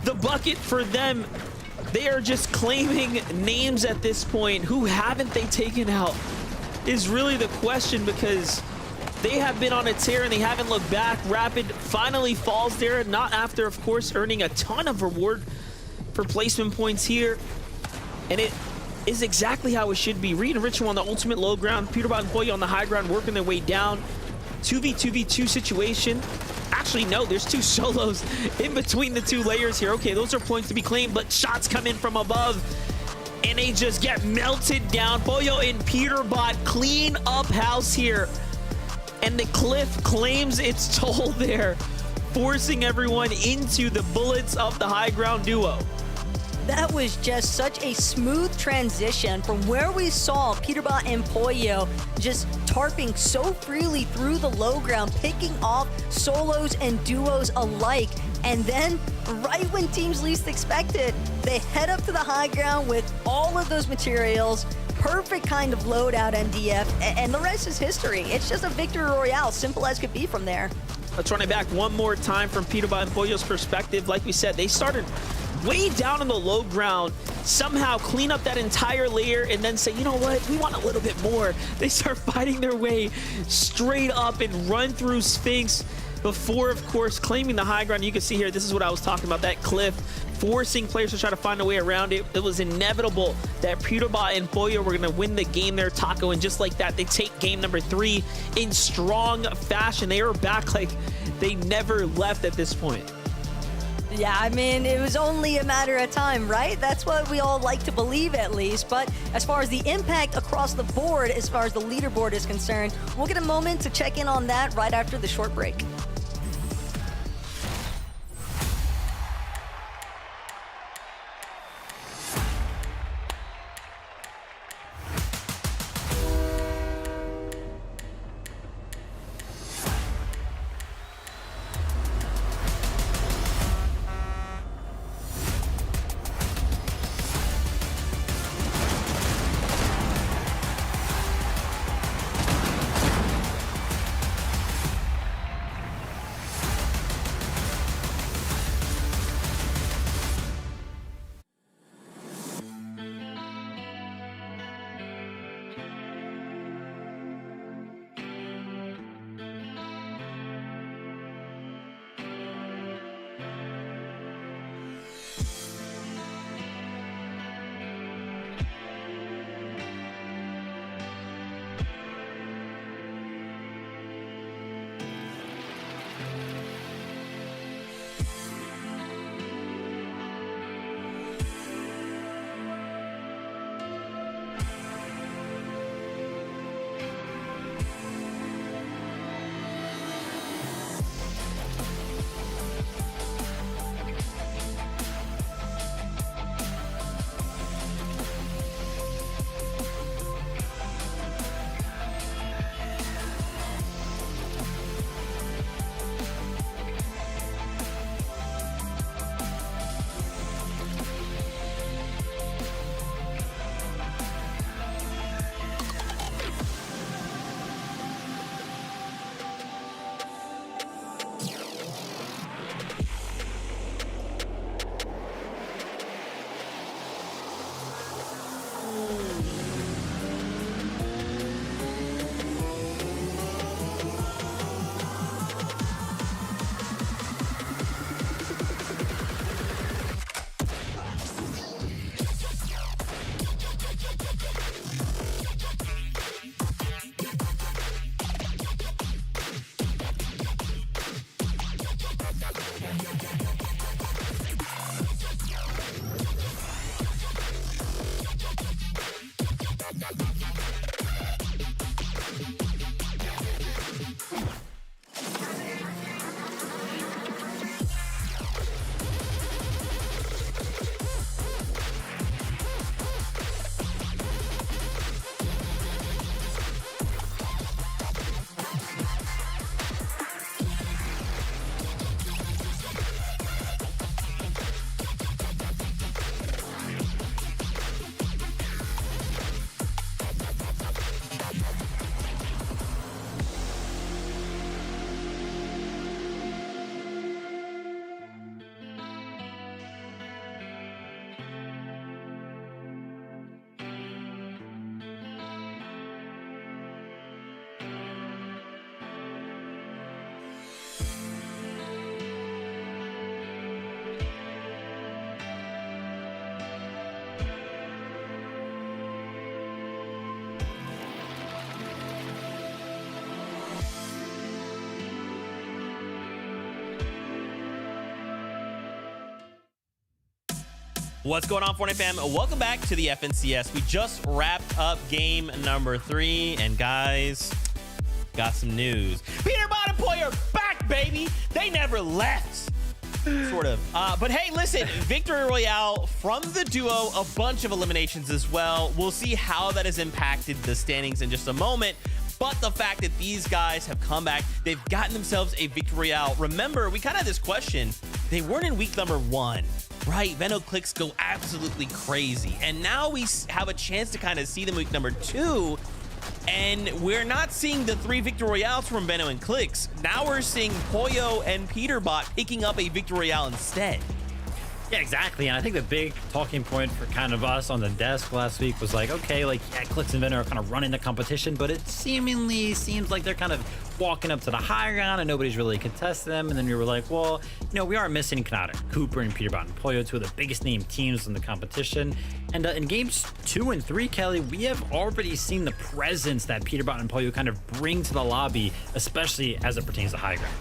the bucket for them. They are just claiming names at this point. Who haven't they taken out is really the question, because they have been on a tear and they haven't looked back. Rapid finally falls there, not after, of course, earning a ton of reward for placement points here. And it is exactly how it should be. Reed and Ritual on the ultimate low ground, Peterbot and Pollo on the high ground working their way down. 2v2v2 situation. Actually, no, there's 2 solos in between the 2 layers here. Okay, those are points to be claimed, but shots come in from above and they just get melted down. Pollo and Peterbot clean up house here. And the cliff claims its toll there, forcing everyone into the bullets of the high ground duo. That was just such a smooth transition from where we saw Peterbot and Pollo just tarping so freely through the low ground, picking off solos and duos alike. And then, right when teams least expect it, they head up to the high ground with all of those materials. Perfect kind of loadout, MDF, and the rest is history. It's just a victory royale, simple as could be from there. Let's run it back one more time from Peterbot and Pollo's perspective. Like we said, they started way down in the low ground, somehow clean up that entire layer, and then say, you know what, we want a little bit more. They start fighting their way straight up and run through Sphinx before, of course, claiming the high ground. You can see here, this is what I was talking about, that cliff, forcing players to try to find a way around it. It was inevitable that Peterbot and Pollo were going to win the game there, Taco, and just like that, they take game number 3 in strong fashion. They are back like they never left at this point. Yeah, I mean, it was only a matter of time, right? That's what we all like to believe, at least. But as far as the impact across the board, as far as the leaderboard is concerned, we'll get a moment to check in on that right after the short break. What's going on, Fortnite fam? Welcome back to the FNCS. We just wrapped up game number 3, and guys, got some news. Peter Bottom Player back, baby. They never left. Sort of. But hey, listen, Victory Royale from the duo, a bunch of eliminations as well. We'll see how that has impacted the standings in just a moment. But the fact that these guys have come back, they've gotten themselves a Victory Royale. Remember, we kind of had this question. They weren't in week number 1. Right, Veno clicks go absolutely crazy. And now we have a chance to kind of see them week number 2. And we're not seeing the 3 Victory Royales from Veno and Clicks. Now we're seeing Pollo and Peterbot picking up a Victory Royale instead. Yeah, exactly. And I think the big talking point for kind of us on the desk last week was like, okay, like, yeah, Clicks and Veno are kind of running the competition, but it seemingly seems like they're kind of walking up to the high ground and nobody's really contesting them. And then we were like, well, you know, we are missing Kanata, Cooper, and Peterbot and Pollo, 2 of the biggest name teams in the competition. And in games 2 and 3, Kelly, we have already seen the presence that Peterbot and Pollo kind of bring to the lobby, especially as it pertains to high ground.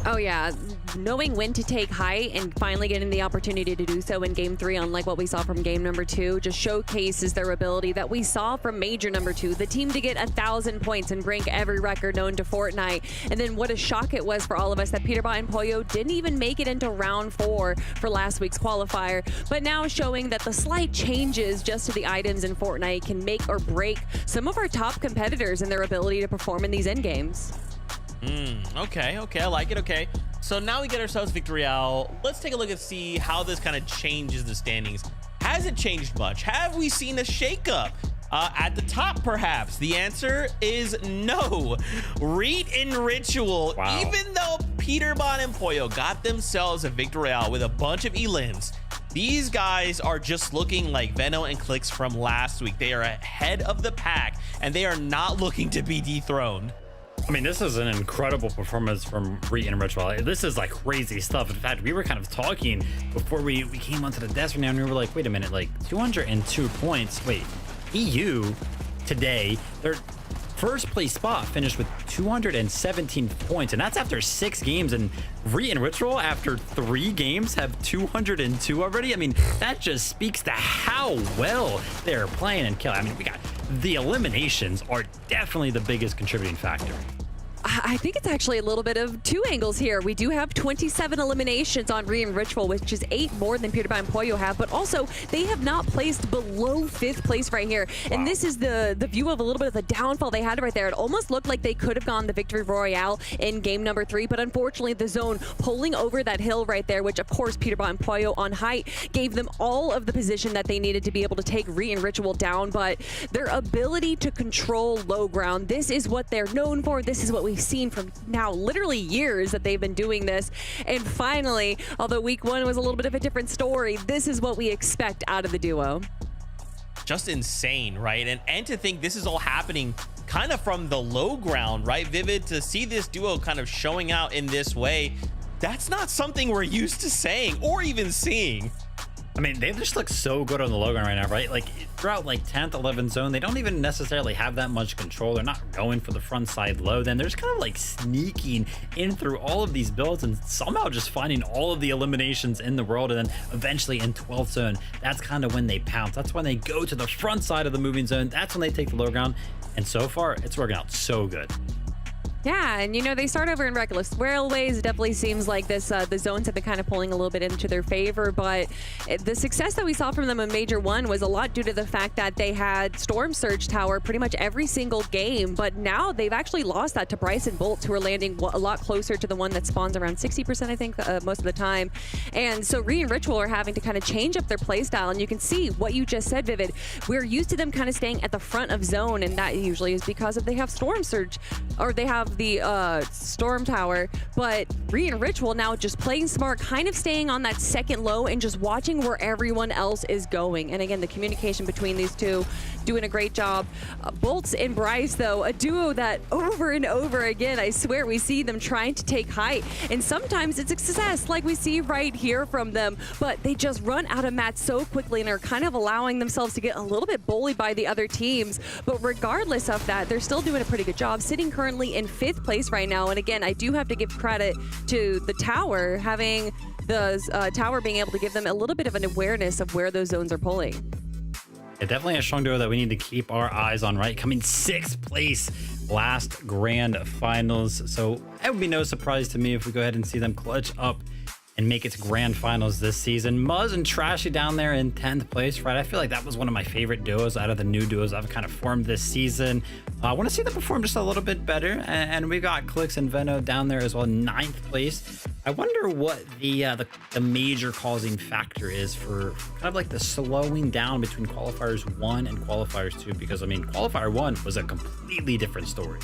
Oh yeah, knowing when to take height and finally getting the opportunity to do so in game 3, unlike what we saw from game number 2, just showcases their ability that we saw from major number 2, the team to get 1,000 points and break every record known to Fortnite. And then what a shock it was for all of us that Peterbot and Pollo didn't even make it into round 4 for last week's qualifier. But now showing that the slight changes just to the items in Fortnite can make or break some of our top competitors and their ability to perform in these end games. Okay, I like it. Okay, so now we get ourselves Victory Royale. Let's take a look and see how this kind of changes the standings. Has it changed much? Have we seen a shakeup at the top, perhaps? The answer is no. Read in Ritual, wow. Even though Peterbot and Pollo got themselves a Victory Royale with a bunch of elims, these guys are just looking like Veno and Clicks from last week. They are ahead of the pack, and they are not looking to be dethroned. I mean, this is an incredible performance from Reed and Ritual. This is like crazy stuff. In fact, we were kind of talking before we came onto the desk right now, and we were like, wait a minute, like 202 points. Wait, EU today, their first place spot finished with 217 points, and that's after 6 games. And Reed and Ritual, after 3 games, have 202 already. I mean, that just speaks to how well they're playing. And Kelly, I mean, we got the eliminations are definitely the biggest contributing factor. I think it's actually a little bit of 2 angles here. We do have 27 eliminations on Reed and Ritual, which is 8 more than Peterbot and Pollo have, but also they have not placed below 5th place right here. Wow. And this is the view of a little bit of the downfall they had right there. It almost looked like they could have gone the Victory Royale in game number 3, but unfortunately the zone pulling over that hill right there, which of course Peterbot and Pollo on height gave them all of the position that they needed to be able to take Reed and Ritual down. But their ability to control low ground, this is what they're known for. This is what we've seen from now literally years that they've been doing this. And finally, although week 1 was a little bit of a different story, this is what we expect out of the duo. Just insane, right? And to think this is all happening kind of from the low ground, right? Vivid, to see this duo kind of showing out in this way, that's not something we're used to saying or even seeing. I mean, they just look so good on the low ground right now, right? Like throughout like 10th, 11th zone, they don't even necessarily have that much control. They're not going for the front side low. Then they're just kind of like sneaking in through all of these builds and somehow just finding all of the eliminations in the world. And then eventually in 12th zone, that's kind of when they pounce. That's when they go to the front side of the moving zone. That's when they take the low ground. And so far, it's working out so good. Yeah, and you know, they start over in Reckless Railways. It definitely seems like this the zones have been kind of pulling a little bit into their favor, but the success that we saw from them in Major 1 was a lot due to the fact that they had Storm Surge Tower pretty much every single game, but now they've actually lost that to Bryson Bolts, who are landing a lot closer to the one that spawns around 60%, I think, most of the time. And so Reed and Ritual are having to kind of change up their playstyle, and you can see what you just said, Vivid. We're used to them kind of staying at the front of zone, and that usually is because they have Storm Surge, or they have the Storm Tower, but Reed and Ritual now just playing smart, kind of staying on that second low and just watching where everyone else is going. And again, the communication between these two doing a great job. Bolts and Bryce, though, a duo that over and over again, I swear, we see them trying to take height, and sometimes it's a success like we see right here from them, but they just run out of mats so quickly and are kind of allowing themselves to get a little bit bullied by the other teams. But regardless of that, they're still doing a pretty good job, sitting currently in 5th place right now. And again, I do have to give credit to the tower having the tower being able to give them a little bit of an awareness of where those zones are pulling. Yeah, definitely a strong duo that we need to keep our eyes on, right? Coming 6th place last grand finals. So it would be no surprise to me if we go ahead and see them clutch up and make it to grand finals this season. Muzz and Trashy down there in 10th place, right? I feel like that was one of my favorite duos out of the new duos I've kind of formed this season. I want to see them perform just a little bit better. And we've got Clicks and Veno down there as well, 9th place. I wonder what the major causing factor is for kind of like the slowing down between Qualifiers 1 and Qualifiers 2, because I mean, Qualifier 1 was a completely different story.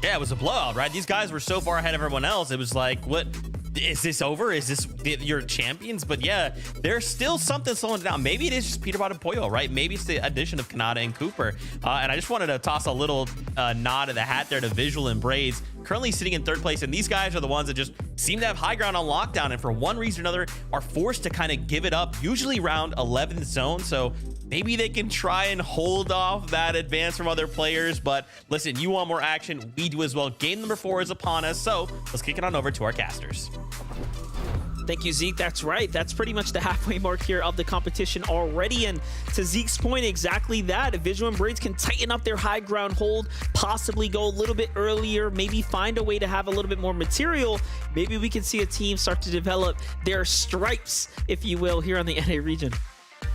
Yeah, it was a blowout, right? These guys were so far ahead of everyone else. It was like, what? Is this over? Is this your champions? But yeah, there's still something slowing it down. Maybe it is just Peterbot and Pollo, right? Maybe it's the addition of Kanata and Cooper. And I just wanted to toss a little nod of the hat there to Visual and Braids, currently sitting in 3rd place. And these guys are the ones that just seem to have high ground on lockdown, and for one reason or another are forced to kind of give it up, usually around 11th zone. So maybe they can try and hold off that advance from other players. But listen, you want more action, we do as well. Game number 4 is upon us, so let's kick it on over to our casters. Thank you, Zeke. That's right. That's pretty much the halfway mark here of the competition already. And to Zeke's point, exactly that. If Visual and Braids can tighten up their high ground hold, possibly go a little bit earlier, maybe find a way to have a little bit more material, maybe we can see a team start to develop their stripes, if you will, here on the NA region.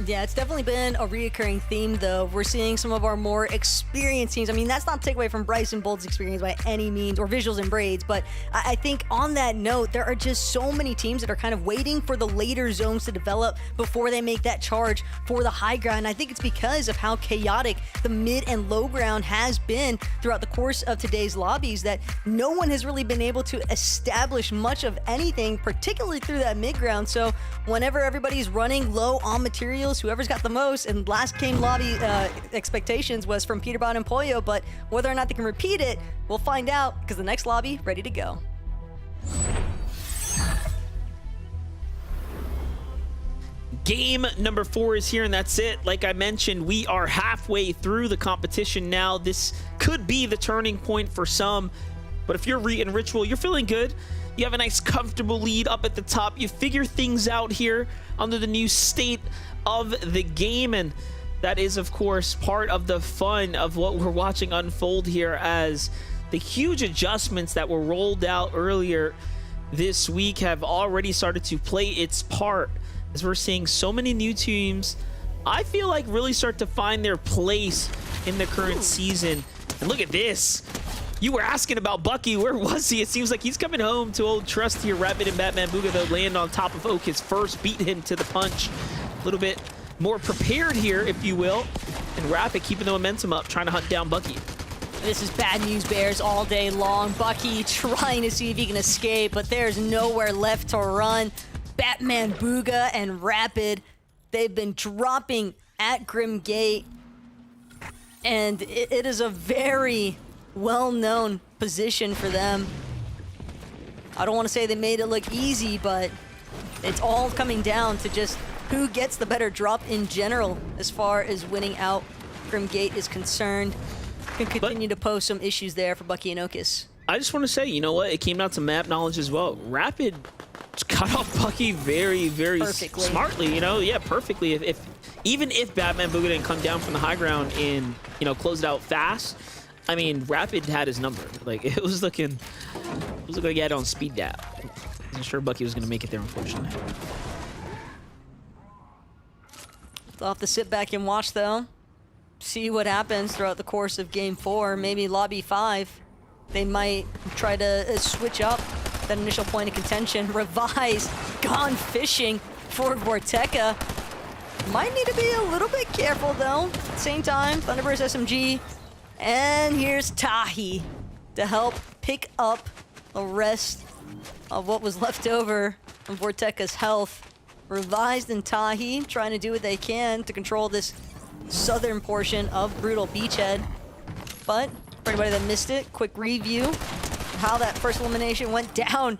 Yeah, it's definitely been a reoccurring theme, though. We're seeing some of our more experienced teams. I mean, that's not to take away from Bryce and Bold's experience by any means, or Visuals and Braids, but I think on that note, there are just so many teams that are kind of waiting for the later zones to develop before they make that charge for the high ground. And I think it's because of how chaotic the mid and low ground has been throughout the course of today's lobbies, that no one has really been able to establish much of anything, particularly through that mid ground. So whenever everybody's running low on materials, whoever's got the most, and last game lobby expectations was from Peterbot and Pollo, but whether or not they can repeat it, we'll find out, because the next lobby ready to go. Game number 4 is here, and that's it. Like I mentioned, we are halfway through the competition now. This could be the turning point for some, but if you're Reet and Ritual, you're feeling good. You have a nice comfortable lead up at the top. You figure things out here under the new state of the game, and that is of course part of the fun of what we're watching unfold here, as the huge adjustments that were rolled out earlier this week have already started to play its part, as we're seeing so many new teams, I feel like, really start to find their place in the current season. And look at this. You were asking about Bucky. Where was he? It seems like he's coming home to old trusty Rapid and Batman Booga, though, land on top of Oak. His first beat him to the punch. A little bit more prepared here, if you will. And Rapid keeping the momentum up, trying to hunt down Bucky. This is bad news bears all day long. Bucky trying to see if he can escape, but there's nowhere left to run. Batman Booga and Rapid, they've been dropping at Grim Gate. And it is a very well-known position for them. I don't want to say they made it look easy, but it's all coming down to just who gets the better drop in general as far as winning out Grim Gate is concerned. Can continue to pose some issues there for Bucky and Okus. I just want to say, you know what? It came down to map knowledge as well. Rapid cut off Bucky very, very smartly, you know? Yeah, perfectly. Even if Batman Booga didn't come down from the high ground and, you know, close it out fast, I mean, Rapid had his number. Like, it was looking like he had on speed dial. I'm sure Bucky was going to make it there, unfortunately. They'll have to sit back and watch, though. See what happens throughout the course of Game 4. Maybe Lobby 5. They might try to switch up that initial point of contention. Revise, gone fishing for Vorteca. Might need to be a little bit careful, though. At the same time, Thunderburst SMG. And here's Tahi to help pick up the rest of what was left over from Vorteca's health. Revised and Tahi trying to do what they can to control this southern portion of Brutal Beachhead. But for anybody that missed it, quick review of how that first elimination went down.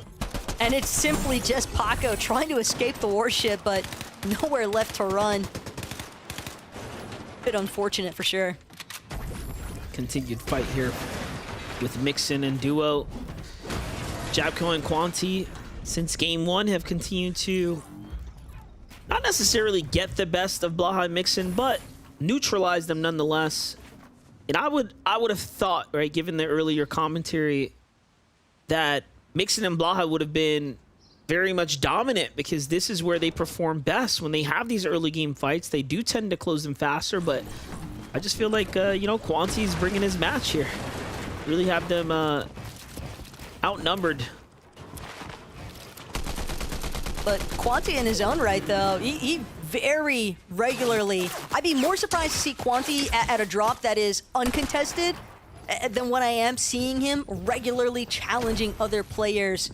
And it's simply just Paco trying to escape the warship, but nowhere left to run. Bit unfortunate for sure. Continued fight here with Mixon and Duo. Jabco and Quanti since game one have continued to not necessarily get the best of Blaha and Mixon, but neutralize them nonetheless. And I would have thought, right, given the earlier commentary, that Mixon and Blaha would have been very much dominant, because this is where they perform best. When they have these early game fights, they do tend to close them faster, but I just feel like, you know, Quanti's bringing his match here. Really have them outnumbered. But Quanti in his own right, though, he very regularly, I'd be more surprised to see Quanti at a drop that is uncontested than what I am seeing him regularly challenging other players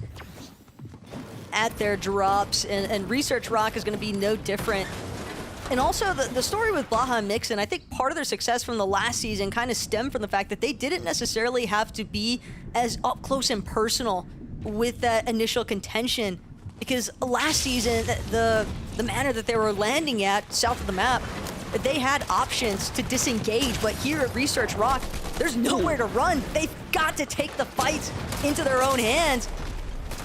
at their drops. And Research Rock is going to be no different. And also, the story with Blaha and Mixon, I think part of their success from the last season kind of stemmed from the fact that they didn't necessarily have to be as up close and personal with that initial contention. Because last season, the manner that they were landing at south of the map, they had options to disengage, but here at Research Rock, there's nowhere to run. They've got to take the fight into their own hands.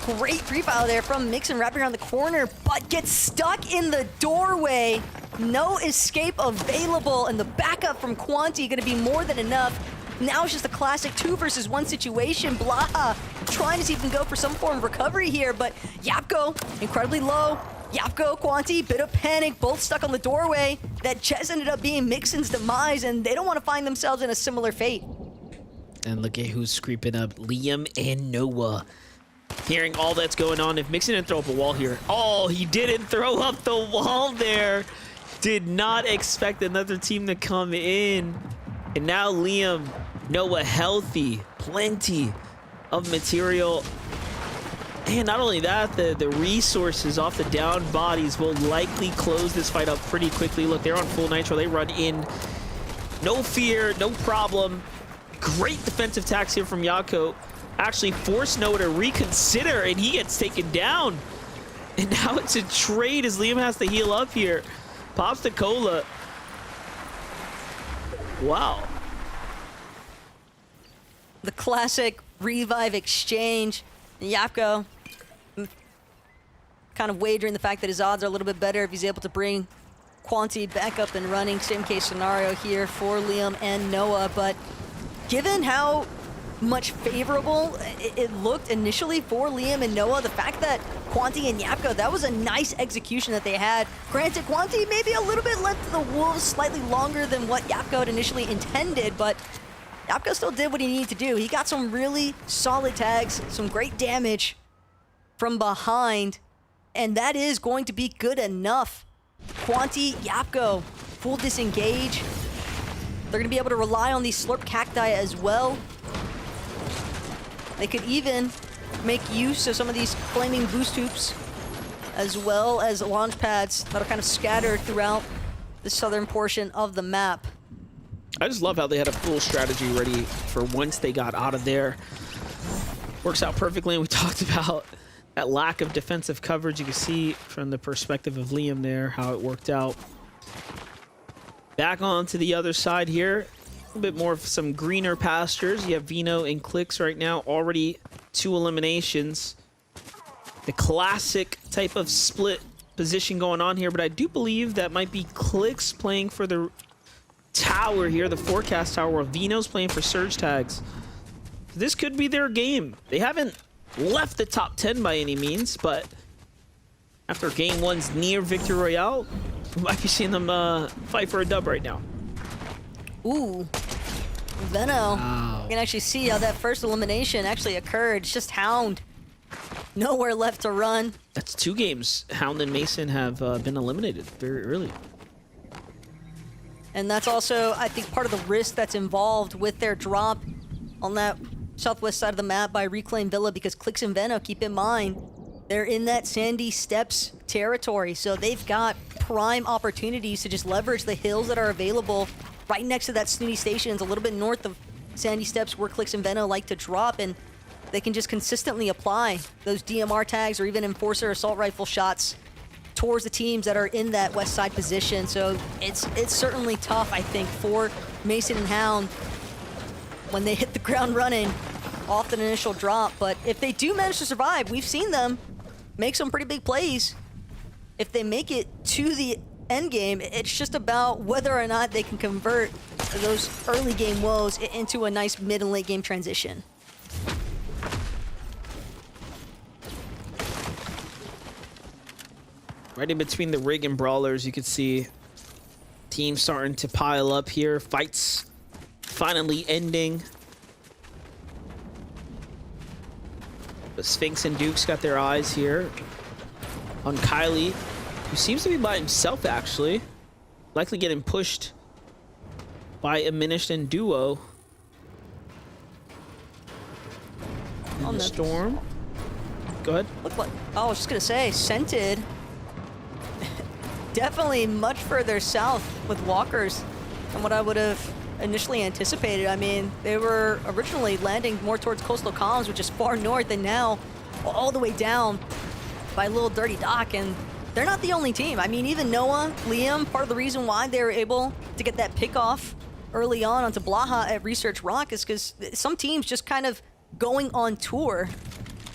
Great pre-file there from Mixon wrapping around the corner, but gets stuck in the doorway. No escape available, and the backup from Quanti going to be more than enough. Now it's just a classic 2 versus 1 situation. Blaha trying to see if he can go for some form of recovery here, but Yapko incredibly low. Yapko, Quanti, bit of panic, both stuck on the doorway. That just ended up being Mixon's demise, and they don't want to find themselves in a similar fate. And look at who's creeping up. Liam and Noah. Hearing all that's going on. If Mixon didn't throw up a wall here. Oh, he didn't throw up the wall there. Did not expect another team to come in. And now Liam, Noah healthy. Plenty of material. And not only that, the resources off the down bodies will likely close this fight up pretty quickly. Look, they're on full Nitro. They run in. No fear, no problem. Great defensive tax here from Yako. Actually forced Noah to reconsider, and he gets taken down. And now it's a trade as Liam has to heal up here. Pops the cola. Wow. The classic revive exchange. Yapko kind of wagering the fact that his odds are a little bit better if he's able to bring Quanti back up and running. Same case scenario here for Liam and Noah, but given how much favorable it looked initially for Liam and Noah, the fact that Quanti and Yapko, that was a nice execution that they had. Granted, Quanti maybe a little bit led to the wolves slightly longer than what Yapko had initially intended, but Yapko still did what he needed to do. He got some really solid tags, some great damage from behind, and that is going to be good enough. Quanti, Yapko, full disengage. They're going to be able to rely on these slurp cacti as well. They could even make use of some of these flaming boost hoops, as well as launch pads that are kind of scattered throughout the southern portion of the map. I just love how they had a full strategy ready for once they got out of there. Works out perfectly, and we talked about that lack of defensive coverage. You can see from the perspective of Liam there how it worked out. Back on to the other side here. A bit more of some greener pastures. You have Vino and Clicks right now, already 2 eliminations. The classic type of split position going on here, but I do believe that might be Clicks playing for the tower here, the forecast tower, where Vino's playing for surge tags. This could be their game. They haven't left the top 10 by any means, but after game 1's near victory royale, we might be seeing them fight for a dub right now. Ooh, Veno. Wow. You can actually see how that first elimination actually occurred. It's just Hound. Nowhere left to run. That's 2 games. Hound and Mason have been eliminated very early. And that's also, I think, part of the risk that's involved with their drop on that southwest side of the map by Reclaim Villa, because Clicks and Veno, keep in mind, they're in that Sandy Steps territory, so they've got prime opportunities to just leverage the hills that are available right next to that Snooty Stations, a little bit north of Sandy Steps, where Clicks and Veno like to drop, and they can just consistently apply those DMR tags or even Enforcer assault rifle shots towards the teams that are in that west side position. So it's certainly tough, I think, for Mason and Hound when they hit the ground running off an initial drop. But if they do manage to survive, we've seen them make some pretty big plays. If they make it to the end game, it's just about whether or not they can convert those early game woes into a nice mid and late game transition. Right in between the Rig and Brawlers, you could see teams starting to pile up here. Fights finally ending. The Sphinx and Duke's got their eyes here on Kylie, who seems to be by himself, actually. Likely getting pushed by Diminished and Duo. On the Storm. Go ahead. Look like, I was just gonna say, Scented. Definitely much further south with walkers than what I would have initially anticipated. I mean, they were originally landing more towards coastal columns, which is far north, and now all the way down by Little Dirty Dock, and they're not the only team. I mean, even Noah, Liam, part of the reason why they were able to get that pick off early on onto Blaha at Research Rock is because some teams just kind of going on tour,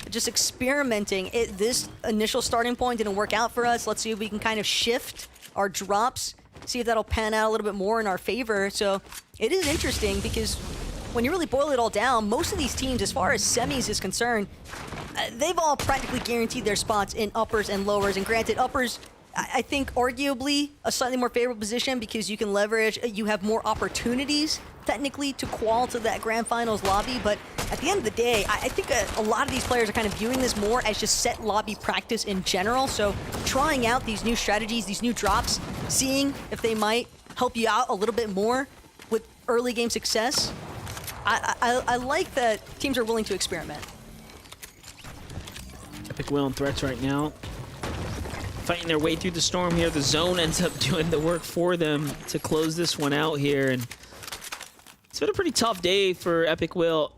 just experimenting. This initial starting point didn't work out for us. Let's see if we can kind of shift our drops, see if that'll pan out a little bit more in our favor. So it is interesting because when you really boil it all down, most of these teams, as far as semis is concerned, they've all practically guaranteed their spots in uppers and lowers. And granted, uppers, I think arguably a slightly more favorable position because you can leverage, you have more opportunities technically to qual to that grand finals lobby. But at the end of the day, I think a lot of these players are kind of viewing this more as just set lobby practice in general. So trying out these new strategies, these new drops, seeing if they might help you out a little bit more with early game success. I like that teams are willing to experiment. Epic Will and Threats right now fighting their way through the storm here. The zone ends up doing the work for them to close this one out here, and it's been a pretty tough day for Epic Will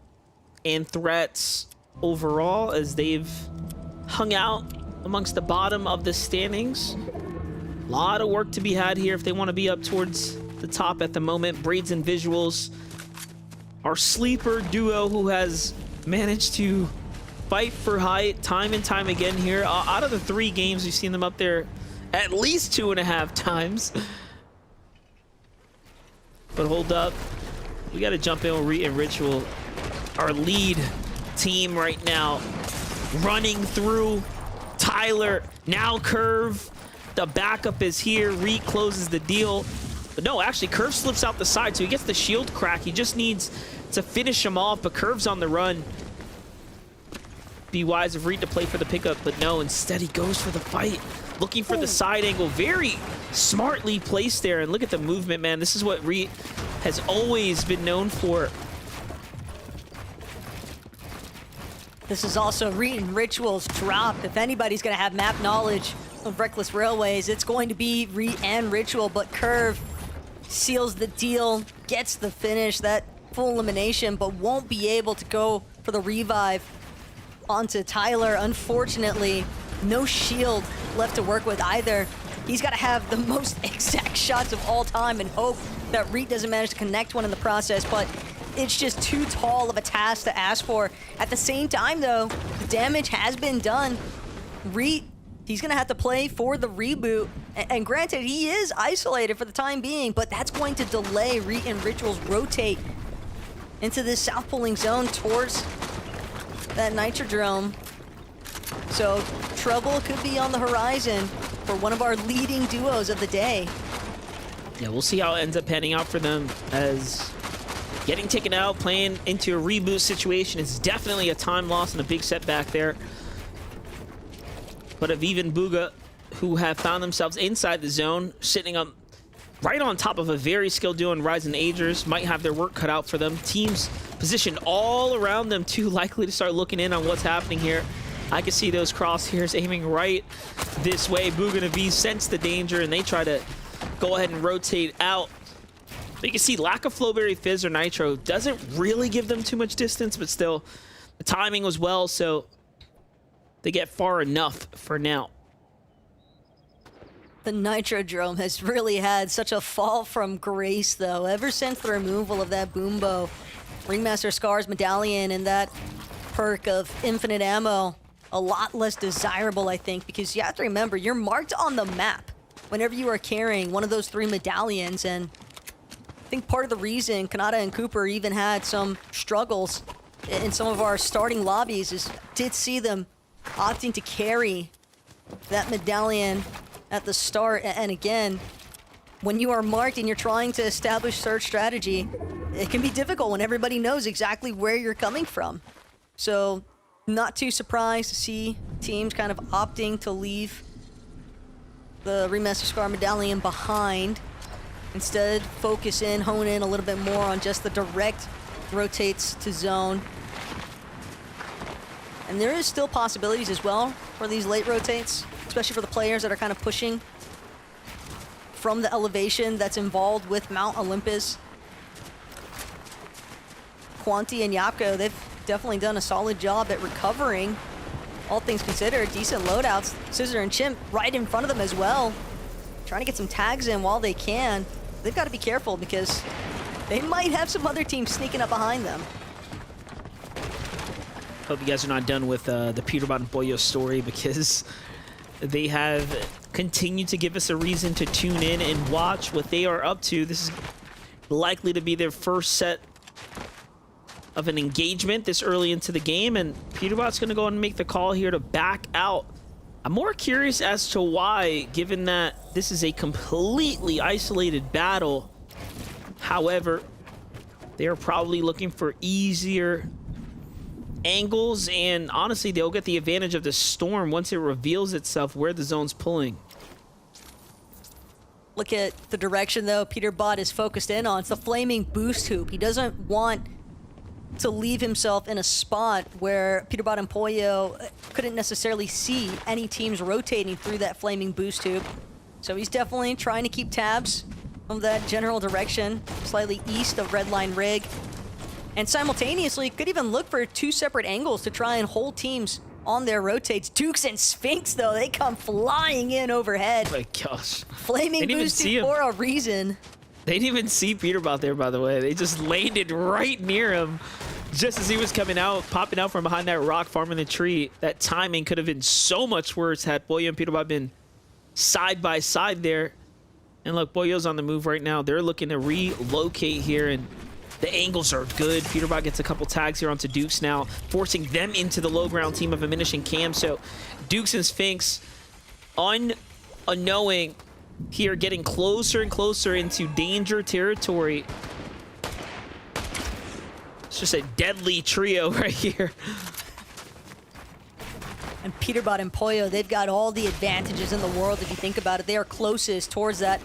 and Threats overall as they've hung out amongst the bottom of the standings. A lot of work to be had here if they want to be up towards the top at the moment. Braids and Visuals, our sleeper duo who has managed to fight for height time and time again here. Out of the 3 games, we've seen them up there at least 2.5 times. But hold up, we got to jump in with Reet and Ritual, our lead team right now, running through. Tyler, now Curve, the backup is here. Reet closes the deal. But no, actually, Curve slips out the side, so he gets the shield crack. He just needs to finish him off, but Curve's on the run. Be wise of Reet to play for the pickup, but no, instead he goes for the fight, looking for the side angle. Very smartly placed there, and look at the movement, man. This is what Reet has always been known for. This is also Reet and Ritual's drop. If anybody's going to have map knowledge of Reckless Railways, it's going to be Reet and Ritual, but Curve seals the deal, gets the finish, that full elimination, but won't be able to go for the revive onto Tyler. Unfortunately, no shield left to work with either. He's got to have the most exact shots of all time and hope that Reet doesn't manage to connect one in the process, but it's just too tall of a task to ask for. At the same time, though, the damage has been done. Reet, he's going to have to play for the reboot, and granted, he is isolated for the time being, but that's going to delay Reet and Ritual's rotate into this south pulling zone towards that Nitrodrome. So trouble could be on the horizon for one of our leading duos of the day. Yeah, we'll see how it ends up panning out for them, as getting taken out, playing into a reboot situation is definitely a time loss and a big setback there. But Aviv and Booga, who have found themselves inside the zone, sitting up right on top of a very skilled duo in Rise and Agers, might have their work cut out for them. Teams positioned all around them too, likely to start looking in on what's happening here. I can see those crosshairs aiming right this way. Booga and Aviv sense the danger, and they try to go ahead and rotate out. But you can see lack of Flowberry Fizz or Nitro doesn't really give them too much distance, but still, the timing was well, so they get far enough for now. The Nitrodrome has really had such a fall from grace, though, ever since the removal of that Boombo, Ringmaster Scar's medallion, and that perk of infinite ammo. a lot less desirable, I think, because you have to remember, you're marked on the map whenever you are carrying one of those 3 medallions, and I think part of the reason Kanata and Cooper even had some struggles in some of our starting lobbies is did see them opting to carry that medallion at the start. And again, when you are marked and you're trying to establish search strategy, it can be difficult when everybody knows exactly where you're coming from. So not too surprised to see teams kind of opting to leave the Remaster Scar medallion behind. Instead, focus in, hone in a little bit more on just the direct rotates to zone. And there is still possibilities as well for these late rotates, especially for the players that are kind of pushing from the elevation that's involved with Mount Olympus. Quanti and Yapko, they've definitely done a solid job at recovering. All things considered, decent loadouts. Scissor and Chimp right in front of them as well. Trying to get some tags in while they can. They've got to be careful because they might have some other teams sneaking up behind them. Hope you guys are not done with the Peterbot and Boyo story, because they have continued to give us a reason to tune in and watch what they are up to. This is likely to be their first set of an engagement this early into the game, and Peterbot's going to go and make the call here to back out. I'm more curious as to why, given that this is a completely isolated battle. However, they are probably looking for easier angles, and honestly, they'll get the advantage of the storm once it reveals itself where the zone's pulling. Look at the direction, though, Peterbot is focused in on. It's the flaming boost hoop. He doesn't want to leave himself in a spot where Peterbot and Pollo couldn't necessarily see any teams rotating through that flaming boost hoop. So he's definitely trying to keep tabs of that general direction, slightly east of Redline Rig. And simultaneously, could even look for 2 separate angles to try and hold teams on their rotates. Dukes and Sphinx, though, they come flying in overhead. Oh my gosh. Flaming boost hoop for a reason. They didn't even see Peterbot there, by the way. They just landed right near him just as he was coming out, popping out from behind that rock, farming the tree. That timing could have been so much worse had Boyo and Peterbot been side by side there. And look, Boyo's on the move right now. They're looking to relocate here, and the angles are good. Peterbot gets a couple tags here onto Dukes now, forcing them into the low ground team of Aminish and Cam. So Dukes and Sphinx, unknowing here, getting closer and closer into danger territory. It's just a deadly trio right here. And Peterbot and Pollo, they've got all the advantages in the world if you think about it. They are closest towards that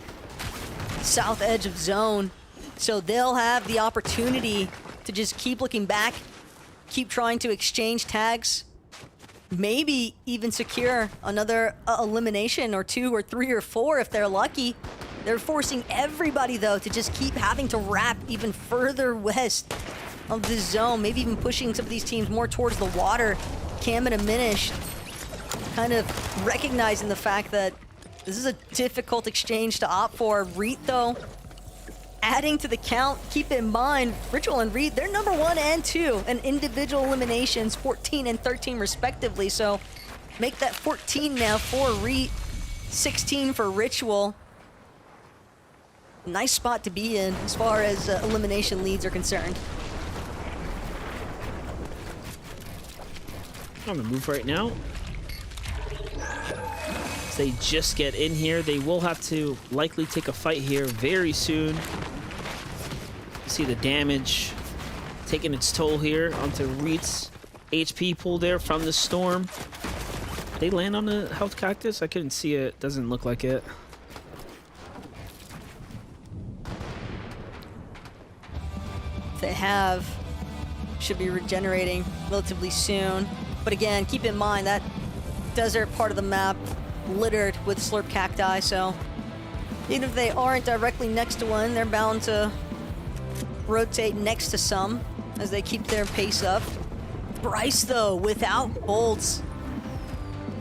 south edge of zone. So they'll have the opportunity to just keep looking back, keep trying to exchange tags, maybe even secure another elimination or 2 or 3 or 4 if they're lucky. They're forcing everybody, though, to just keep having to wrap even further west of this zone, maybe even pushing some of these teams more towards the water. Cam and Aminish kind of recognizing the fact that this is a difficult exchange to opt for. Reet, though, adding to the count. Keep in mind, Ritual and Reed, they're number 1 and 2 in individual eliminations, 14 and 13 respectively. So make that 14 now for Reed, 16 for Ritual. Nice spot to be in as far as elimination leads are concerned. On the move right now. As they just get in here, they will have to likely take a fight here very soon. See the damage taking its toll here onto Reed's HP pool there from the storm. They land on the health cactus? I couldn't see it. Doesn't look like it. They have, should be regenerating relatively soon. But again, keep in mind that desert part of the map littered with slurp cacti, so even if they aren't directly next to one, they're bound to rotate next to some as they keep their pace up. Bryce, though, without bolts,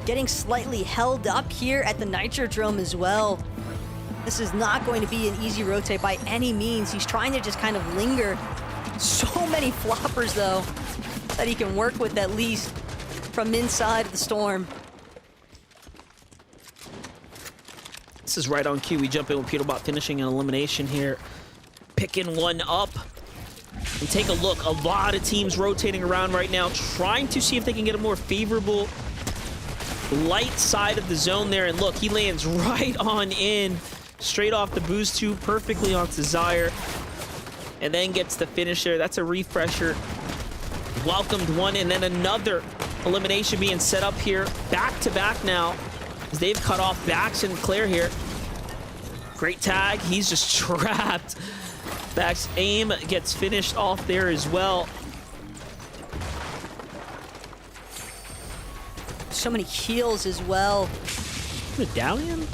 getting slightly held up here at the Nitrodrome as well. This is not going to be an easy rotate by any means. He's trying to just kind of linger. So many floppers, though, that he can work with at least. from inside of the storm. This is right on cue. We jump in with Peterbot finishing an elimination here. Picking one up. And take a look. A lot of teams rotating around right now, trying to see if they can get a more favorable light side of the zone there. And look, he lands right on in. Straight off the boost tube, perfectly on Desire. And then gets the finisher. That's a refresher. Welcomed one, and then another elimination being set up here. Back to back now, as they've cut off Bax and Claire here. Great tag. He's just trapped. Bax aim gets finished off there as well. So many heals as well. Medallion?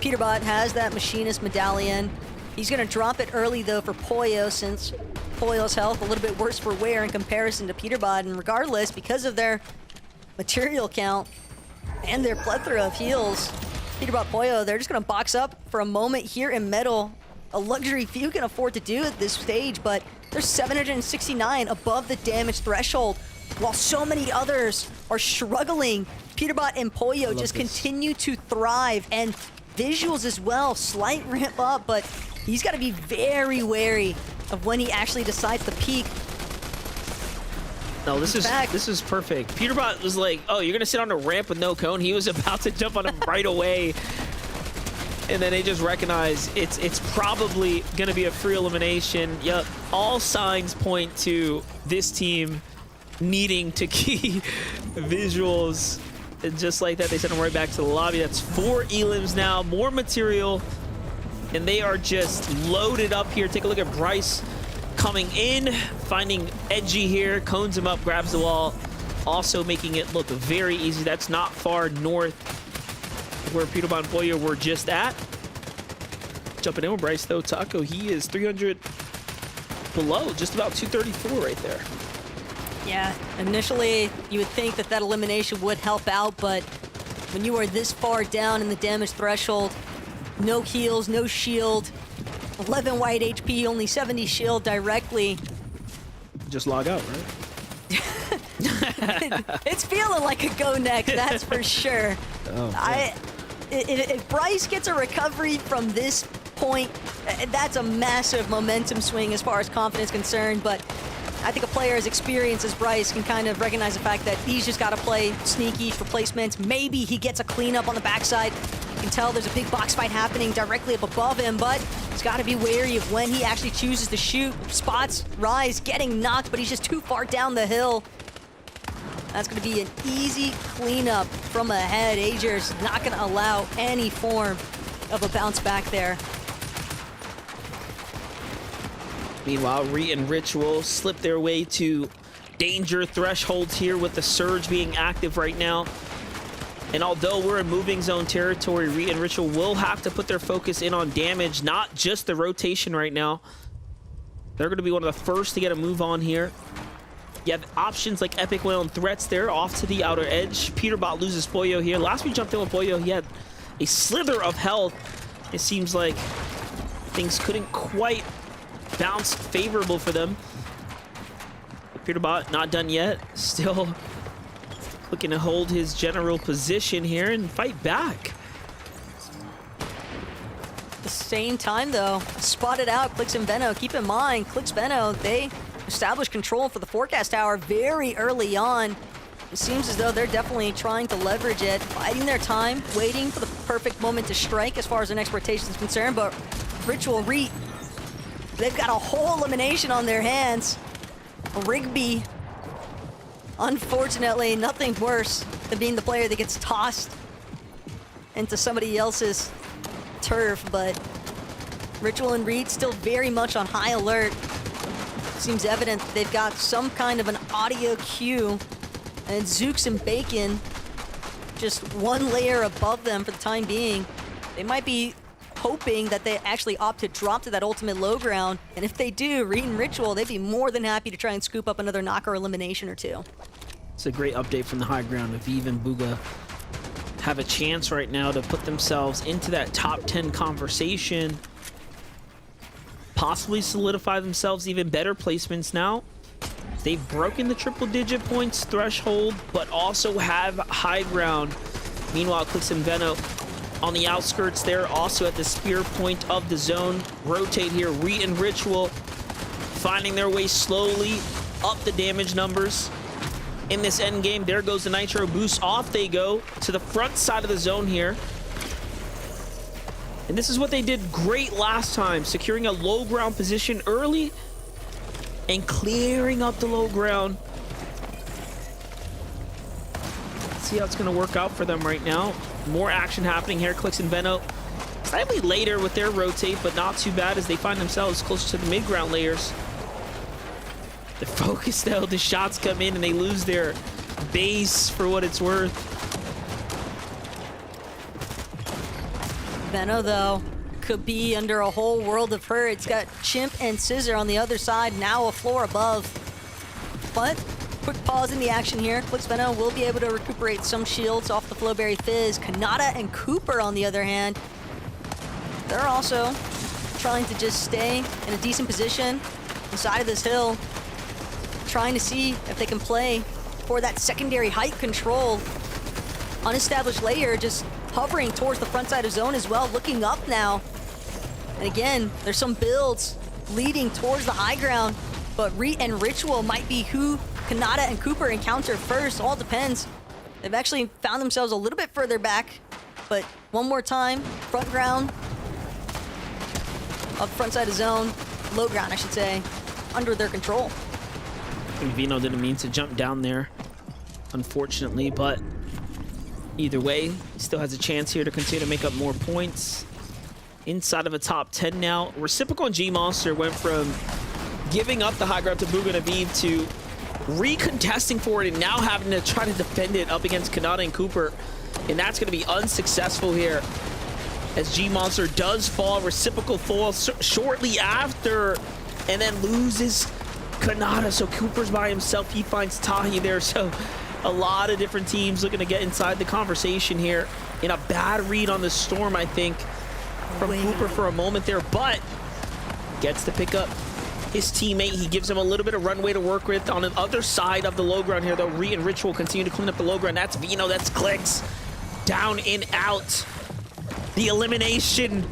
Peterbot has that machinist medallion. He's going to drop it early, though, for Pollo, since Pollo's health a little bit worse for wear in comparison to Peterbot. And regardless, because of their material count and their plethora of heals, Peterbot Pollo, they're just going to box up for a moment here in metal. A luxury few can afford to do at this stage, but they're 769 above the damage threshold, while so many others are struggling. Peterbot and Pollo just continue to thrive, and visuals as well. Slight ramp up, but he's got to be very wary of when he actually decides to peak. No, this is perfect. Peterbot was like, oh, you're gonna sit on a ramp with no cone? He was about to jump on him right away. And then they just recognize it's probably gonna be a free elimination. Yep, all signs point to this team needing to key visuals. And just like that, they send him right back to the lobby. That's 4 elims now, more material, and they are just loaded up here. Take a look at Bryce coming in, finding Edgy here, cones him up, grabs the wall, also making it look very easy. That's not far north where Peterbot and Pollo were just at. Jumping in with Bryce, though. Taco, he is 300 below, just about 234 right there. Yeah, initially you would think that that elimination would help out, but when you are this far down in the damage threshold, no heals, no shield, 11 white HP, only 70 shield directly. Just log out, right? It's feeling like a go next, that's for sure. Oh, if Bryce gets a recovery from this point, that's a massive momentum swing as far as confidence is concerned, but I think a player as experienced as Bryce can kind of recognize the fact that he's just got to play sneaky for placements. Maybe he gets a cleanup on the backside. You can tell there's a big box fight happening directly up above him, but he's got to be wary of when he actually chooses to shoot. Spots Rise getting knocked, but he's just too far down the hill. That's going to be an easy cleanup from ahead. Ager's not going to allow any form of a bounce back there. Meanwhile, Re and Ritual slip their way to danger thresholds here with the Surge being active right now. And although we're in moving zone territory, Re and Ritual will have to put their focus in on damage, not just the rotation right now. They're going to be one of the first to get a move on here. You have options like Epic Whale and Threats there off to the outer edge. Peterbot loses Pollo here. Last we jumped in with Pollo, he had a slither of health. It seems like things couldn't quite bounce favorable for them. Peterbot not done yet. Still looking to hold his general position here and fight back. At the same time, though, spotted out Clix and Veno. Keep in mind, Clix Veno, they established control for the forecast tower very early on. It seems as though they're definitely trying to leverage it, biding their time, waiting for the perfect moment to strike as far as their next rotation is concerned. But Ritual Re, they've got a whole elimination on their hands. Rigby, unfortunately, nothing worse than being the player that gets tossed into somebody else's turf, but Ritual and Reed still very much on high alert. Seems evident that they've got some kind of an audio cue, and Zooks and Bacon just one layer above them for the time being. They might be hoping that they actually opt to drop to that ultimate low ground, and if they do, Reed and Ritual, they'd be more than happy to try and scoop up another knocker elimination or two. It's a great update from the high ground. If Eve and Booga have a chance right now to put themselves into that top 10 conversation, possibly solidify themselves even better placements now. they've broken the triple-digit points threshold, but also have high ground. Meanwhile, Clix and Veno on the outskirts there, also at the spear point of the zone. Rotate here, Re and Ritual finding their way slowly up the damage numbers in this end game. There goes the Nitro boost. Off they go to the front side of the zone here. And this is what they did great last time, securing a low ground position early and clearing up the low ground. Let's see how it's going to work out for them right now. More action happening here. Clix and Veno slightly later with their rotate, but not too bad as they find themselves closer to the mid-ground layers. The focus though, the shots come in and they lose their base for what it's worth. Veno, though, could be under a whole world of hurt. It's got Chimp and Scissor on the other side, now a floor above. But quick pause in the action here. Clix Veno will be able to recuperate some shields off the Flowberry Fizz. Kanata and Cooper, on the other hand, they're also trying to just stay in a decent position inside of this hill, trying to see if they can play for that secondary height control. Unestablished layer just hovering towards the front side of zone as well, looking up now. And again, there's some builds leading towards the high ground, but Re and Ritual might be who Kanata and Cooper encounter first. All depends. They've actually found themselves a little bit further back, but one more time, front ground, up front side of zone, low ground, I should say, under their control. I think Veno didn't mean to jump down there, unfortunately, but either way, he still has a chance here to continue to make up more points. Inside of a top 10 now. Reciprocal and G-Monster went from giving up the high ground to Bugha and Aviv to recontesting for it and now having to try to defend it up against Kanata and Cooper. And that's going to be unsuccessful here as G-Monster does fall. Reciprocal falls shortly after and then loses Kanata. So Cooper's by himself. He finds Tahi there. So a lot of different teams looking to get inside the conversation here. In a bad read on the Storm, I think, from Cooper for a moment there, but gets to pick up his teammate. He gives him a little bit of runway to work with on the other side of the low ground here, though. Re and Ritual continue to clean up the low ground. That's Veno, that's Clix. Down and out. The elimination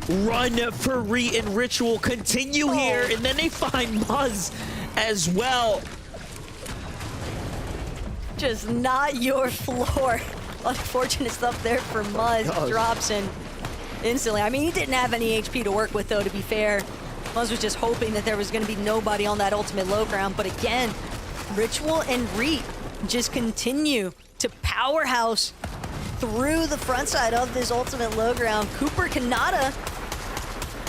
run for Re and Ritual continue here, and then they find Muzz as well. Just not your floor. Unfortunate stuff there for Muzz. Drops in instantly. I mean, he didn't have any HP to work with, though, to be fair. Muzz was just hoping that there was going to be nobody on that ultimate low ground. But again, Ritual and Reet just continue to powerhouse through the front side of this ultimate low ground. Cooper, Kanata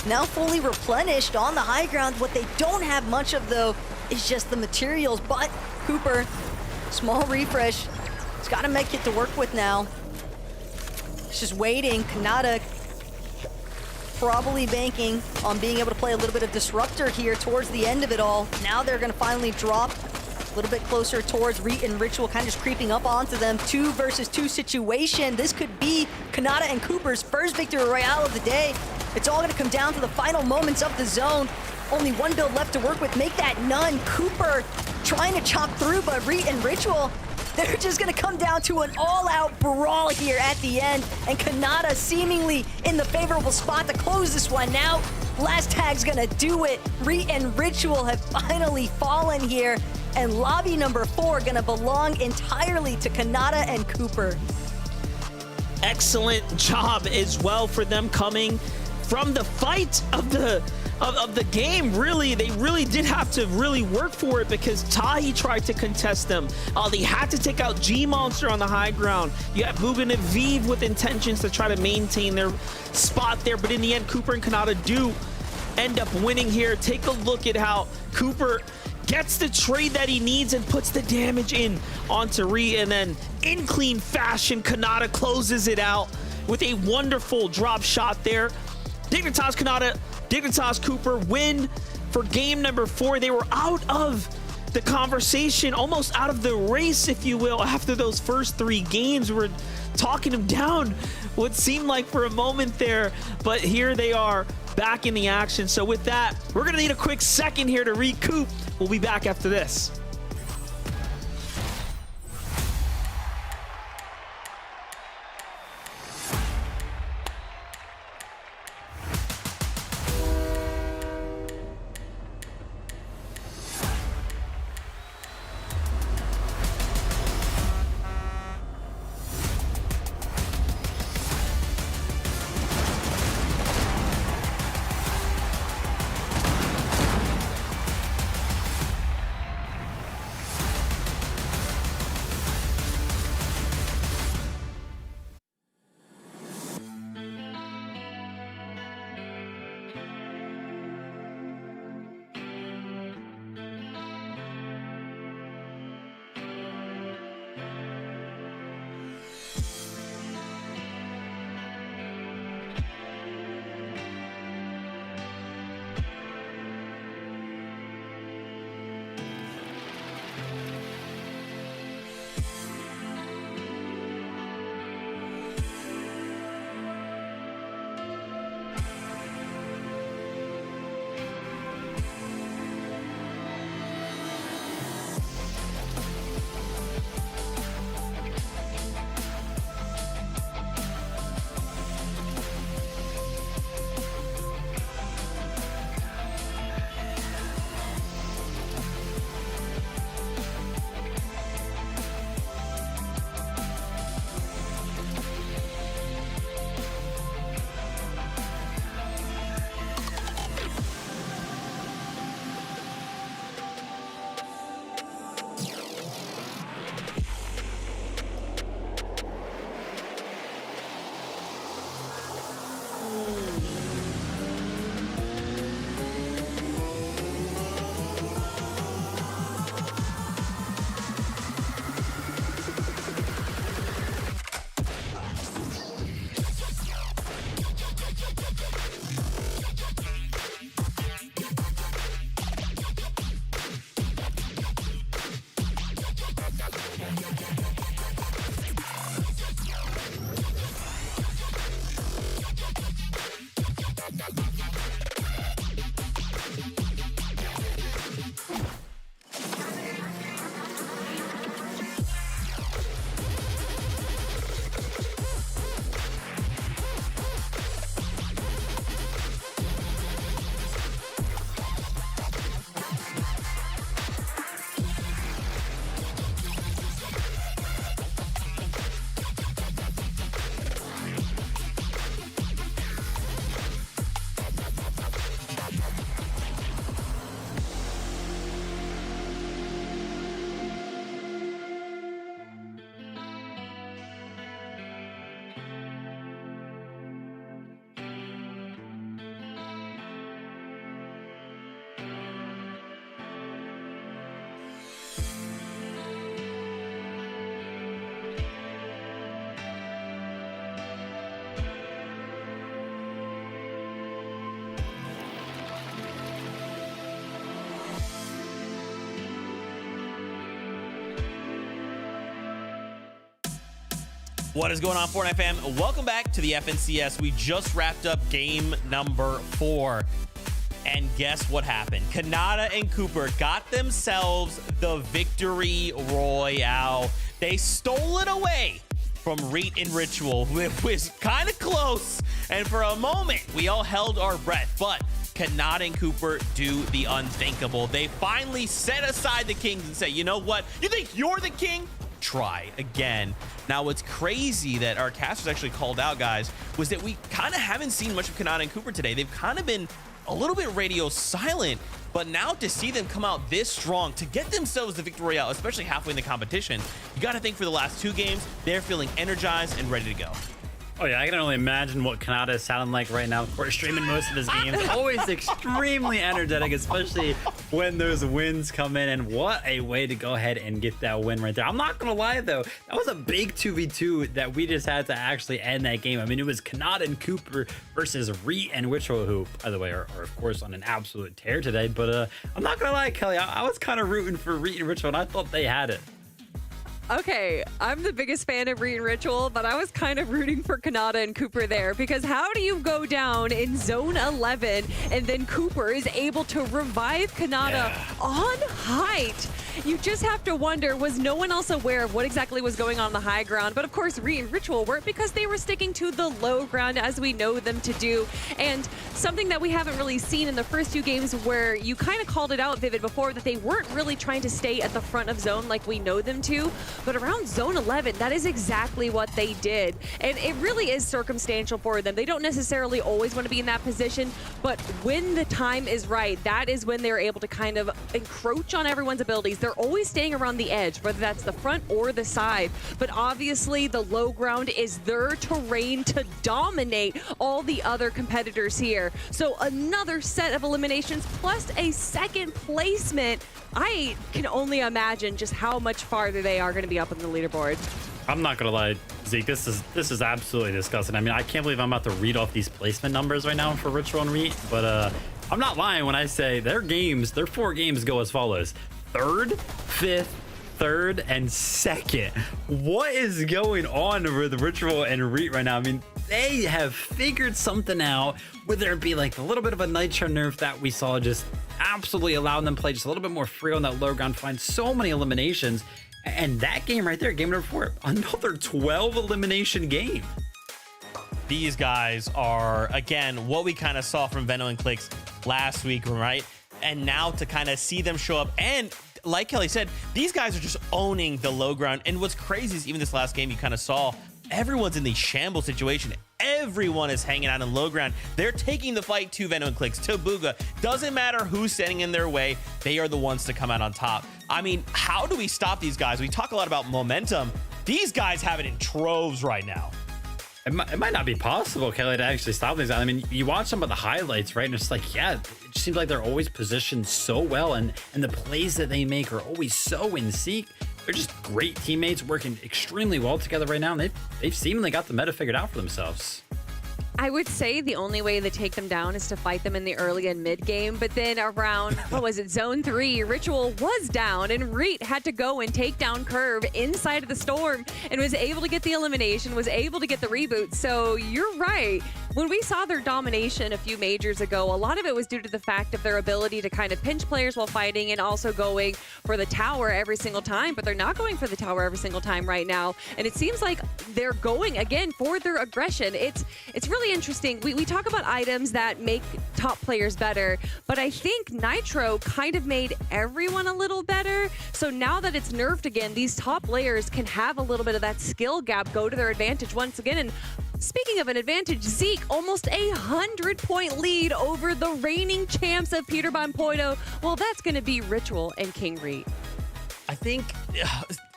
now fully replenished on the high ground. What they don't have much of, though, is just the materials. But Cooper, small refresh. He's got a med kit to work with now. He's just waiting. Kanata probably banking on being able to play a little bit of Disruptor here towards the end of it all. Now they're going to finally drop a little bit closer towards Reet and Ritual, kind of just creeping up onto them. 2 versus 2 situation. This could be Kanata and Cooper's first victory royale of the day. It's all going to come down to the final moments of the zone. Only one build left to work with. Make that none. Cooper trying to chop through, but Reet and Ritual, they're just going to come down to an all-out brawl here at the end. And Kanata seemingly in the favorable spot to close this one out. Last tag's going to do it. Reet and Ritual have finally fallen here. And lobby number 4 going to belong entirely to Kanata and Cooper. Excellent job as well for them coming from the fight of the game. Really, they really did have to really work for it because Tahi tried to contest them. They had to take out G-Monster on the high ground. You have Bugha and Aviv with intentions to try to maintain their spot there, but in the end, Cooper and Kanata do end up winning here. Take a look at how Cooper gets the trade that he needs and puts the damage in onto Ree, and then in clean fashion, Kanata closes it out with a wonderful drop shot there. Dignitas Kanata, Dignitas Cooper win for game number 4. They were out of the conversation, almost out of the race, if you will, after those first 3 games. We're talking them down what seemed like for a moment there, but here they are back in the action. So with that, we're gonna need a quick second here to recoup. We'll be back after this. What is going on, Fortnite fam? Welcome back to the FNCS. We just wrapped up game number 4. And guess what happened? Kanata and Cooper got themselves the victory royale. They stole it away from Reet and Ritual. It was kind of close. And for a moment, we all held our breath. But Kanata and Cooper do the unthinkable. They finally set aside the kings and say, you know what? You think you're the king? Try again. Now, what's crazy that our cast was actually called out, guys, was that we kind of haven't seen much of Kanata and Cooper today. They've kind of been a little bit radio silent, but now to see them come out this strong to get themselves the victory royale, especially halfway in the competition, you got to think for the last 2 games, they're feeling energized and ready to go. Oh yeah, I can only imagine what Kanata is sounding like right now. Of course, streaming most of his games, always extremely energetic, especially when those wins come in. And what a way to go ahead and get that win right there. I'm not gonna lie though, that was a big 2v2 that we just had to actually end that game. I mean, it was Kanata and Cooper versus Reet and Ritual, who, by the way, are of course on an absolute tear today. But I'm not gonna lie, Kelly, I was kind of rooting for Reet and Ritual, and I thought they had it. Okay, I'm the biggest fan of Reet and Ritual, but I was kind of rooting for Kanata and Cooper there, because how do you go down in zone 11 and then Cooper is able to revive Kanata on height? You just have to wonder, was no one else aware of what exactly was going on the high ground? But of course, Reet and Ritual weren't, because they were sticking to the low ground as we know them to do. And something that we haven't really seen in the first 2 games, where you kind of called it out, Vivid, before, that they weren't really trying to stay at the front of zone like we know them to. But around zone 11, that is exactly what they did. And it really is circumstantial for them. They don't necessarily always want to be in that position, but when the time is right, that is when they're able to kind of encroach on everyone's abilities. They're always staying around the edge, whether that's the front or the side. But obviously, the low ground is their terrain to dominate all the other competitors here. So another set of eliminations plus a second placement. I can only imagine just how much farther they are going to be up on the leaderboard. I'm not gonna lie, Zeke, this is absolutely disgusting. I mean, I can't believe I'm about to read off these placement numbers right now for Ritual and Reet, but I'm not lying when I say their 4 games go as follows: 3rd, 5th, 3rd, and 2nd. What is going on with Ritual and Reet right now? I mean, they have figured something out, whether it be like a little bit of a Nitro nerf that we saw, just absolutely allowing them to play just a little bit more free on that low ground, find so many eliminations. And that game right there, game number 4, another 12 elimination game. These guys are, again, what we kind of saw from Venom and Clicks last week, right? And now to kind of see them show up, and like Kelly said, these guys are just owning the low ground. And what's crazy is even this last game, you kind of saw everyone's in the shambles situation. Everyone is hanging out in low ground. They're taking the fight to Venom and Clicks, to Booga. Doesn't matter who's standing in their way. They are the ones to come out on top. I mean, how do we stop these guys? We talk a lot about momentum. These guys have it in troves right now. It might not be possible, Kelly, to actually stop these guys. I mean, you watch some of the highlights, right? And it's like, yeah, it just seems like they're always positioned so well, and the plays that they make are always so in sync. They're just great teammates working extremely well together right now, and they've seemingly got the meta figured out for themselves. I would say the only way to take them down is to fight them in the early and mid game, but then around, what was it, zone 3, Ritual was down, and Reet had to go and take down Curve inside of the storm and was able to get the elimination, was able to get the reboot. So you're right. When we saw their domination a few majors ago, a lot of it was due to the fact of their ability to kind of pinch players while fighting and also going for the tower every single time, but they're not going for the tower every single time right now. And it seems like they're going again for their aggression. It's really interesting. We talk about items that make top players better, but I think Nitro kind of made everyone a little better. So now that it's nerfed again, these top players can have a little bit of that skill gap go to their advantage once again. And speaking of an advantage, Zeke, almost 100-point lead over the reigning champs of Peter Bon Pollo. Well, that's going to be Ritual and King Reet. I think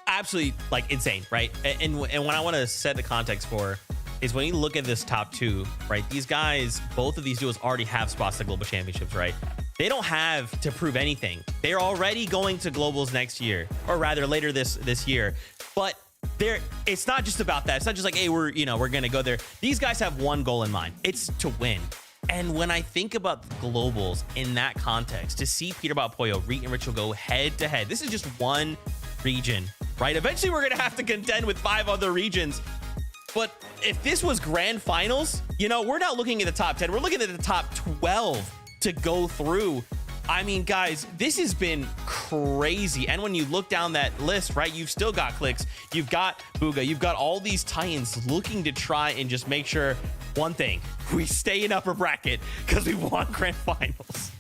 absolutely like insane, right? And what I want to set the context for is when you look at this top 2, right? These guys, both of these duos already have spots to global championships, right? They don't have to prove anything. They're already going to globals next year, or rather later this year. But it's not just about that. It's not just like, hey, we're gonna go there. These guys have one goal in mind. It's to win. And when I think about the globals in that context, to see Peter Bon Pollo, Reet, and Ritual go head to head, this is just one region, right? Eventually, we're gonna have to contend with 5 other regions. But if this was grand finals, you know, we're not looking at the top 10. We're looking at the top 12 to go through. I mean, guys, this has been crazy. And when you look down that list, right, you've still got Clicks, you've got Booga, you've got all these Titans looking to try and just make sure one thing, we stay in upper bracket because we want grand finals.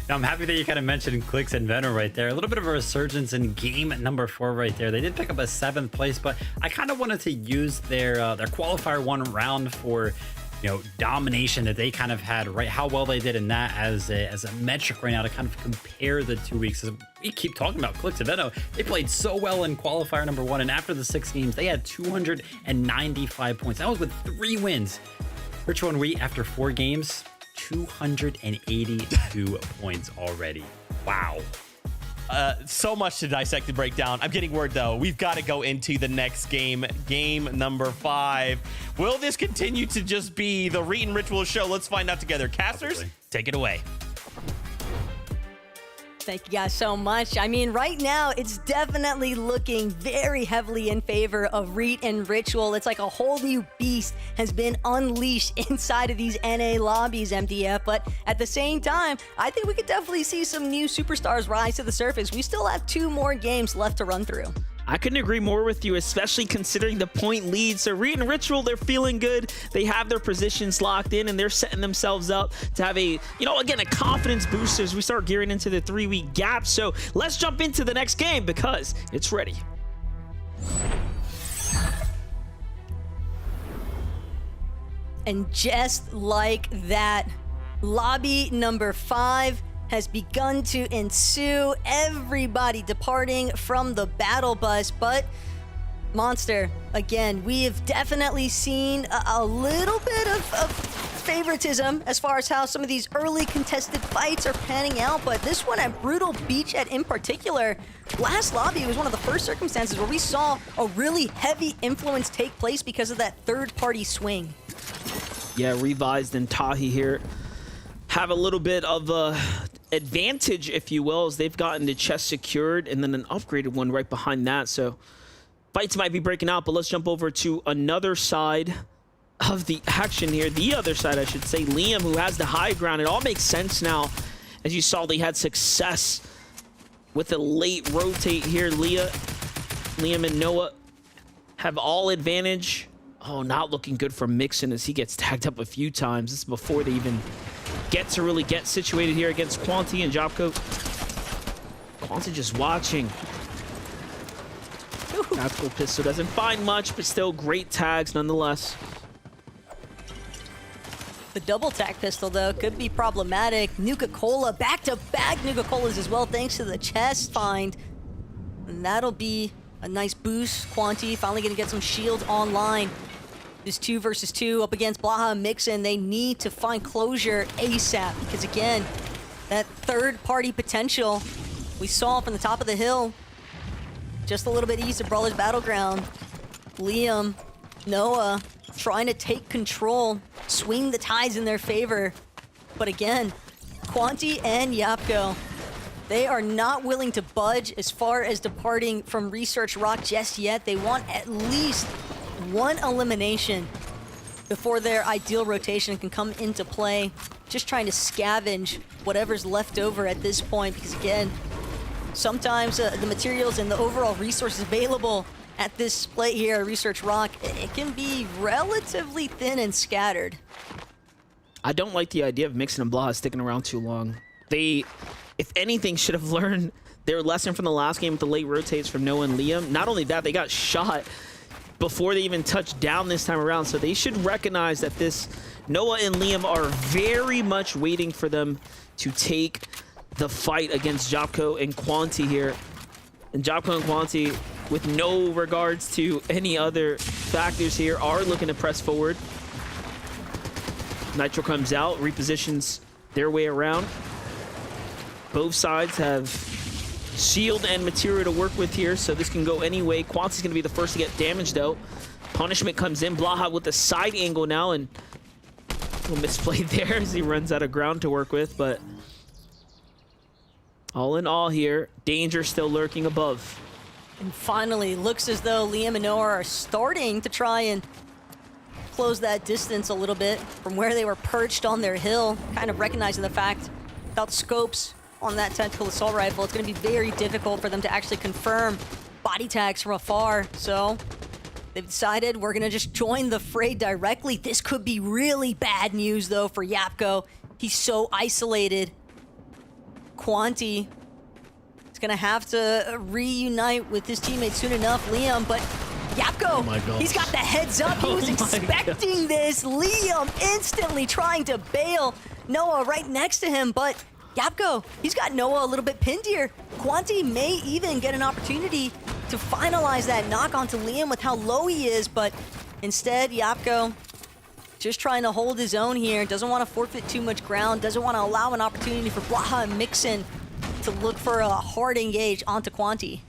Now, I'm happy that you kind of mentioned Clicks and Venom right there. A little bit of a resurgence in game number 4 right there. They did pick up a 7th place, but I kind of wanted to use their qualifier 1 round for, you know, domination that they kind of had, right? How well they did in that as a metric right now to kind of compare the 2 weeks. As we keep talking about Clicks and Venom, they played so well in qualifier number 1, and after the 6 games, they had 295 points. That was with 3 wins. Ritual and Wheat, after 4 games, 282 points already. Wow. So much to dissect and break down. I'm getting word, though. We've got to go into the next game, game number 5. Will this continue to just be the Reet and Ritual show? Let's find out together. Casters, take it away. Thank you guys so much. I mean, right now, it's definitely looking very heavily in favor of Reet and Ritual. It's like a whole new beast has been unleashed inside of these NA lobbies, MDF. But at the same time, I think we could definitely see some new superstars rise to the surface. We still have 2 more games left to run through. I couldn't agree more with you, especially considering the point lead. So Reet and Ritual, they're feeling good. They have their positions locked in, and they're setting themselves up to have a, you know, again, a confidence boost as we start gearing into the 3-week gap. So let's jump into the next game because it's ready. And just like that, lobby number 5 has begun to ensue. Everybody departing from the battle bus, but Monster, again, we have definitely seen a little bit of favoritism as far as how some of these early contested fights are panning out, but this one at Brutal Beachhead in particular, last lobby was one of the first circumstances where we saw a really heavy influence take place because of that third-party swing. Yeah, Revised and Tahi here have a little bit of advantage, if you will, as they've gotten the chest secured and then an upgraded one right behind that. So fights might be breaking out, but let's jump over to another side of the action here. The other side, I should say. Liam, who has the high ground. It all makes sense now. As you saw, they had success with a late rotate here. Liam and Noah have all advantage. Oh, not looking good for Mixon as he gets tagged up a few times. This is before they even get to really get situated here against Quanti and Jopko. Quanti just watching. Tactical pistol doesn't find much, but still great tags nonetheless. The double tack pistol, though, could be problematic. Nuka-Cola, back-to-back Nuka-Colas as well, thanks to the chest find. And that'll be a nice boost. Quanti finally going to get some shields online. This 2 versus 2 up against Blaha and Mixon. They need to find closure ASAP because, again, that third-party potential we saw from the top of the hill, just a little bit east of Brawler's Battleground. Liam, Noah trying to take control, swing the tides in their favor. But again, Quanti and Yapko, they are not willing to budge as far as departing from Research Rock just yet. They want at least 1 elimination before their ideal rotation can come into play. Just trying to scavenge whatever's left over at this point because, again, sometimes the materials and the overall resources available at this split here at Research Rock, it can be relatively thin and scattered. I don't like the idea of Mixon and Blaha sticking around too long. They, if anything, should have learned their lesson from the last game with the late rotates from Noah and Liam. Not only that, they got shot before they even touched down this time around, so they should recognize that this Noah and Liam are very much waiting for them to take the fight against Jopko and Quanti here. And Jopko and Quanti, with no regards to any other factors here, are looking to press forward. Nitro comes out, repositions their way around. Both sides have shield and material to work with here, so this can go any way. Quanti's going to be the first to get damaged, though. Punishment comes in. Blaha with the side angle now, and a little misplay there as he runs out of ground to work with, but all in all here, danger still lurking above. And finally, looks as though Liam and Noah are starting to try and close that distance a little bit from where they were perched on their hill, kind of recognizing the fact without scopes on that tactical assault rifle, it's going to be very difficult for them to actually confirm body tags from afar. So they've decided we're going to just join the fray directly. This could be really bad news, though, for Yapko. He's so isolated. Quanti is going to have to reunite with his teammates soon enough. Liam, but Yapko, he's got the heads up. He was expecting this. Liam instantly trying to bail. Noah right next to him, but Yapko, he's got Noah a little bit pinned here. Quanti may even get an opportunity to finalize that knock onto Liam with how low he is, but instead, Yapko just trying to hold his own here. Doesn't want to forfeit too much ground. Doesn't want to allow an opportunity for Blaha and Mixon to look for a hard engage onto Quanti.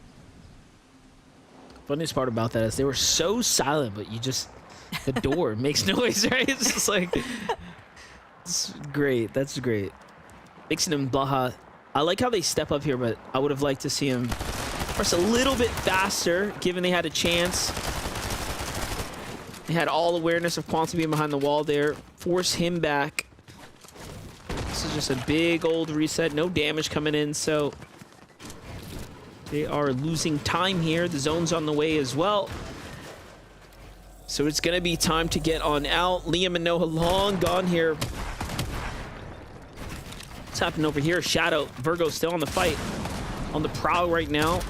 Funniest part about that is they were so silent, but you just, the door makes noise, right? It's just like, it's great. That's great. Mixon and Blaha, I like how they step up here, but I would have liked to see him press a little bit faster, given they had a chance. They had all awareness of Quanti being behind the wall there. Force him back. This is just a big old reset. No damage coming in, so they are losing time here. The zone's on the way as well. So it's going to be time to get on out. Liam and Noah long gone here. What's happening over here? Shadow. Virgo still on the fight. On the prowl right now.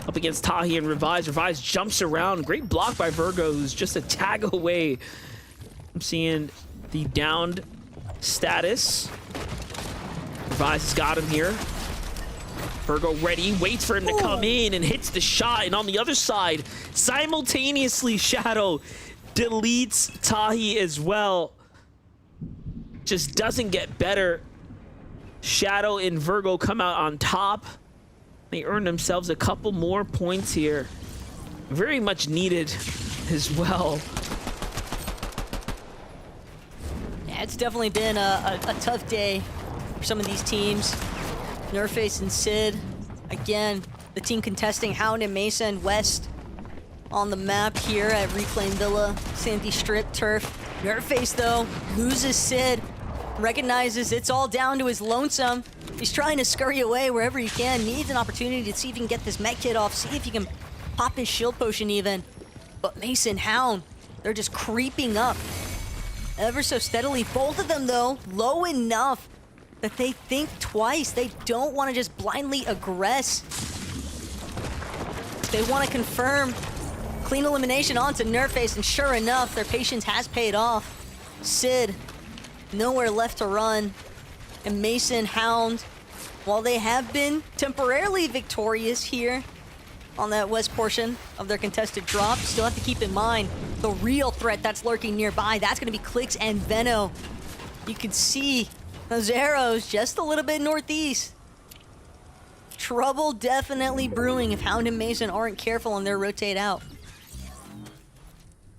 Up against Tahi and Revise. Revise jumps around. Great block by Virgo, who's just a tag away. I'm seeing the downed status. Revise has got him here. Virgo ready, waits for him to come in and hits the shot. And on the other side, simultaneously, Shadow deletes Tahi as well. Just doesn't get better. Shadow and Virgo come out on top. They earn themselves a couple more points here. Very much needed as well. Yeah, it's definitely been a tough day for some of these teams. Nerface and Sid, again, the team contesting Hound and Mason West on the map here at Reclaim Villa, Sandy Strip Turf. Nerface, though, loses Sid, recognizes it's all down to his lonesome. He's trying to scurry away wherever he can, needs an opportunity to see if he can get this med kit off, see if he can pop his shield potion even. But Mason, Hound, they're just creeping up ever so steadily. Both of them, though, low enough that they think twice. They don't want to just blindly aggress. They want to confirm clean elimination onto Nerface, and sure enough, their patience has paid off. Sid, nowhere left to run. And Mason, Hound, while they have been temporarily victorious here on that west portion of their contested drop, still have to keep in mind the real threat that's lurking nearby. That's going to be Clicks and Veno. You can see those arrows just a little bit northeast. Trouble definitely brewing if Hound and Mason aren't careful and they're rotate out.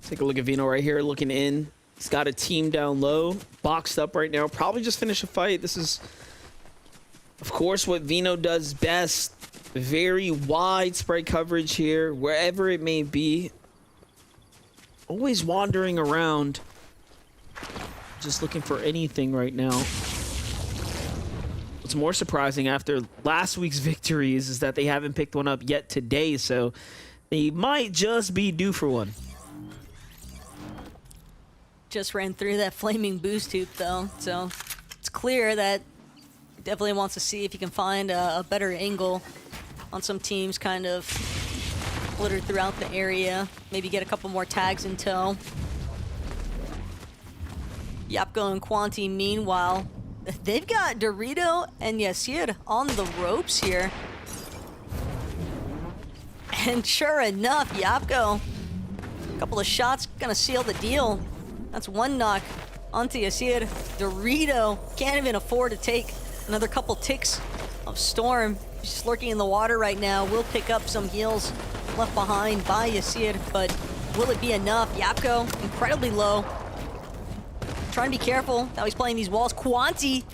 Take a look at Vino right here, looking in. He's got a team down low, boxed up right now. Probably just finish a fight. This is, of course, what Vino does best. Very wide spread coverage here, wherever it may be. Always wandering around. Just looking for anything right now. What's more surprising after last week's victories is that they haven't picked one up yet today, so they might just be due for one. Just ran through that flaming boost hoop, though, so it's clear that he definitely wants to see if he can find a better angle on some teams kind of littered throughout the area. Maybe get a couple more tags in tow. Yapko and Quanti, meanwhile, they've got Dorito and Yasir on the ropes here. And sure enough, Yapko, a couple of shots gonna seal the deal. That's one knock onto Yasir. Dorito can't even afford to take another couple ticks of Storm. He's just lurking in the water right now. Will pick up some heals left behind by Yasir, but will it be enough? Yapko, incredibly low. Trying to be careful how he's playing these walls. Quanti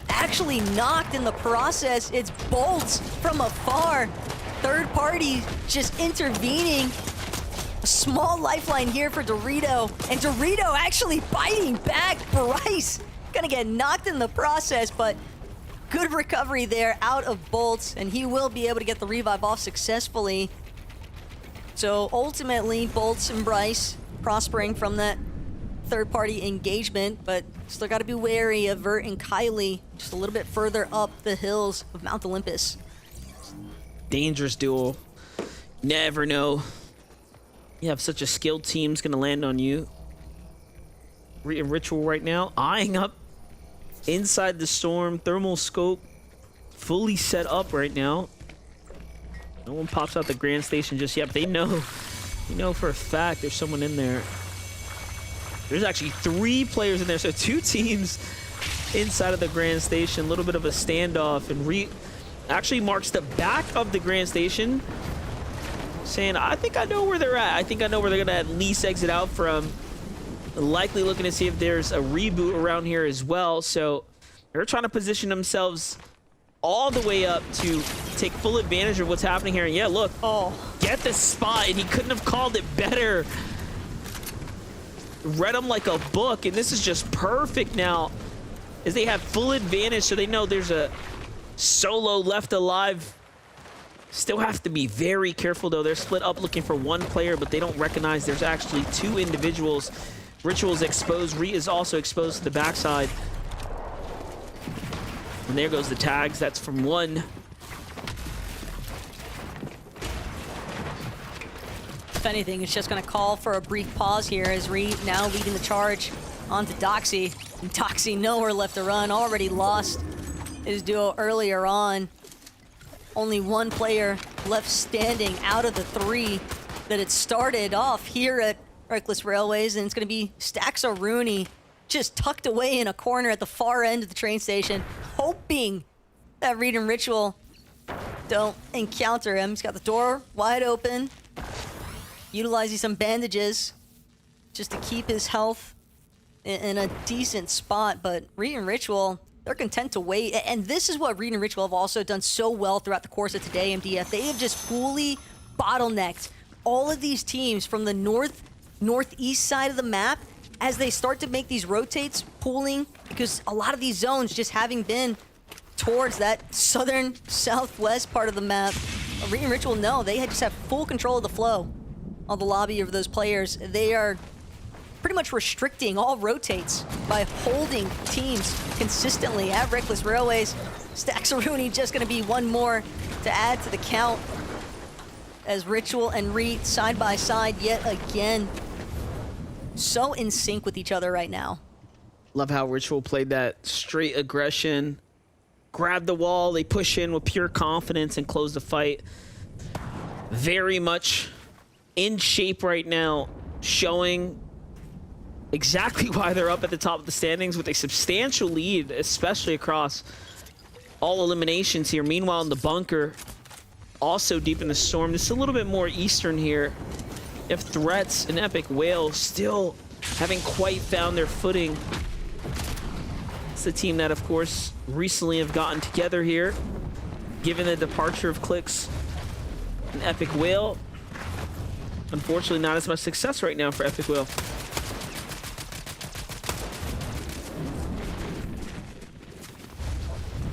actually knocked in the process. It's bolts from afar. Third party just intervening. A small lifeline here for Dorito, and Dorito actually biting back. Bryce gonna get knocked in the process, but good recovery there out of Bolts, and he will be able to get the revive off successfully. So ultimately, Bolts and Bryce prospering from that third-party engagement, but still got to be wary of Vert and Kylie just a little bit further up the hills of Mount Olympus. Dangerous duel. Never know. You have such a skilled team's gonna land on you. Ritual right now, eyeing up inside the storm. Thermal scope fully set up right now. No one pops out the grand station just yet, but they know for a fact there's someone in there. There's actually 3 players in there, so 2 teams inside of the grand station. A little bit of a standoff, and actually marks the back of the grand station, saying, I think I know where they're at. I think I know where they're gonna at least exit out from. Likely looking to see if there's a reboot around here as well. So they're trying to position themselves all the way up to take full advantage of what's happening here. And yeah, look, get the spot, and he couldn't have called it better. Read him like a book, and this is just perfect now, as they have full advantage, so they know there's a solo left alive. Still have to be very careful, though. They're split up looking for 1 player, but they don't recognize there's actually 2 individuals. Ritual's exposed. Re is also exposed to the backside. And there goes the tags. That's from 1. If anything, it's just going to call for a brief pause here as Reed now leading the charge onto Doxy. And Doxy nowhere left to run, already lost his duo earlier on. Only 1 player left standing out of the 3 that had started off here at Reckless Railways, and it's going to be Staxa Rooney just tucked away in a corner at the far end of the train station, hoping that Reed and Ritual don't encounter him. He's got the door wide open, utilizing some bandages just to keep his health in a decent spot, but Reed and Ritual, they're content to wait. And this is what Reed and Ritual have also done so well throughout the course of today, MDF. They have just fully bottlenecked all of these teams from the northeast side of the map as they start to make these rotates, pooling, because a lot of these zones just having been towards that southern southwest part of the map. Reed and Ritual, no, they just have full control of the flow on the lobby of those players. They are pretty much restricting all rotates by holding teams consistently at Reckless Railways. Staxa Rooney just going to be 1 more to add to the count as Ritual and Reed side by side yet again. So in sync with each other right now. Love how Ritual played that straight aggression. Grab the wall, they push in with pure confidence and close the fight. Very much in shape right now, showing exactly why they're up at the top of the standings with a substantial lead, especially across all eliminations here. Meanwhile, in the bunker, also deep in the storm, just a little bit more eastern here. If Threats and Epic Whale still haven't quite found their footing. It's the team that, of course, recently have gotten together here, given the departure of Clix and Epic Whale. Unfortunately, not as much success right now for Epic Whale.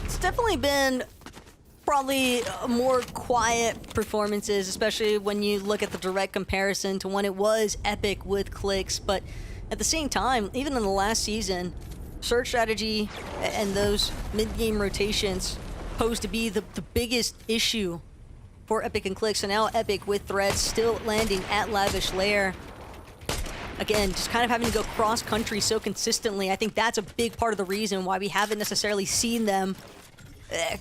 It's definitely been probably more quiet performances, especially when you look at the direct comparison to when it was epic with Clix. But at the same time, even in the last season, search strategy and those mid-game rotations posed to be the biggest issue for Epic and Clix. So now Epic with Threats still landing at Lavish Lair. Again, just kind of having to go cross-country so consistently. I think that's a big part of the reason why we haven't necessarily seen them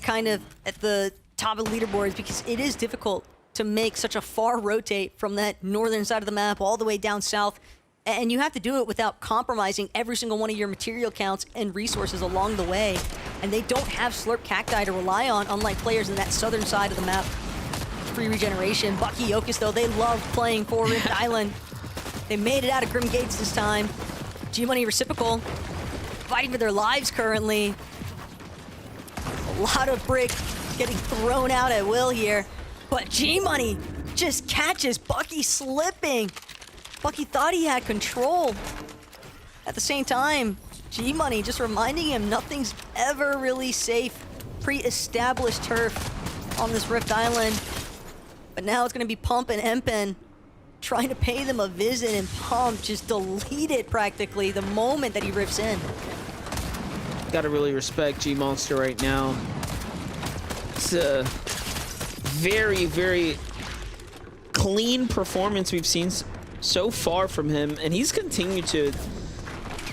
kind of at the top of the leaderboards, because it is difficult to make such a far rotate from that northern side of the map all the way down south, and you have to do it without compromising every single one of your material counts and resources along the way. And they don't have Slurp Cacti to rely on, unlike players in that southern side of the map. Free regeneration. Bucky Yokus, though, they love playing for Rift Island. They made it out of Grim Gates this time. G-Money Reciprocal fighting for their lives currently. A lot of brick getting thrown out at will here, but G-Money just catches Bucky slipping. Bucky thought he had control. At the same time, G-Money just reminding him nothing's ever really safe. Pre-established turf on this Rift Island. But now it's going to be Pump and Empen trying to pay them a visit, and Pump just deleted practically the moment that he rips in. Gotta really respect G-Monster right now. It's a very, very clean performance we've seen so far from him, and he's continued to,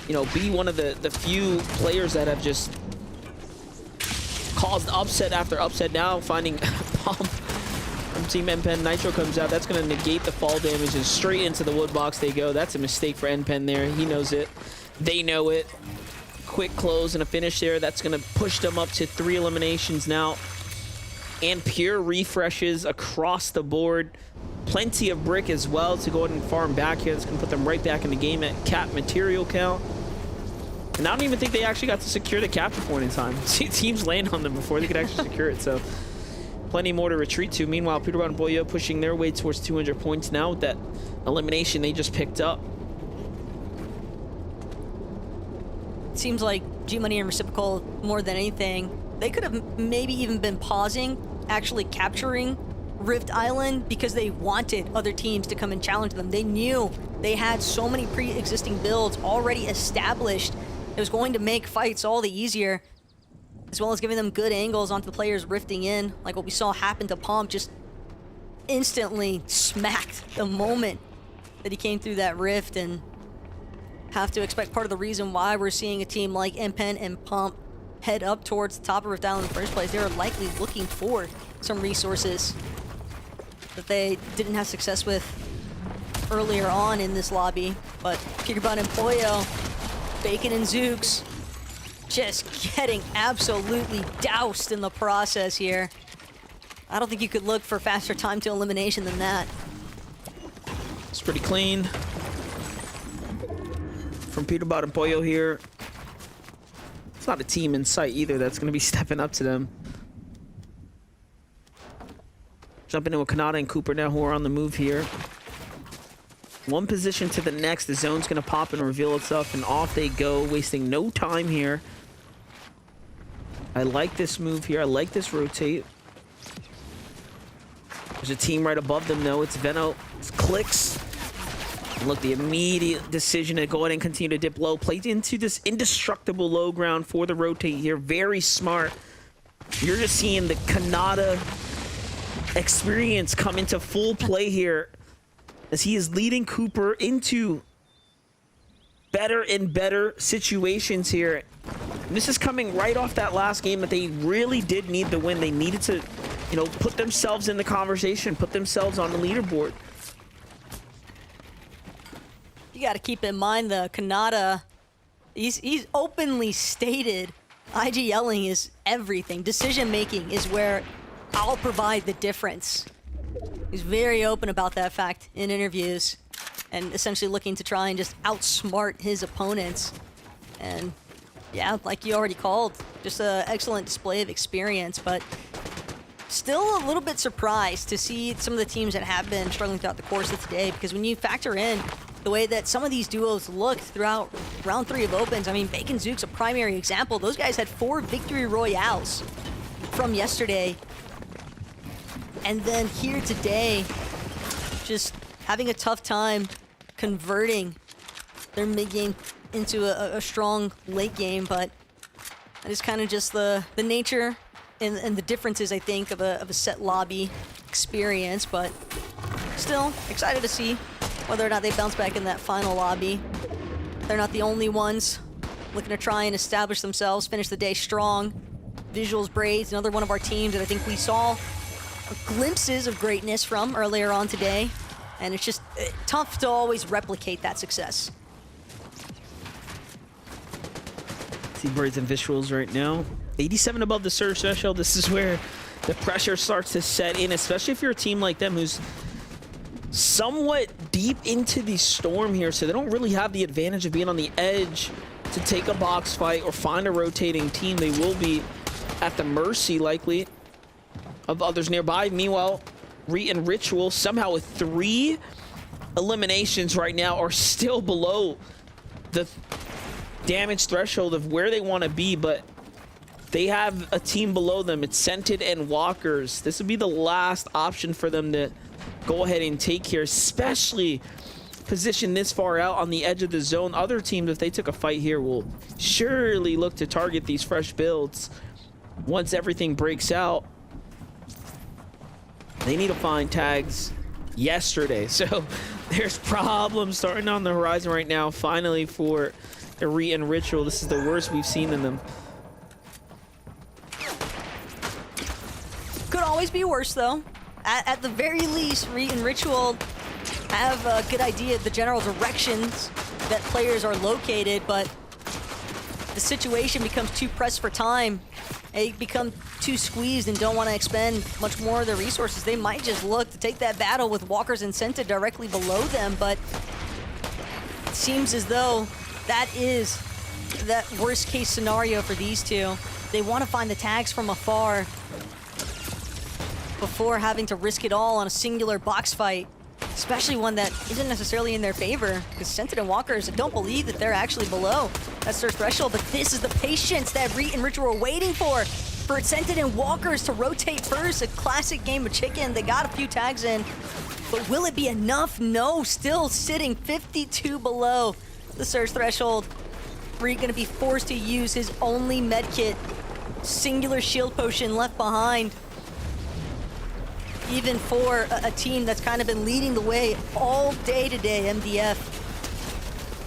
you know, be one of the few players that have just caused upset after upset. Now finding Pump from Team NPen. Nitro comes out. That's going to negate the fall damage, and straight into the wood box they go. That's a mistake for NPen there. He knows it. They know it. Quick close and a finish there. That's going to push them up to 3 eliminations now. And pure refreshes across the board. Plenty of brick as well to go ahead and farm back here. That's going to put them right back in the game at cap material count. And I don't even think they actually got to secure the capture point in time. Teams land on them before they could actually secure it. So plenty more to retreat to. Meanwhile, Peterborough and Boyo pushing their way towards 200 points now with that elimination they just picked up. It seems like G-Money and Reciprocal, more than anything, they could have maybe even been pausing actually capturing Rift Island because they wanted other teams to come and challenge them. They knew they had so many pre-existing builds already established. It was going to make fights all the easier, as well as giving them good angles onto the players rifting in, like what we saw happen to Pomp, just instantly smacked the moment that he came through that rift. And have to expect part of the reason why we're seeing a team like NPen and Pomp head up towards the top of Rift Island in the first place. They were likely looking for some resources that they didn't have success with earlier on in this lobby. But Peterborough and Boyo, Bacon and Zooks just getting absolutely doused in the process here. I don't think you could look for faster time to elimination than that. It's pretty clean from Peterborough and Boyo here. It's not a team in sight either that's going to be stepping up to them. Jumping in with Kanata and Cooper now, who are on the move here. One position to the next. The zone's going to pop and reveal itself, and off they go, wasting no time here. I like this move here. I like this rotate. There's a team right above them, though. It's Veno. It's Clicks. And look, the immediate decision to go ahead and continue to dip low. Plays into this indestructible low ground for the rotate here. Very smart. You're just seeing the Kanata experience come into full play here as he is leading Cooper into better and better situations here. And this is coming right off that last game that they really did need the win. They needed to, you know, put themselves in the conversation, put themselves on the leaderboard. You got to keep in mind the Kanata, he's openly stated IG yelling is everything. Decision making is where I'll provide the difference. He's very open about that fact in interviews, and essentially looking to try and just outsmart his opponents. And yeah, like you already called, just an excellent display of experience, but still a little bit surprised to see some of the teams that have been struggling throughout the course of today, because when you factor in the way that some of these duos looked throughout round 3 of opens, I mean, Bacon Zook's a primary example. Those guys had 4 victory royales from yesterday. And then here today, just having a tough time converting their mid game into a strong late game. But that is kind of just the nature and the differences, I think, of a set lobby experience. But still excited to see whether or not they bounce back in that final lobby. They're not the only ones looking to try and establish themselves, finish the day strong. Visuals Braids, another one of our teams that I think we saw glimpses of greatness from earlier on today, and it's just tough to always replicate that success. See Braids and Visuals right now. 87 above the surge threshold. This is where the pressure starts to set in, especially if you're a team like them who's somewhat deep into the storm here, so they don't really have the advantage of being on the edge to take a box fight or find a rotating team. They will be at the mercy, likely, of others nearby. Meanwhile, Re and Ritual somehow with 3 eliminations right now are still below the damage threshold of where they want to be, but they have a team below them. It's Scented and Walkers. This would be the last option for them to go ahead and take here, especially positioned this far out on the edge of the zone. Other teams, if they took a fight here, will surely look to target these fresh builds once everything breaks out. They need to find tags yesterday, so there's problems starting on the horizon right now. Finally for Re and Ritual, this is the worst we've seen in them. Could always be worse, though. At the very least, Re and Ritual have a good idea of the general directions that players are located, but the situation becomes too pressed for time. They become too squeezed and don't want to expend much more of their resources. They might just look to take that battle with Walkers and Scented directly below them, but it seems as though that is that worst case scenario for these two. They want to find the tags from afar before having to risk it all on a singular box fight, especially one that isn't necessarily in their favor, because Scented and Walkers don't believe that they're actually below that search threshold, but this is the patience that Re and Ritual are waiting for Scented and Walkers to rotate first. A classic game of chicken. They got a few tags in, but will it be enough? No, still sitting 52 below the search threshold. Re gonna be forced to use his only medkit, singular shield potion left behind. Even for a team that's kind of been leading the way all day today, MDF.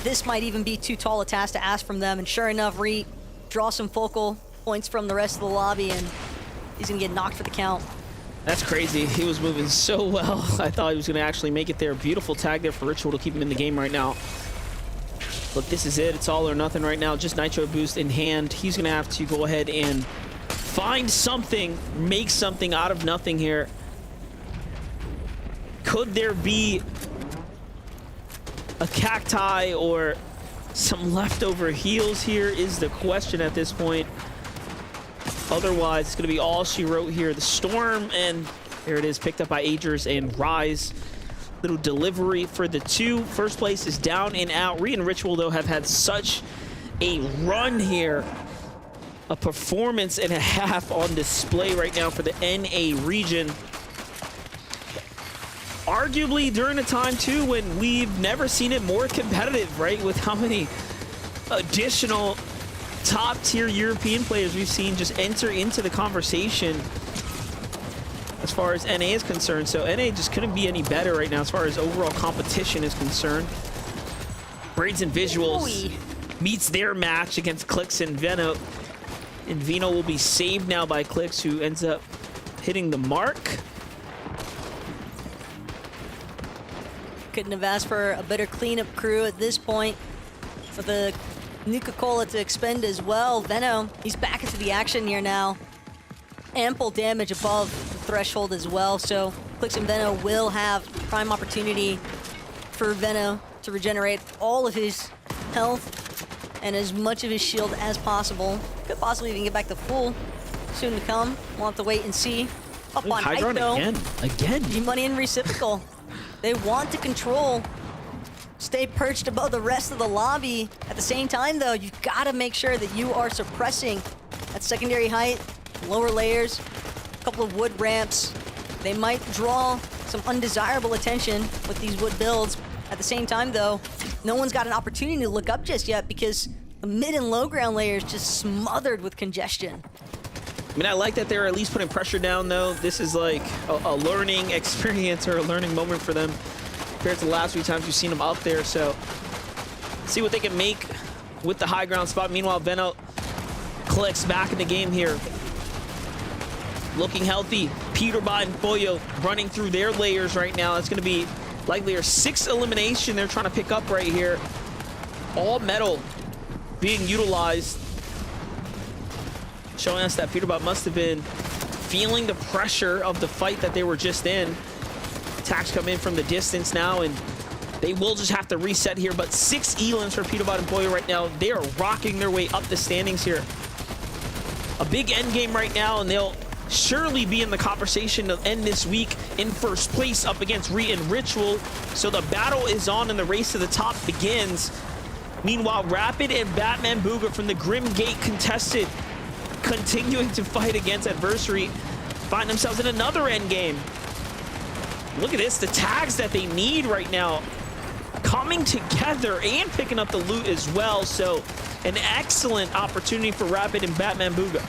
This might even be too tall a task to ask from them, and sure enough, Re draws some focal points from the rest of the lobby, and he's gonna get knocked for the count. That's crazy. He was moving so well. I thought he was gonna actually make it there. Beautiful tag there for Ritual to keep him in the game right now. Look, this is it. It's all or nothing right now. Just Nitro boost in hand. He's gonna have to go ahead and find something, make something out of nothing here. Could there be a cacti or some leftover heals here is the question at this point. Otherwise, it's going to be all she wrote here. The Storm, and there it is, picked up by Agers and Rise. Little delivery for the two. First place is down and out. Re and Ritual, though, have had such a run here. A performance and a half on display right now for the NA region. Arguably during a time, too, when we've never seen it more competitive, right? With how many additional top-tier European players we've seen just enter into the conversation as far as NA is concerned. So NA just couldn't be any better right now as far as overall competition is concerned. Braids and Visuals meets their match against Clix and Veno. And Veno will be saved now by Clix, who ends up hitting the mark. Couldn't have asked for a better cleanup crew at this point. For the Nuka-Cola to expend as well. Veno, he's back into the action here now. Ample damage above the threshold as well, so Clix and Veno will have prime opportunity for Veno to regenerate all of his health and as much of his shield as possible. Could possibly even get back to full soon to come. We'll have to wait and see. Up on height though. Again. G-Money and Reciprocal. They want to control, stay perched above the rest of the lobby. At the same time, though, you've got to make sure that you are suppressing at secondary height, lower layers, a couple of wood ramps. They might draw some undesirable attention with these wood builds. At the same time, though, no one's got an opportunity to look up just yet because the mid and low ground layer is just smothered with congestion. I mean, I like that they're at least putting pressure down, though. This is like a learning experience or a learning moment for them compared to the last few times we've seen them out there. So, see what they can make with the high ground spot. Meanwhile, Veno Clix back in the game here. Looking healthy. Peterbot and Boyo running through their layers right now. It's going to be likely a 6th elimination they're trying to pick up right here. All metal being utilized. Showing us that Peterbot must have been feeling the pressure of the fight that they were just in. Attacks come in from the distance now, and they will just have to reset here. But 6 elims for Peterbot and Boyo right now. They are rocking their way up the standings here. A big end game right now, and they'll surely be in the conversation to end this week in first place up against Re and Ritual. So the battle is on and the race to the top begins. Meanwhile, Rapid and Batman Booga from the Grim Gate contested, continuing to fight against adversary, find themselves in another end game. Look at this, the tags that they need right now coming together and picking up the loot as well. So an excellent opportunity for Rapid and Batman Booga.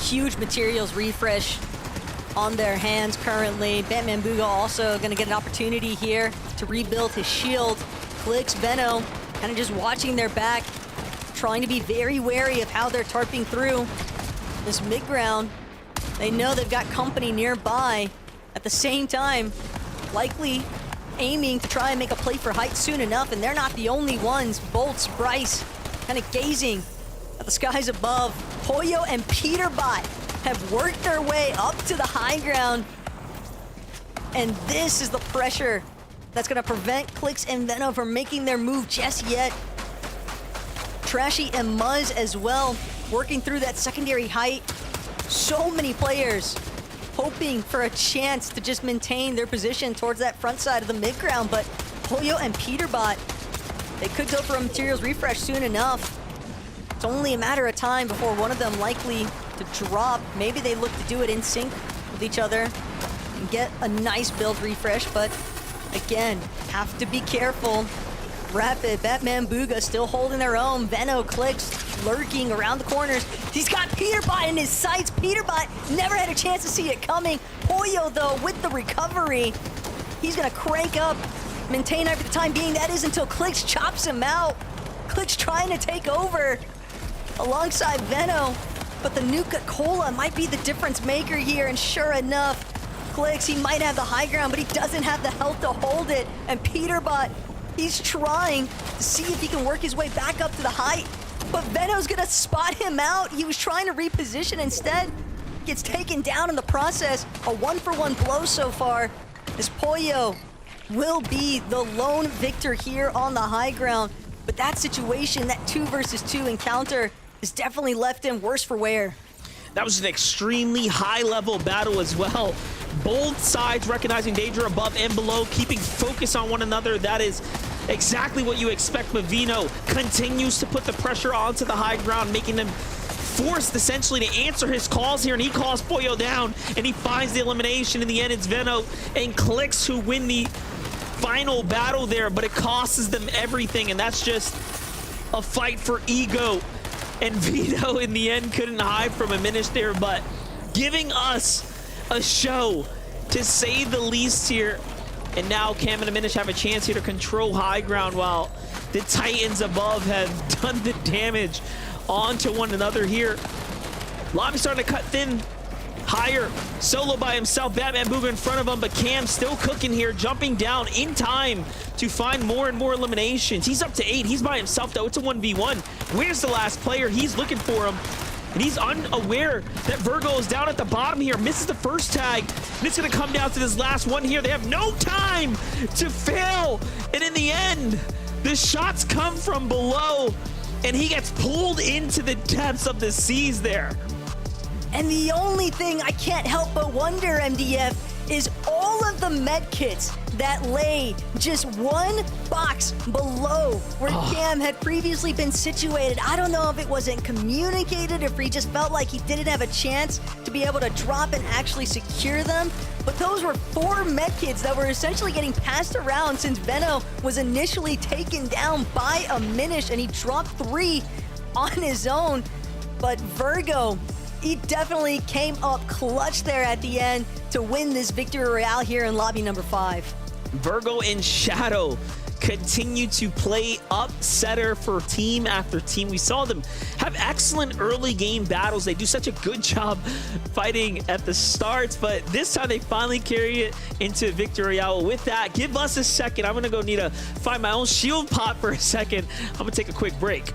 Huge materials refresh on their hands currently. Batman Booga also going to get an opportunity here to rebuild his shield. Clicks, Veno, kind of just watching their back, trying to be very wary of how they're tarping through this mid-ground. They know they've got company nearby. At the same time, likely aiming to try and make a play for height soon enough, and they're not the only ones. Bolts, Bryce, kind of gazing at the skies above. Pollo and Peterbot have worked their way up to the high ground, and this is the pressure that's going to prevent Clicks and Veno from making their move just yet. Trashy and Muzz as well, working through that secondary height. So many players hoping for a chance to just maintain their position towards that front side of the mid-ground, but Pollo and Peterbot, they could go for a materials refresh soon enough. It's only a matter of time before one of them likely to drop. Maybe they look to do it in sync with each other and get a nice build refresh, but again, have to be careful. Rapid, Batman Booga still holding their own. Veno, Clicks lurking around the corners. He's got Peterbot in his sights. Peterbot never had a chance to see it coming. Pollo, though, with the recovery, he's gonna crank up, maintain for the time being. That is until Clicks chops him out. Clicks trying to take over alongside Veno, but the Nuka-Cola might be the difference maker here, and sure enough, Clicks, he might have the high ground, but he doesn't have the health to hold it, and Peterbot, he's trying to see if he can work his way back up to the height, but Veno's gonna spot him out. He was trying to reposition, instead gets taken down in the process. A one-for-one blow so far, as Pollo will be the lone victor here on the high ground, but that situation, that 2 versus 2 encounter, has definitely left him worse for wear. That was an extremely high-level battle as well. Both sides recognizing danger above and below, keeping focus on one another. That is exactly what you expect. Veno continues to put the pressure onto the high ground, making them forced essentially to answer his calls here, and he calls Pollo down, and he finds the elimination. In the end, it's Veno and Clicks who win the final battle there, but it costs them everything, and that's just a fight for ego. And Veno in the end couldn't hide from a Minish there, but giving us a show to say the least here. And now Cam and Minish have a chance here to control high ground while the Titans above have done the damage onto one another here. Lobby starting to cut thin. Higher, solo by himself, Batman Booga in front of him, but Cam still cooking here, jumping down in time to find more and more eliminations. He's up to 8, he's by himself though, it's a 1v1. Where's the last player? He's looking for him, and he's unaware that Virgo is down at the bottom here, misses the first tag, and it's gonna come down to this last one here. They have no time to fail, and in the end, the shots come from below, and he gets pulled into the depths of the seas there. And the only thing I can't help but wonder, MDF, is all of the med kits that lay just one box below where Cam had previously been situated. I don't know if it wasn't communicated, if he just felt like he didn't have a chance to be able to drop and actually secure them. But those were 4 med kits that were essentially getting passed around since Veno was initially taken down by a Minish, and he dropped 3 on his own. But Virgo, he definitely came up clutch there at the end to win this victory royale here in lobby number 5. Virgo and Shadow continue to play upsetter for team after team. We saw them have excellent early game battles. They do such a good job fighting at the start, but this time they finally carry it into victory royale. With that, give us a second. I'm gonna go need to find my own shield pot for a second. I'm gonna take a quick break.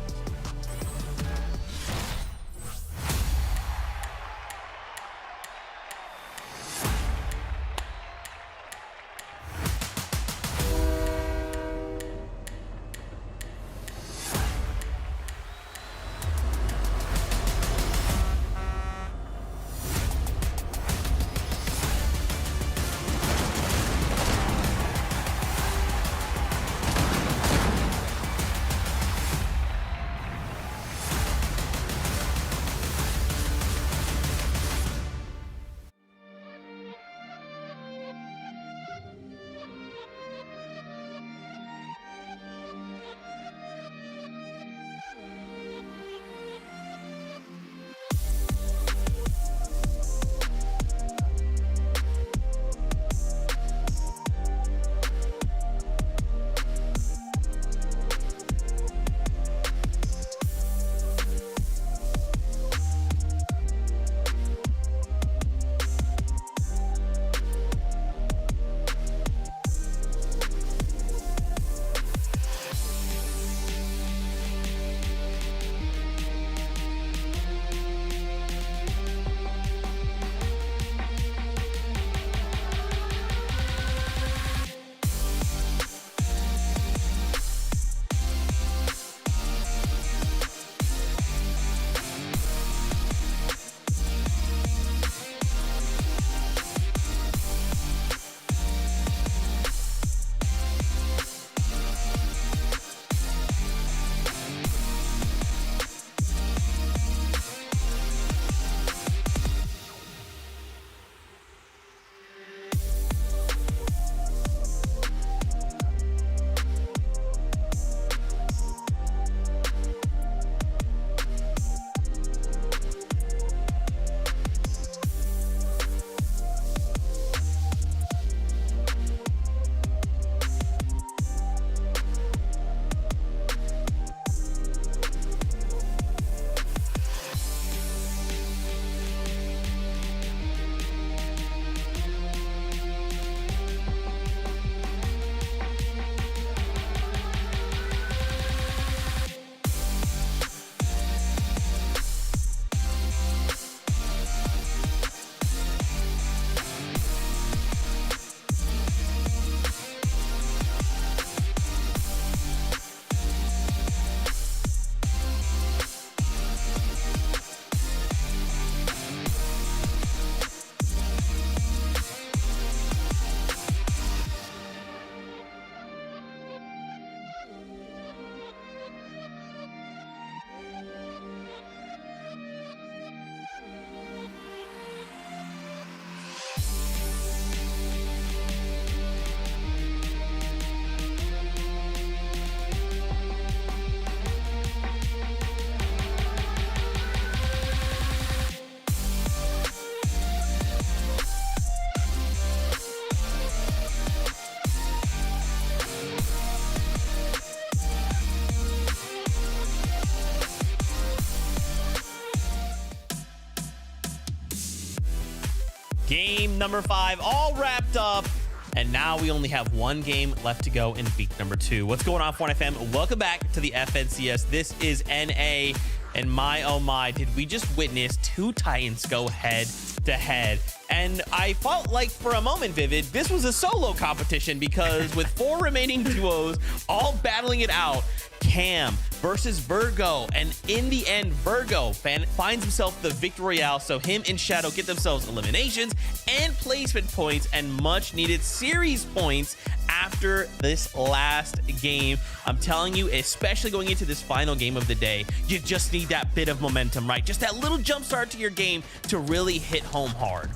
Game number 5 all wrapped up. And now we only have one game left to go in week number 2. What's going on, Fortnite fam? Welcome back to the FNCS. This is NA. And my, oh my, did we just witness 2 Titans go head to head? And I felt like for a moment, Vivid, this was a solo competition because with 4 remaining duos all battling it out, Cam versus Virgo, and in the end, Virgo finds himself the victory royale, so him and Shadow get themselves eliminations and placement points and much needed series points after this last game. I'm telling you, especially going into this final game of the day, you just need that bit of momentum, right? Just that little jump start to your game to really hit home hard.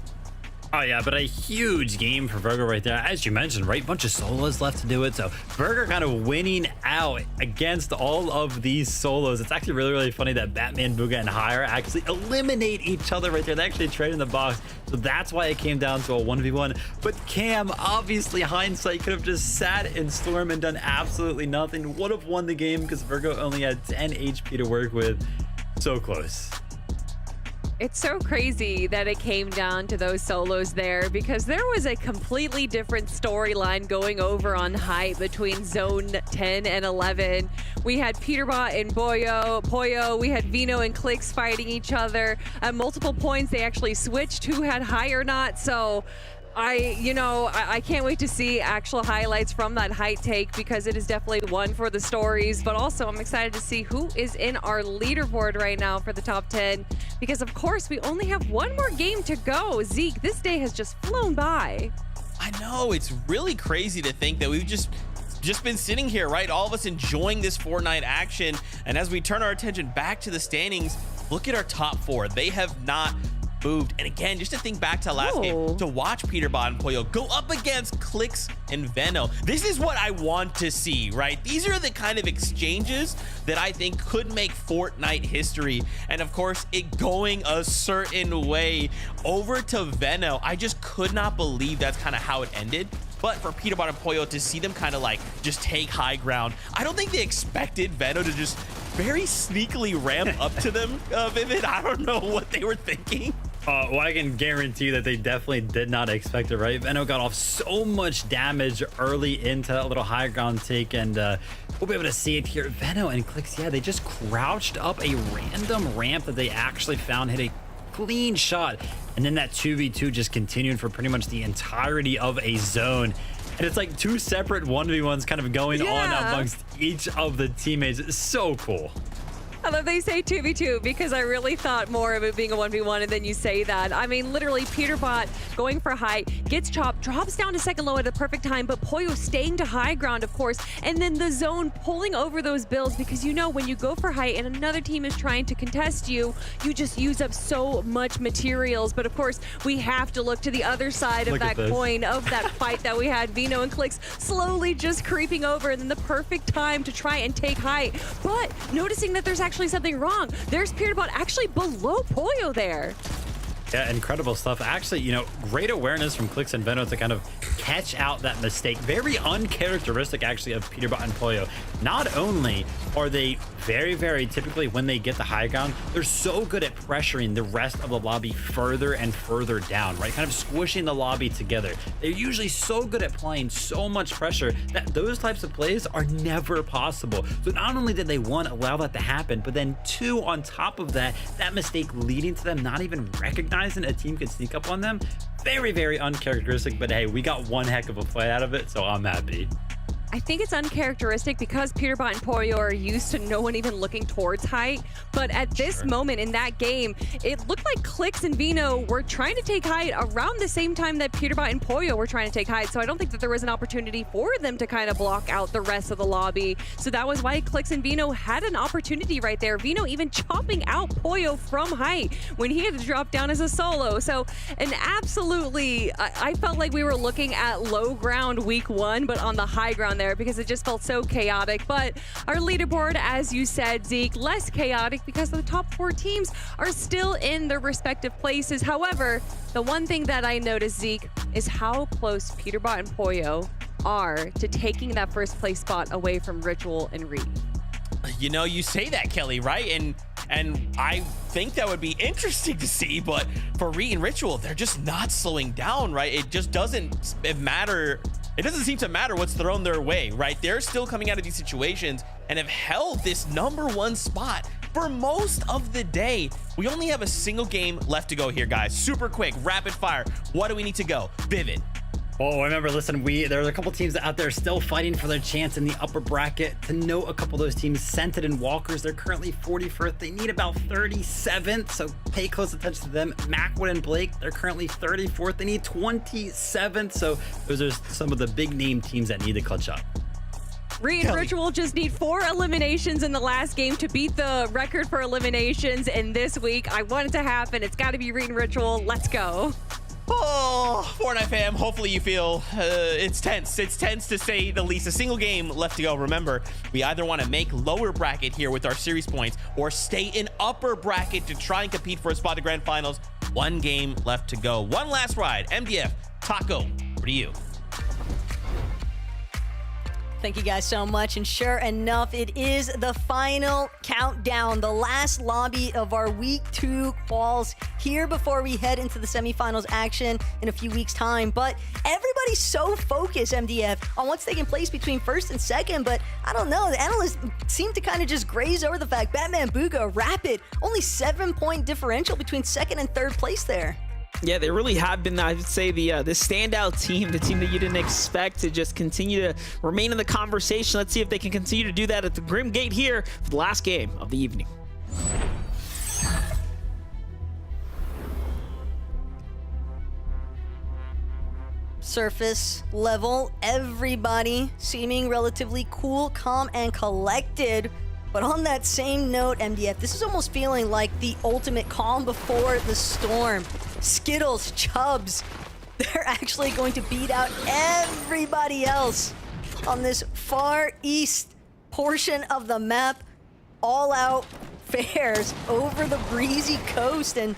Oh yeah, but a huge game for Virgo right there. As you mentioned, right? Bunch of solos left to do it. So Virgo kind of winning out against all of these solos. It's actually really, really funny that Batman, Booga, and Hire actually eliminate each other right there. They actually trade in the box. So that's why it came down to a 1v1. But Cam, obviously hindsight, could have just sat in Storm and done absolutely nothing. Would have won the game because Virgo only had 10 HP to work with. So close. It's so crazy that it came down to those solos there because there was a completely different storyline going over on Hype between Zone 10 and 11. We had Peterbot and Poyo. We had Vino and Clicks fighting each other. At multiple points, they actually switched who had high or not. So I can't wait to see actual highlights from that height take because it is definitely one for the stories, but also I'm excited to see who is in our leaderboard right now for the top 10 because of course we only have one more game to go. Zeke, this day has just flown by. I know, it's really crazy to think that we've just been sitting here, right? All of us enjoying this Fortnite action. And as we turn our attention back to the standings, look at our top 4. They have not moved. And again, just to think back to last game, to watch Peterbot and Poyo go up against Clicks and Veno. This is what I want to see, right? These are the kind of exchanges that I think could make Fortnite history. And of course, it going a certain way over to Veno. I just could not believe that's kind of how it ended. But for Peterbot and Poyo to see them kind of like just take high ground, I don't think they expected Veno to just very sneakily ramp up to them, Vivid. I don't know what they were thinking. Well, I can guarantee that they definitely did not expect it, right? Veno got off so much damage early into that little high ground take, and we'll be able to see it here. Veno and Clicks, yeah, they just crouched up a random ramp that they actually found, hit a clean shot, and then that 2v2 just continued for pretty much the entirety of a zone. And it's like 2 separate 1v1s kind of going on amongst each of the teammates. It's so cool. I love they say 2v2 because I really thought more of it being a 1v1 and then you say that. I mean, literally Peterbot going for height, gets chopped, drops down to second low at the perfect time, but Poyo staying to high ground, of course, and then the zone pulling over those builds because you know when you go for height and another team is trying to contest you, you just use up so much materials. But of course, we have to look to the other side of that coin of that fight that we had. Vino and Clicks slowly just creeping over and then the perfect time to try and take height. But noticing that there's actually something wrong. There's Peterbot actually below Poyo there. Yeah, incredible stuff. Actually, you know, great awareness from Clicks and Veno to kind of catch out that mistake. Very uncharacteristic, actually, of Peterbot and Poyo. Not only are they very, very typically when they get the high ground, they're so good at pressuring the rest of the lobby further and further down, right? Kind of squishing the lobby together. They're usually so good at applying so much pressure that those types of plays are never possible. So not only did they, 1, allow that to happen, but then 2, on top of that, that mistake leading to them not even recognizing a team could sneak up on them. Very, very uncharacteristic, but hey, we got one heck of a play out of it, so I'm happy. I think it's uncharacteristic because Peterbot and Poyo are used to no one even looking towards height. But at this moment in that game, it looked like Clicks and Vino were trying to take height around the same time that Peterbot and Poyo were trying to take height. So I don't think that there was an opportunity for them to kind of block out the rest of the lobby. So that was why Clicks and Vino had an opportunity right there. Vino even chopping out Poyo from height when he had to drop down as a solo. So an absolutely, I felt like we were looking at low ground week 1, but on the high ground there because it just felt so chaotic. But our leaderboard, as you said, Zeke, less chaotic because the top 4 teams are still in their respective places. However, the one thing that I noticed, Zeke, is how close Peterbot and Poyo are to taking that first place spot away from Ritual and Reed. You know, you say that, Kelly, right? And I think that would be interesting to see, but for Reed and Ritual, they're just not slowing down, right? It just doesn't matter. It doesn't seem to matter what's thrown their way, right? They're still coming out of these situations and have held this #1 spot for most of the day. We only have a single game left to go here, guys. Super quick, rapid fire. What do we need to go? Vivid. Oh, remember, listen, there's a couple teams out there still fighting for their chance in the upper bracket. To note a couple of those teams, Scented and Walkers, they're currently 41st. They need about 37th, so pay close attention to them. Macwood and Blake, they're currently 34th. They need 27th, so those are some of the big name teams that need to clutch up. Reed and Ritual just need 4 eliminations in the last game to beat the record for eliminations. And this week, I want it to happen. It's got to be Reed and Ritual. Let's go. Oh, Fortnite fam, hopefully you feel it's tense. It's tense to say the least. A single game left to go. Remember, we either want to make lower bracket here with our series points or stay in upper bracket to try and compete for a spot to grand finals. 1 game left to go. One last ride. MDF, Taco, for you. Thank you guys so much. And sure enough, it is the final countdown, the last lobby of our week 2 quals here before we head into the semifinals action in a few weeks' time. But everybody's so focused, MDF, on what's taking place between first and second. But I don't know, the analysts seem to kind of just graze over the fact Batman Booga, Rapid, only 7-point differential between second and third place there. Yeah, they really have been, I would say, the standout team, the team that you didn't expect to just continue to remain in the conversation. Let's see if they can continue to do that at the Grim Gate here for the last game of the evening. Surface level, everybody seeming relatively cool, calm, and collected. But on that same note, MDF, this is almost feeling like the ultimate calm before the storm. Skittles, Chubbs, they're actually going to beat out everybody else on this far east portion of the map. All out fares over the breezy coast, and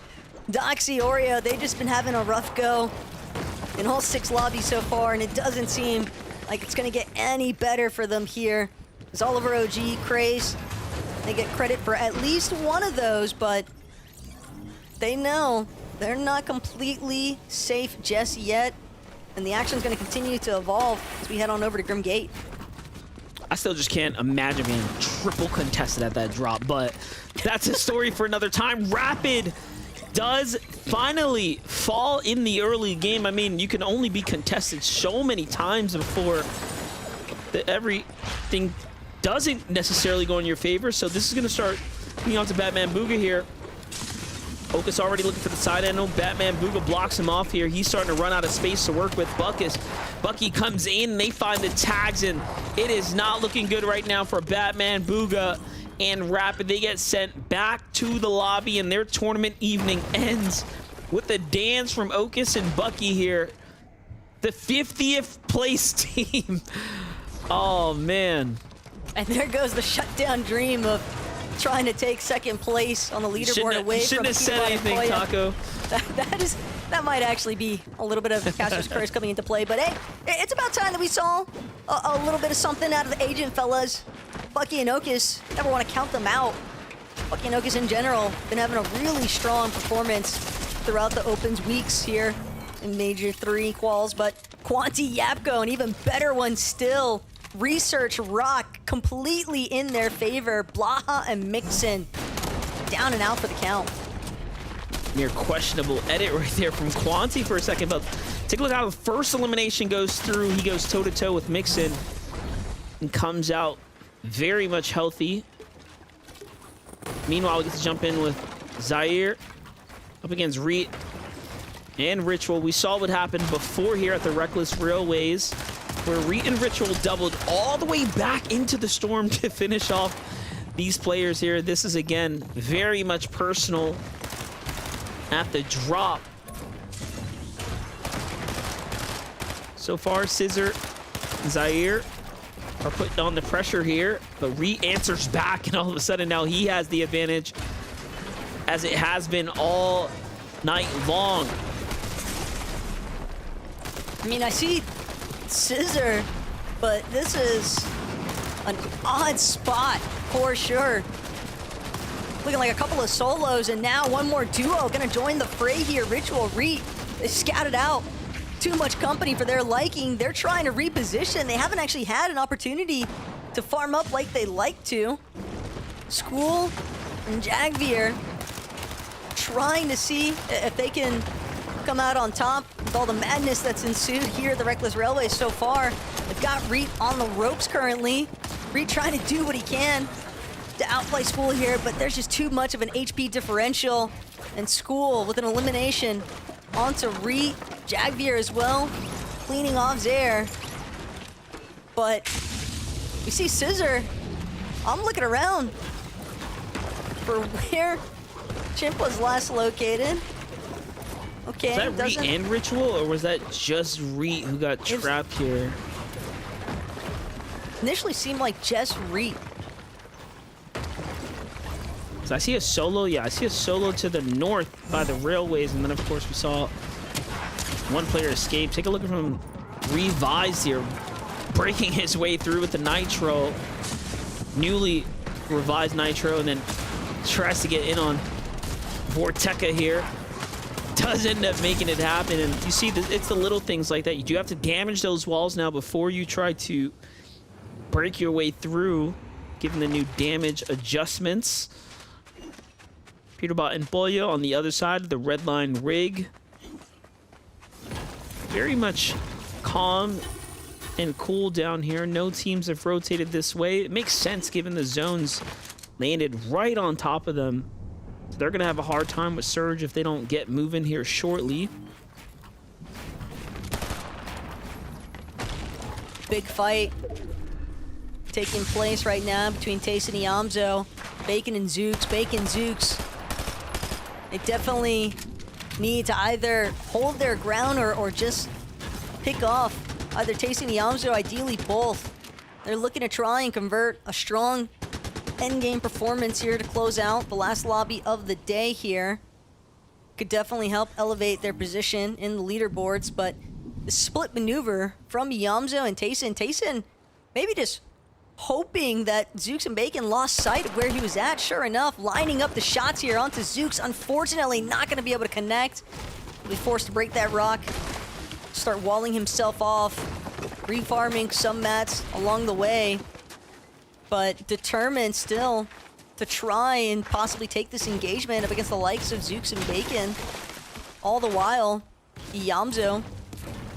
Doxy Oreo, they've just been having a rough go in all 6 lobbies so far, and it doesn't seem like it's gonna get any better for them here. As Oliver OG, Craze, they get credit for at least one of those, but they know they're not completely safe just yet, and the action's gonna continue to evolve as we head on over to Grim Gate. I still just can't imagine being triple contested at that drop, but that's a story for another time. Rapid does finally fall in the early game. I mean, you can only be contested so many times before everything doesn't necessarily go in your favor. So this is going to start being on to Batman Booga here. Okus already looking for the side angle. Batman Booga blocks him off here. He's starting to run out of space to work with. Bucky comes in. They find the tags, and it is not looking good right now for Batman Booga and Rapid. They get sent back to the lobby, and their tournament evening ends with a dance from Okus and Bucky here. The 50th place team. Oh, man. And there goes the shutdown dream of trying to take second place on the leaderboard away from shouldn't have said anything, Taco. That might actually be a little bit of Caster's curse coming into play, but hey, it's about time that we saw a little bit of something out of the agent fellas. Bucky and Okus, never want to count them out. Bucky and Okus in general been having a really strong performance throughout the Opens weeks here in Major 3 quals, but Quanti, Yapko, an even better one still. Research Rock completely in their favor. Blaha and Mixon down and out for the count. Near questionable edit right there from Quanti for a second, but take a look how the first elimination goes through. He goes toe-to-toe with Mixon and comes out very much healthy. Meanwhile, we get to jump in with Zaire up against Reet and Ritual. We saw what happened before here at the Reckless Railways, where Reet and Ritual doubled all the way back into the storm to finish off these players here. This is, again, very much personal at the drop. So far, Scissor and Zaire are putting on the pressure here, but Reet answers back, and all of a sudden now he has the advantage, as it has been all night long. I mean, I see Scissor, but this is an odd spot for sure. Looking like a couple of solos, and now one more duo gonna join the fray here. Ritual, Reet, they scattered out. Too much company for their liking. They're trying to reposition. They haven't actually had an opportunity to farm up like they like to. School and Jagvier trying to see if they can come out on top with all the madness that's ensued here at the Reckless Railway so far. They've got Reet on the ropes currently. Reet trying to do what he can to outplay School here, but there's just too much of an HP differential. And School with an elimination onto Reet. Jagvier as well, cleaning off Zaire. But we see Scissor. I'm looking around for where Chimp was last located. Okay, Was that Reet and Ritual, or was that just Reet who got trapped here? Initially seemed like just Reet. So I see a solo, yeah, I see a solo to the north by the railways, and then of course we saw one player escape. Take a look at him revise here, breaking his way through with the Nitro. Newly revised Nitro, and then tries to get in on Vorteca here. Does end up making it happen, and you see it's the little things like that. You do have to damage those walls now before you try to break your way through, given the new damage adjustments. Peterbot and Pollo on the other side of the red line rig. Very much calm and cool down here. No teams have rotated this way. It makes sense given the zones landed right on top of them. So they're going to have a hard time with Surge if they don't get moving here shortly. Big fight taking place right now between Tace and Iamzo. Bacon and Zooks. Bacon, Zooks. They definitely need to either hold their ground or just pick off either Tace and Iamzo, ideally both. They're looking to try and convert a strong endgame performance here to close out the last lobby of the day here. Could definitely help elevate their position in the leaderboards, but the split maneuver from Iamzo and Tayson maybe just hoping that Zooks and Bacon lost sight of where he was at. Sure enough, lining up the shots here onto Zooks. Unfortunately, not going to be able to connect. He'll be forced to break that rock, start walling himself off, refarming some mats along the way, but determined still to try and possibly take this engagement up against the likes of Zooks and Bacon. All the while, Iamzo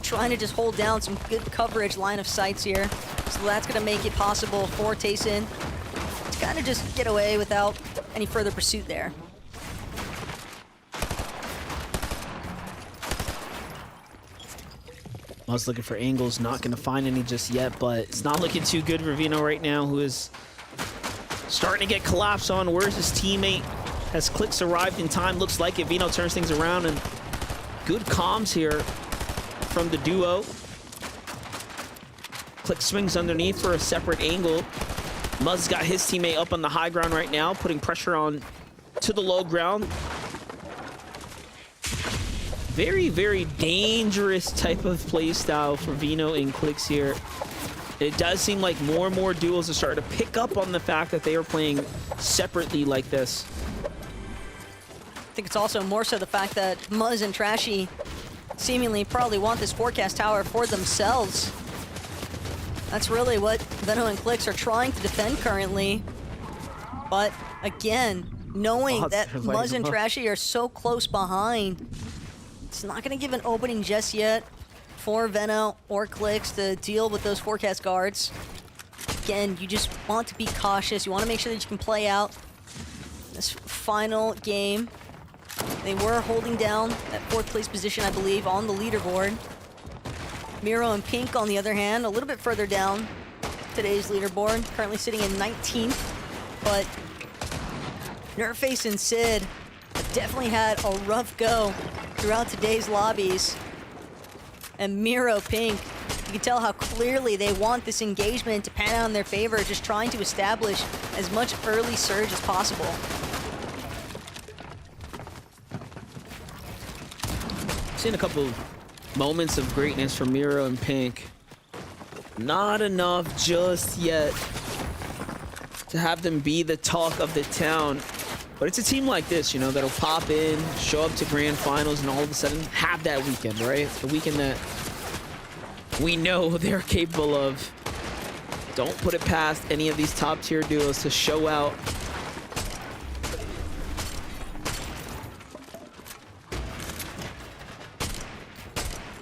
trying to just hold down some good coverage line of sights here. So that's going to make it possible for Tayson to kind of just get away without any further pursuit there. I was looking for angles, not going to find any just yet, but it's not looking too good for Vino right now, who is starting to get collapsed on. Where's his teammate? Has Clicks arrived in time? Looks like it. Vino turns things around, and good comms here from the duo. Click swings underneath for a separate angle. Muzz got his teammate up on the high ground right now, putting pressure on to the low ground. Very, very dangerous type of play style for Vino and Clicks here. It does seem like more and more duos are starting to pick up on the fact that they are playing separately like this. I think it's also more so the fact that Muzz and Trashy seemingly probably want this forecast tower for themselves. That's really what Veno and Clicks are trying to defend currently. But again, knowing that Muzz and Trashy are so close behind, it's not going to give an opening just yet for Veno or Clicks to deal with those forecast guards. Again, you just want to be cautious. You want to make sure that you can play out this final game. They were holding down that 4th place position, I believe, on the leaderboard. Miro and Pink, on the other hand, a little bit further down today's leaderboard, currently sitting in 19th. But Nerface and Sid definitely had a rough go throughout today's lobbies. And Miro, Pink, you can tell how clearly they want this engagement to pan out in their favor, just trying to establish as much early surge as possible. Seen a couple moments of greatness from Miro and Pink. Not enough just yet to have them be the talk of the town. But it's a team like this, you know, that'll pop in, show up to grand finals, and all of a sudden have that weekend, right? The weekend that we know they're capable of. Don't put it past any of these top tier duos to show out.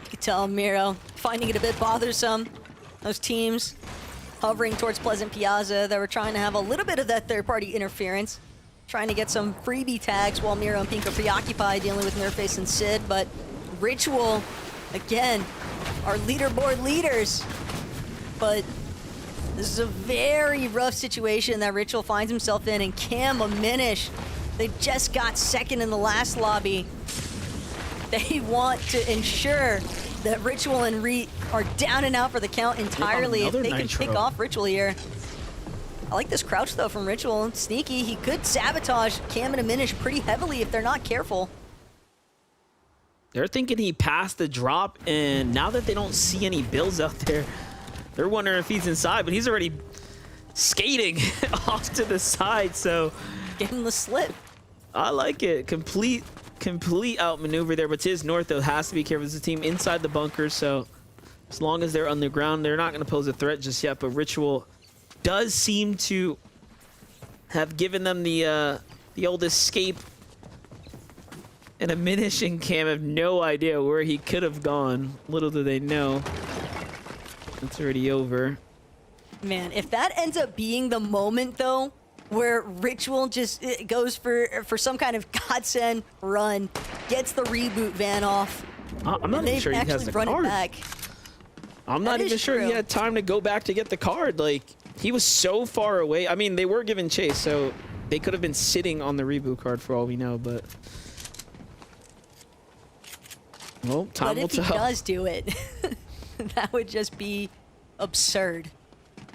You can tell Miro finding it a bit bothersome. Those teams hovering towards Pleasant Piazza that were trying to have a little bit of that third-party interference. Trying to get some freebie tags while Miro and Pink are preoccupied dealing with Nerfs and Sid, but Ritual, again, our leaderboard leaders. But this is a very rough situation that Ritual finds himself in, and Cam Aminish, they just got second in the last lobby. They want to ensure that Ritual and Reet are down and out for the count entirely if they can pick off Ritual here. I like this crouch, though, from Ritual. Sneaky. He could sabotage Cam and Aminish pretty heavily if they're not careful. They're thinking he passed the drop, and now that they don't see any builds out there, they're wondering if he's inside, but he's already skating off to the side, so... Give him the slip. I like it. Complete outmaneuver there, but Tiz North, though, has to be careful. It's a team inside the bunker, so as long as they're on the ground, they're not going to pose a threat just yet, but Ritual does seem to have given them the old escape, and Aminish and Cam have no idea where he could have gone. Little do they know. It's already over. Man, if that ends up being the moment, though, where Ritual just goes for some kind of godsend run, gets the reboot van off, I'm not even sure he has the run card. it back. I'm not even sure he had time to go back to get the card. Like, he was so far away. I mean, they were giving chase, so they could have been sitting on the reboot card for all we know, but... Well, time will tell. But if he does do it, that would just be absurd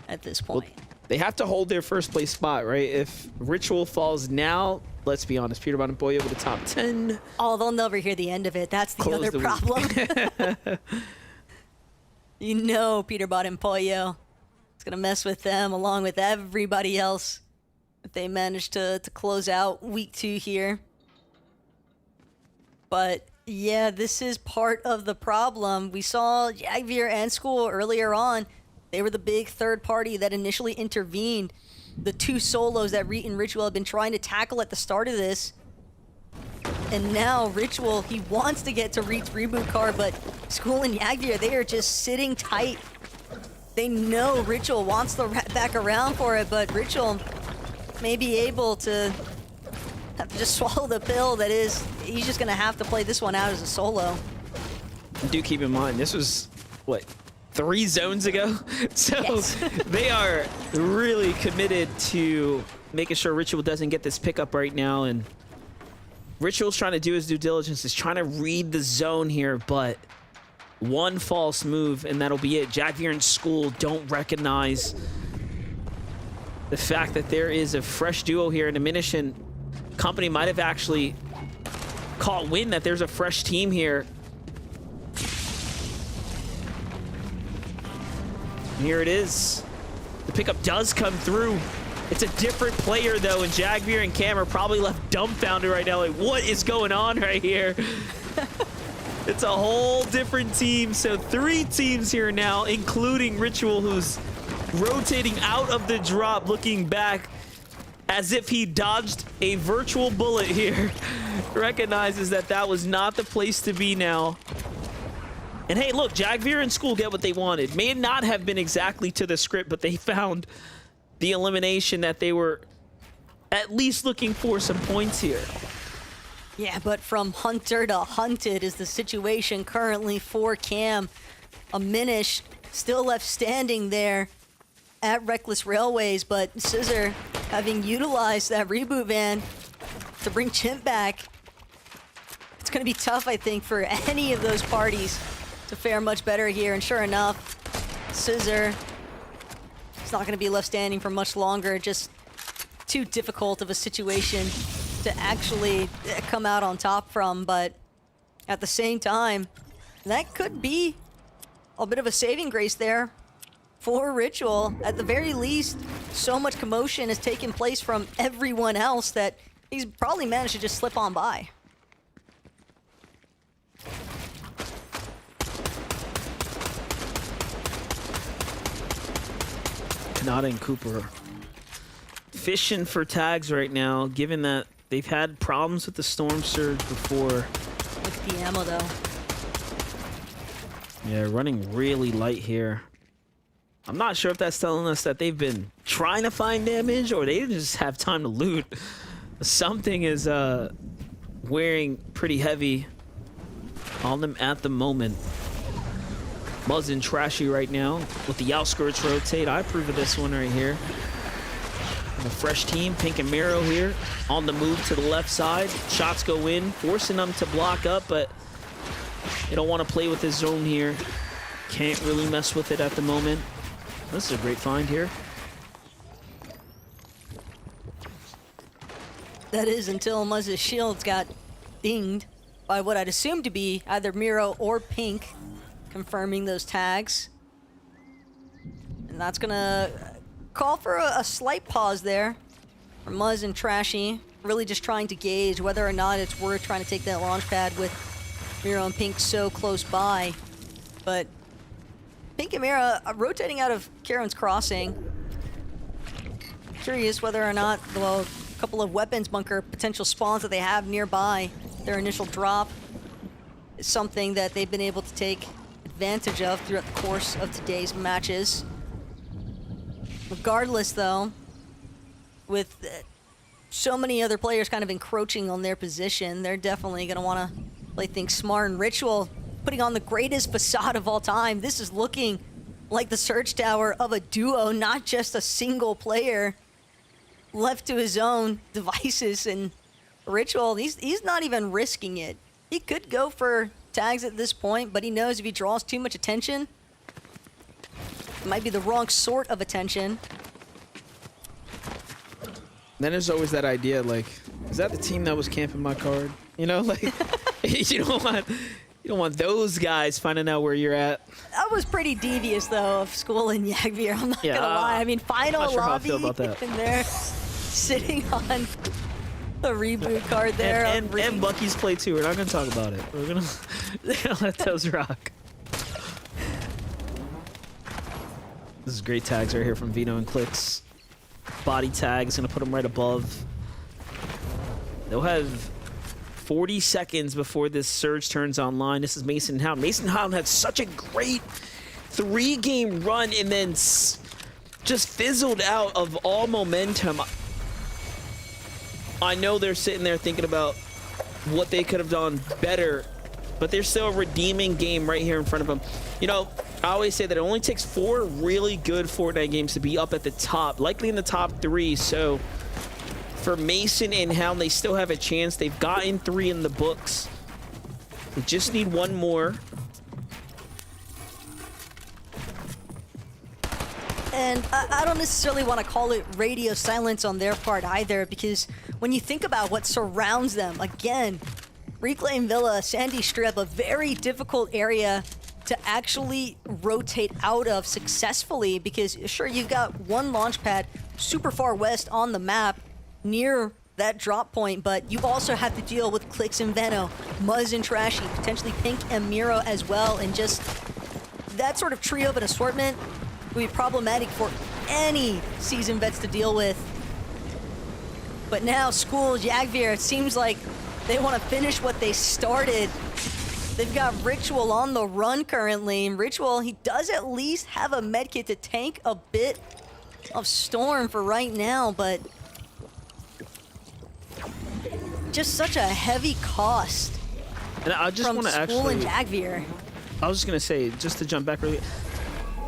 at this point. Well, they have to hold their first place spot, right? If Ritual falls now, let's be honest, Peterbot and Boyo with the top 10. Oh, they'll never hear the end of it. That's the other problem. You know Peterbot and Pollo. It's going to mess with them along with everybody else if they manage to close out week 2 here. But yeah, this is part of the problem. We saw Jagvir and School earlier on. They were the big third party that initially intervened. The 2 solos that Reet and Ritual have been trying to tackle at the start of this. And now Ritual, he wants to get to Reet's reboot card, but School and Jagvir, they are just sitting tight. They know Ritual wants to wrap back around for it, but Ritual may be able to have to just swallow the pill that is, he's just going to have to play this one out as a solo. Do keep in mind, this was, what, 3 zones ago? So yes. They are really committed to making sure Ritual doesn't get this pickup right now, and Ritual's trying to do his due diligence, is trying to read the zone here, but one false move and that'll be it. Jagvir and School don't recognize the fact that there is a fresh duo here, and Aminish and company might have actually caught wind that there's a fresh team here. And here it is. The pickup does come through. It's a different player, though, and Jagvir and Cam are probably left dumbfounded right now. Like, what is going on right here? It's a whole different team. So 3 teams here now, including Ritual, who's rotating out of the drop, looking back as if he dodged a virtual bullet here. Recognizes that that was not the place to be now. And hey, look, Jagvir and School get what they wanted. May not have been exactly to the script, but they found the elimination that they were at least looking for some points here. Yeah, but from hunter to hunted is the situation currently for Cam. Aminish still left standing there at Reckless Railways, but Scissor, having utilized that reboot van to bring Chimp back, it's going to be tough, I think, for any of those parties to fare much better here. And sure enough, Scissor, it's not going to be left standing for much longer. Just too difficult of a situation to actually come out on top from. But at the same time, that could be a bit of a saving grace there for Ritual. At the very least, so much commotion has taken place from everyone else that He's probably managed to just slip on by. Kanata and Cooper fishing for tags right now, given that they've had problems with the Storm Surge before. Look at the ammo, though. Yeah, running really light here. I'm not sure if that's telling us that they've been trying to find damage or they just have time to loot. Something is wearing pretty heavy on them at the moment. Muzz and Trashy right now with the outskirts rotate. I approve of this one right here. And a fresh team, Pink and Miro here on the move to the left side. Shots go in, forcing them to block up, but they don't want to play with this zone here. Can't really mess with it at the moment. This is a great find here. That is until Muzz's shields got dinged by what I'd assume to be either Miro or Pink, confirming those tags. And that's gonna call for a slight pause there for Muzz and Trashy, really just trying to gauge whether or not it's worth trying to take that launch pad with Miro and Pink so close by. But Pink and Miro rotating out of Karen's crossing. Curious whether or not, well, a couple of weapons bunker potential spawns that they have nearby, their initial drop is something that they've been able to take advantage of throughout the course of today's matches. Regardless, though, with so many other players kind of encroaching on their position, they're definitely going to want to play things smart. And Ritual putting on the greatest facade of all time. This is looking like the Surge Tower of a duo, not just a single player left to his own devices. And Ritual, he's not even risking it. He could go for tags at this point, but he knows if he draws too much attention, it might be the wrong sort of attention. Then there's always that idea, like, is that the team that was camping my card? You know, like, you don't want those guys finding out where you're at. That was pretty devious, though, of School and Yagvir. I'm not gonna lie. I mean, final not sure how I lobby feel about that. in there, sitting on the reboot card there. And Bucky's play too. We're not gonna talk about it. We're gonna let those rock. This is great tags right here from Vino and Clicks. Body tag is gonna put them right above. They'll have 40 seconds before this surge turns online. This is Mason Hound. Mason Hound had such a great 3-game run and then just fizzled out of all momentum. I know they're sitting there thinking about what they could have done better, but there's still a redeeming game right here in front of them. You know, I always say that it only takes 4 really good Fortnite games to be up at the top, likely in the top 3. So for Mason and Hound, they still have a chance. They've gotten 3 in the books. They just need 1 more. And I don't necessarily want to call it radio silence on their part either, because when you think about what surrounds them, again, Reclaim Villa, Sandy Strip, a very difficult area to actually rotate out of successfully, because sure, you've got one launch pad super far west on the map near that drop point, but you also have to deal with Clicks and Veno, Muzz and Trashy, potentially Pink and Miro as well, and just that sort of trio of an assortment would be problematic for any seasoned vets to deal with. But now School, Yagvir, it seems like they want to finish what they started. They've got Ritual on the run currently, and Ritual, he does at least have a medkit to tank a bit of Storm for right now, but just such a heavy cost. And I just want to School actually, and Yagvir. I was just gonna say, just to jump back really,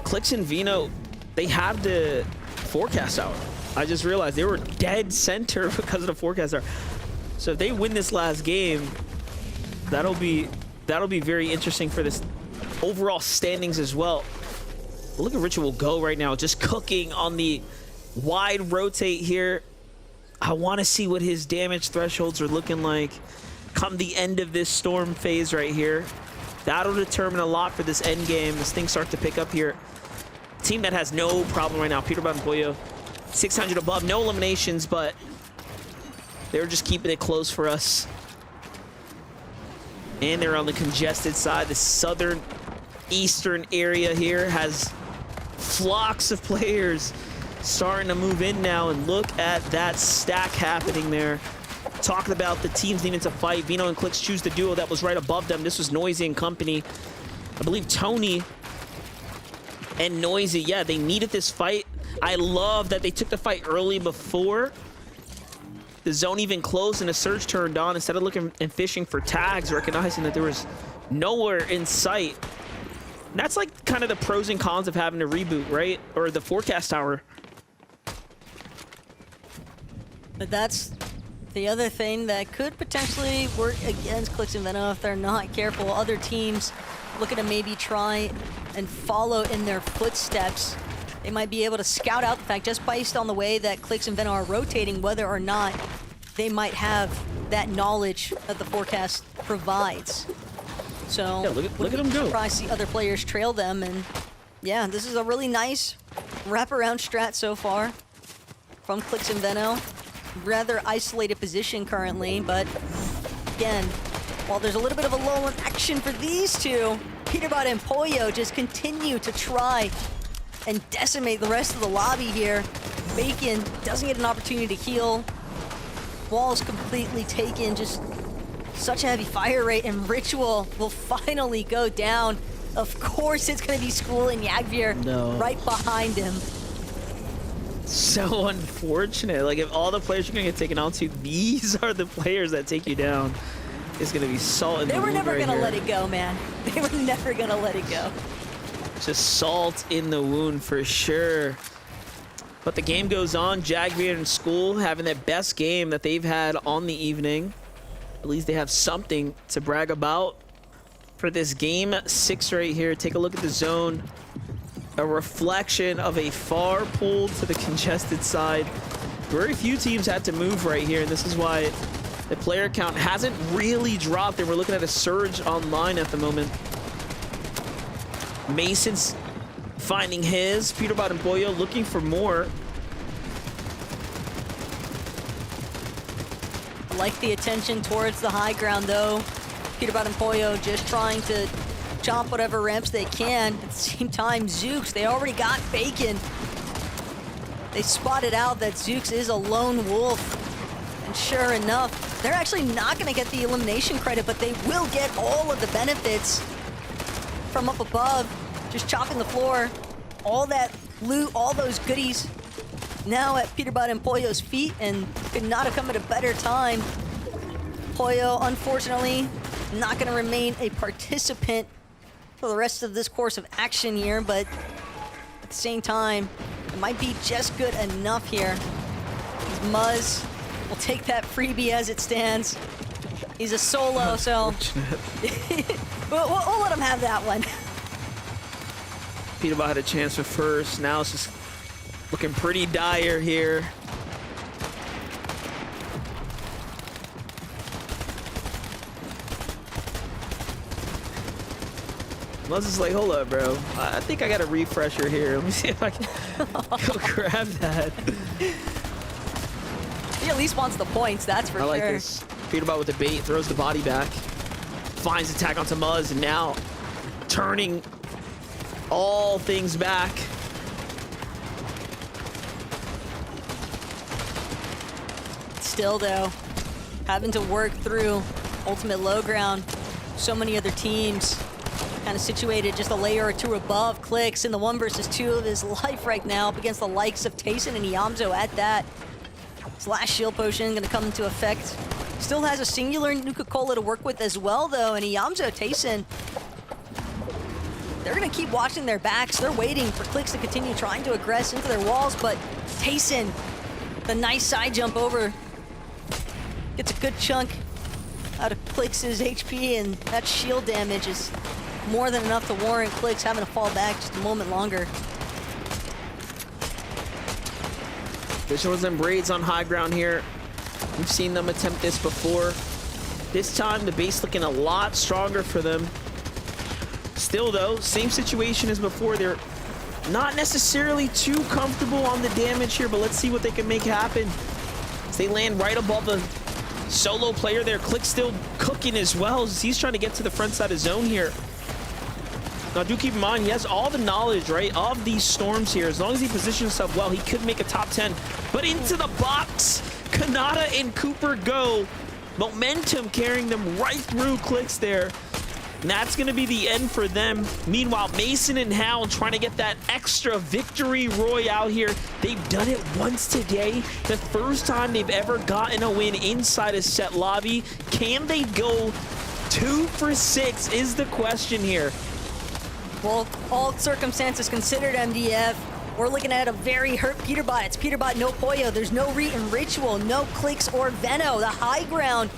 Clicks and Vino, they have the forecast hour. I just realized they were dead center because of the forecast hour. So if they win this last game, that'll be very interesting for this overall standings as well. But look at Ritual go right now, just cooking on the wide rotate here. I want to see what his damage thresholds are looking like come the end of this Storm phase right here. That'll determine a lot for this end game as things start to pick up here. Team that has no problem right now, Peter Bamboyo, 600 above, no eliminations, but They were just keeping it close for us. And they're on the congested side. The southern eastern area here has flocks of players starting to move in now, and look at that stack happening there. Talking about the teams needing to fight. Vino and Clix choose the duo that was right above them. This was Noisy and company. I believe Tony and Noisy, yeah, they needed this fight. I love that they took the fight early before the zone even closed and a surge turned on, instead of looking and fishing for tags, recognizing that there was nowhere in sight. And that's like kind of the pros and cons of having a reboot, right? Or the forecast tower. But that's the other thing that could potentially work against Clix and Venom if they're not careful. Other teams looking to maybe try and follow in their footsteps. They might be able to scout out the fact, just based on the way that Clix and Venom are rotating, whether or not they might have that knowledge that the forecast provides. So Yeah, look at them go. Surprised to see other players trail them, and yeah, this is a really nice wraparound strat so far from Clix and Venom. Rather isolated position currently, but again, while there's a little bit of a lull in action for these two, Peterbot and Pollo just continue to try and decimate the rest of the lobby here. Bacon doesn't get an opportunity to heal. Wall's completely taken, just such a heavy fire rate, and Ritual will finally go down. Of course it's gonna be School and Yagvir right behind him. So unfortunate. Like, if all the players you're gonna get taken out to, these are the players that take you down. It's gonna be salt in the wound. They were never right gonna here. let it go, man. They were never gonna let it go. Just salt in the wound for sure. But the game goes on. Jagbeard and School having their best game that they've had on the evening. At least they have something to brag about for this game 6 right here. Take a look at the zone. A reflection of a far pull to the congested side. Very few teams had to move right here, and this is why the player count hasn't really dropped, and we're looking at a surge online at the moment. Mason's finding his. Peterbot and Pollo looking for more. I like the attention towards the high ground, though. Peterbot and Pollo just trying to chomp whatever ramps they can. At the same time, Zooks, they already got Bacon. They spotted out that Zooks is a lone wolf. And sure enough, they're actually not going to get the elimination credit, but they will get all of the benefits from up above. Just chopping the floor. All that loot, all those goodies now at Peterbot and Pollo's feet, and could not have come at a better time. Pollo, unfortunately, not going to remain a participant for the rest of this course of action here, but at the same time, it might be just good enough here. Muzz will take that freebie as it stands. He's a solo, so we'll let him have that one. Peterbot had a chance for first. Now it's just looking pretty dire here. Muzz is like, hold up, bro. I think I got a refresher here. Let me see if I can go grab that. He at least wants the points, that's for I sure. like this. Peterbot with the bait, throws the body back. Finds attack onto Muzz, and now turning all things back. Still, though, having to work through ultimate low ground. So many other teams kind of situated just a layer or two above Clix in the 1 versus 2 of his life right now, up against the likes of Tayson and Iamzo at that. His last shield potion going to come into effect. Still has a singular Nuka-Cola to work with as well, though, and Iamzo, Tayson, they're going to keep watching their backs. They're waiting for Clix to continue trying to aggress into their walls, but Tayson, the nice side jump over, gets a good chunk out of Clix's HP, and that shield damage is more than enough to warrant Clix having to fall back just a moment longer. They're showing them braids on high ground here. We've seen them attempt this before. This time, the base looking a lot stronger for them. Still, though, same situation as before. They're not necessarily too comfortable on the damage here, but let's see what they can make happen. As they land right above the solo player there. Click still cooking as well as he's trying to get to the front side of zone here. Now, do keep in mind, he has all the knowledge, right, of these storms here. As long as he positions himself well, he could make a top 10. But into the box, Kanata and Cooper go. Momentum carrying them right through Clicks there. And that's going to be the end for them. Meanwhile, Mason and Hal trying to get that extra victory royale here. They've done it once today. The first time they've ever gotten a win inside a set lobby. Can they go 2 for 6 is the question here. Well, all circumstances considered, MDF, we're looking at a very hurt Peterbot. It's Peterbot, no Poyo. There's no Reet and Ritual, no Clicks or Veno. The high ground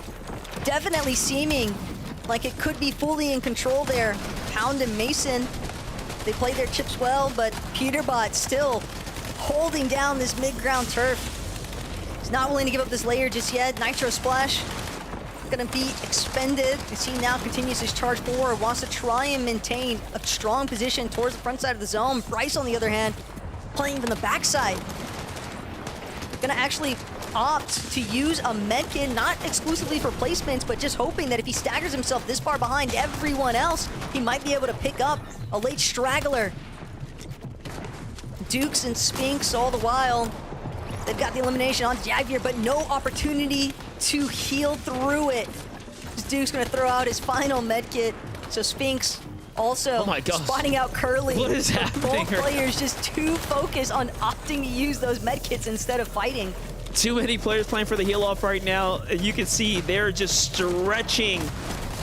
definitely seeming like it could be fully in control there. Pound and Mason, they play their chips well, but Peterbot still holding down this mid-ground turf. He's not willing to give up this layer just yet. Nitro Splash gonna be expended as he now continues his charge forward, wants to try and maintain a strong position towards the front side of the zone. Bryce, on the other hand, playing from the backside. Gonna actually opt to use a medkit, not exclusively for placements, but just hoping that if he staggers himself this far behind everyone else, he might be able to pick up a late straggler. Dukes and Spinks all the while. They've got the elimination on Javier, but no opportunity to heal through it. Duke's gonna throw out his final medkit, so Spinks also spotting out Curly. What is happening? Both players just too focused on opting to use those medkits instead of fighting. Too many players playing for the heal off right now. You can see they're just stretching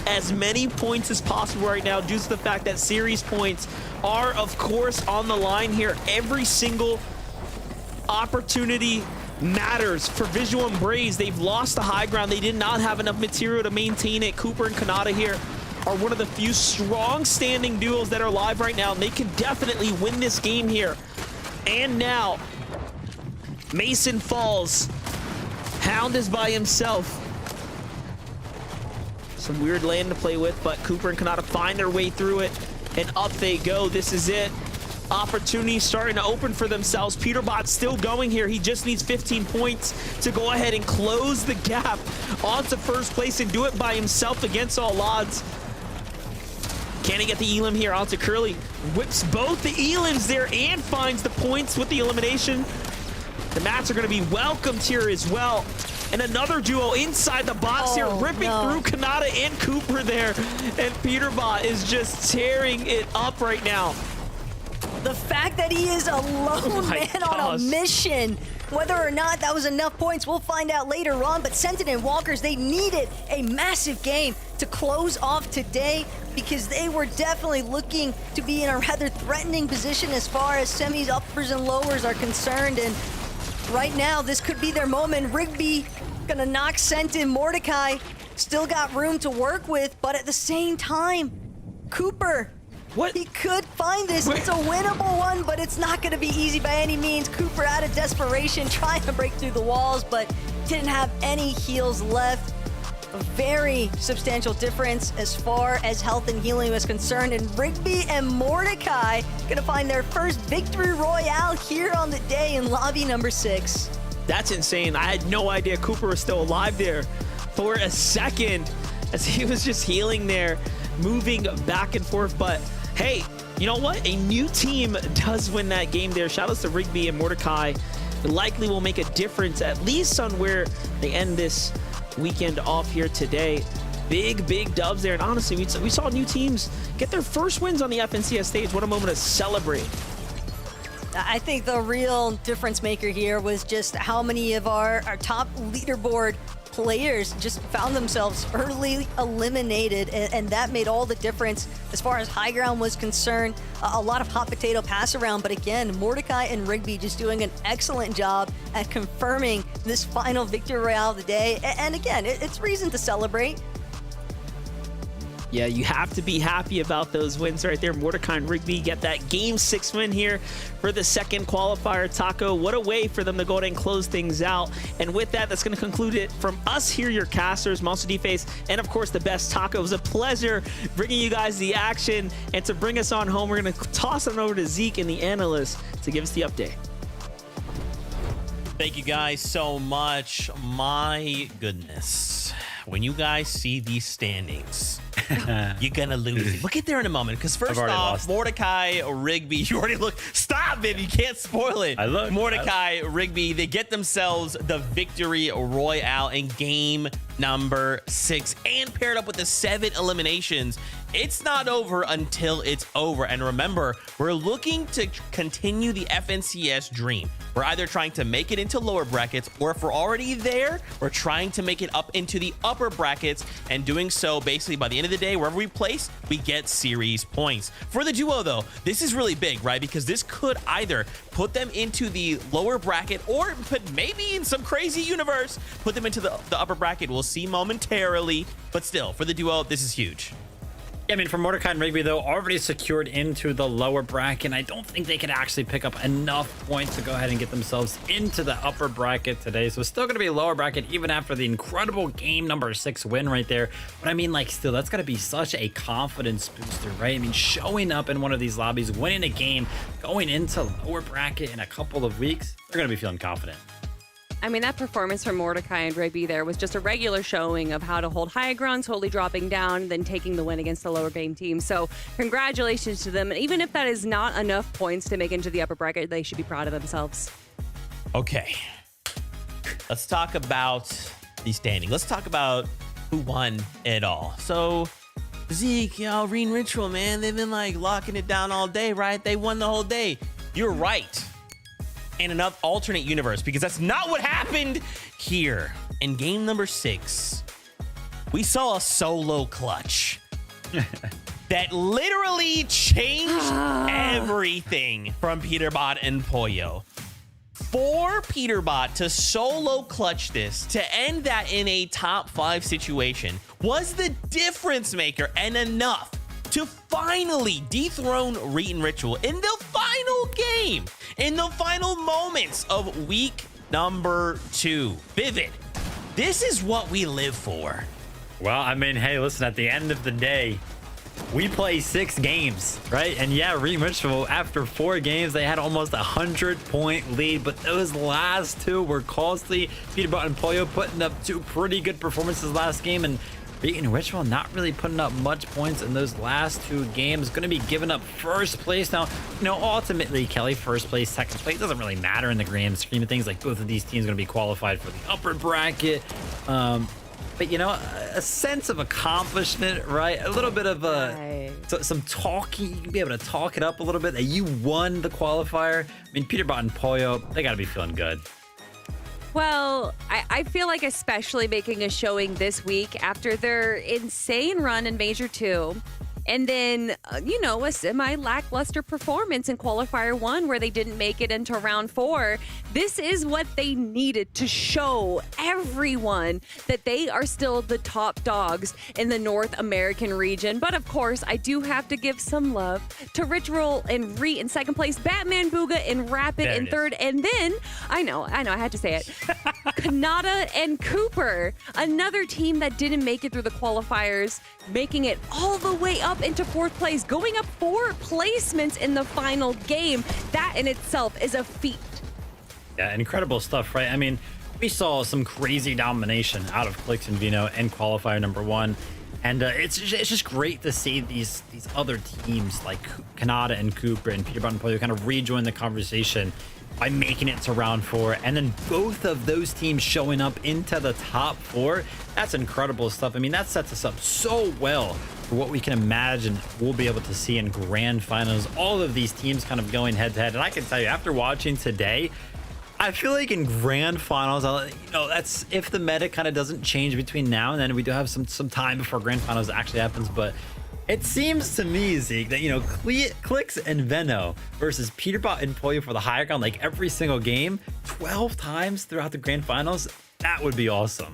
as many points as possible right now due to the fact that series points are, of course, on the line here. Every single opportunity matters for Visual and Braze. They've lost the high ground. They did not have enough material to maintain it. Cooper and Kanata here are one of the few strong standing duos that are live right now, and they can definitely win this game here. And now, Mason falls. Hound is by himself. Some weird land to play with, but Cooper and Kanata find their way through it, and up they go. This is it. Opportunities starting to open for themselves. Peterbot's still going here. He just needs 15 points to go ahead and close the gap onto first place and do it by himself against all odds. Can he get the Elim here onto Curly? Whips both the Elims there and finds the points with the elimination. The mats are going to be welcomed here as well. And another duo inside the box here, ripping through Kanata and Cooper there. And Peterbot is just tearing it up right now. The fact that he is a lone man on a mission, whether or not that was enough points, we'll find out later on. But Sentinel and Walkers, they needed a massive game to close off today because they were definitely looking to be in a rather threatening position as far as semis, uppers, and lowers are concerned. And right now, this could be their moment. Rigby gonna knock Sentin. Mordecai still got room to work with, but at the same time, Cooper, he could find this. It's a winnable one, but it's not going to be easy by any means. Cooper, out of desperation, trying to break through the walls, but didn't have any heals left. A very substantial difference as far as health and healing was concerned. And Rigby and Mordecai going to find their first victory royale here on the day in lobby number 6. That's insane. I had no idea Cooper was still alive there for a second as he was just healing there, moving back and forth. But hey, you know what? A new team does win that game there. Shout outs to Rigby and Mordecai. It likely will make a difference, at least on where they end this weekend off here today. Big dubs there. And honestly, we saw new teams get their first wins on the FNCS stage. What a moment to celebrate. I think the real difference maker here was just how many of our top leaderboard players just found themselves early eliminated, and that made all the difference as far as high ground was concerned. A lot of hot potato pass around, but again, Mordecai and Rigby just doing an excellent job at confirming this final victory royale of the day. And again, it's reason to celebrate. Yeah, you have to be happy about those wins right there. Mordecai and Rigby get that Game 6 win here for the second qualifier. Taco, what a way for them to go ahead and close things out. And with that, that's going to conclude it from us here, your casters, Monster D-Face, and of course, the best Taco. It was a pleasure bringing you guys the action. And to bring us on home, we're going to toss it over to Zeke and the analyst to give us the update. Thank you guys so much. My goodness. When you guys see these standings, you're gonna lose. We'll get there in a moment, because first off, lost. Mordecai, Rigby, you already look. Stop, baby, you can't spoil it. I look. Mordecai, Rigby, they get themselves the victory royale in game number 6, and paired up with the 7 eliminations. It's not over until it's over. And remember, we're looking to continue the FNCS dream. We're either trying to make it into lower brackets, or if we're already there, we're trying to make it up into the upper brackets, and doing so basically by the end of the day, wherever we place, we get series points. For the duo though, this is really big, right? Because this could either put them into the lower bracket, or put maybe in some crazy universe, put them into the upper bracket. We'll see momentarily, but still, for the duo, this is huge. I mean, for Mordecai and Rigby, though, already secured into the lower bracket, and I don't think they could actually pick up enough points to go ahead and get themselves into the upper bracket today. So it's still going to be a lower bracket even after the incredible game number 6 win right there. But I mean, like, still, that's going to be such a confidence booster, right? I mean, showing up in one of these lobbies, winning a game, going into lower bracket in a couple of weeks, they're going to be feeling confident. I mean, that performance from Mordecai and Rigby there was just a regular showing of how to hold high ground, totally dropping down, then taking the win against the lower game team. So congratulations to them. And even if that is not enough points to make into the upper bracket, they should be proud of themselves. Okay, let's talk about the standing. Let's talk about who won it all. So Zeke, Reen Ritual, man, they've been like locking it down all day, right? They won the whole day. You're right. In another alternate universe, because that's not what happened here. In game number 6, we saw a solo clutch that literally changed everything from Peterbot and Poyo. For Peterbot to solo clutch this, to end that in a top 5 situation, was the difference maker, and enough to finally dethrone Reeton Ritual in the final game, in the final moments of week number 2. Vivid, this is what we live for. Well, I mean, hey, listen, at the end of the day, we play 6 games, right? And yeah, Reeton Ritual, after 4 games, they had almost 100-point lead, but those last 2 were costly. Peterbot and Poyo putting up 2 pretty good performances last game, and Reeton Ritual not really putting up much points in those last 2 games. Going to be giving up first place. Now, ultimately, Kelly, first place, second place, doesn't really matter in the grand scheme of things. Like, both of these teams going to be qualified for the upper bracket. But, a sense of accomplishment, right? A little bit of some talking. You can be able to talk it up a little bit that you won the qualifier. I mean, Peterbot and Poyo, they got to be feeling good. Well, I feel like especially making a showing this week after their insane run in Major 2, and then, a semi-lackluster performance in Qualifier 1 where they didn't make it into round 4. This is what they needed to show everyone that they are still the top dogs in the North American region. But of course, I do have to give some love to Ritual and Reet in second place, Batman Booga and Rapid in third, and then, I know, I had to say it, Kanata and Cooper, another team that didn't make it through the qualifiers, making it all the way up into 4th place, going up 4 placements in the final game. That in itself is a feat. Yeah, incredible stuff, right? I mean, we saw some crazy domination out of Clix and Vino in qualifier number 1. And it's just great to see these other teams like Kanata and Cooper and Peterbot and Poyo kind of rejoin the conversation by making it to round 4, and then both of those teams showing up into the top 4. That's incredible stuff. I mean, that sets us up so well for what we can imagine we'll be able to see in grand finals. All of these teams kind of going head to head, and I can tell you, after watching today, I feel like in grand finals, that's if the meta kind of doesn't change between now and then. We do have some time before grand finals actually happens, but it seems to me, Zeke, that, Clix and Veno versus Peterbot and Poyo for the higher ground, like every single game, 12 times throughout the grand finals, that would be awesome.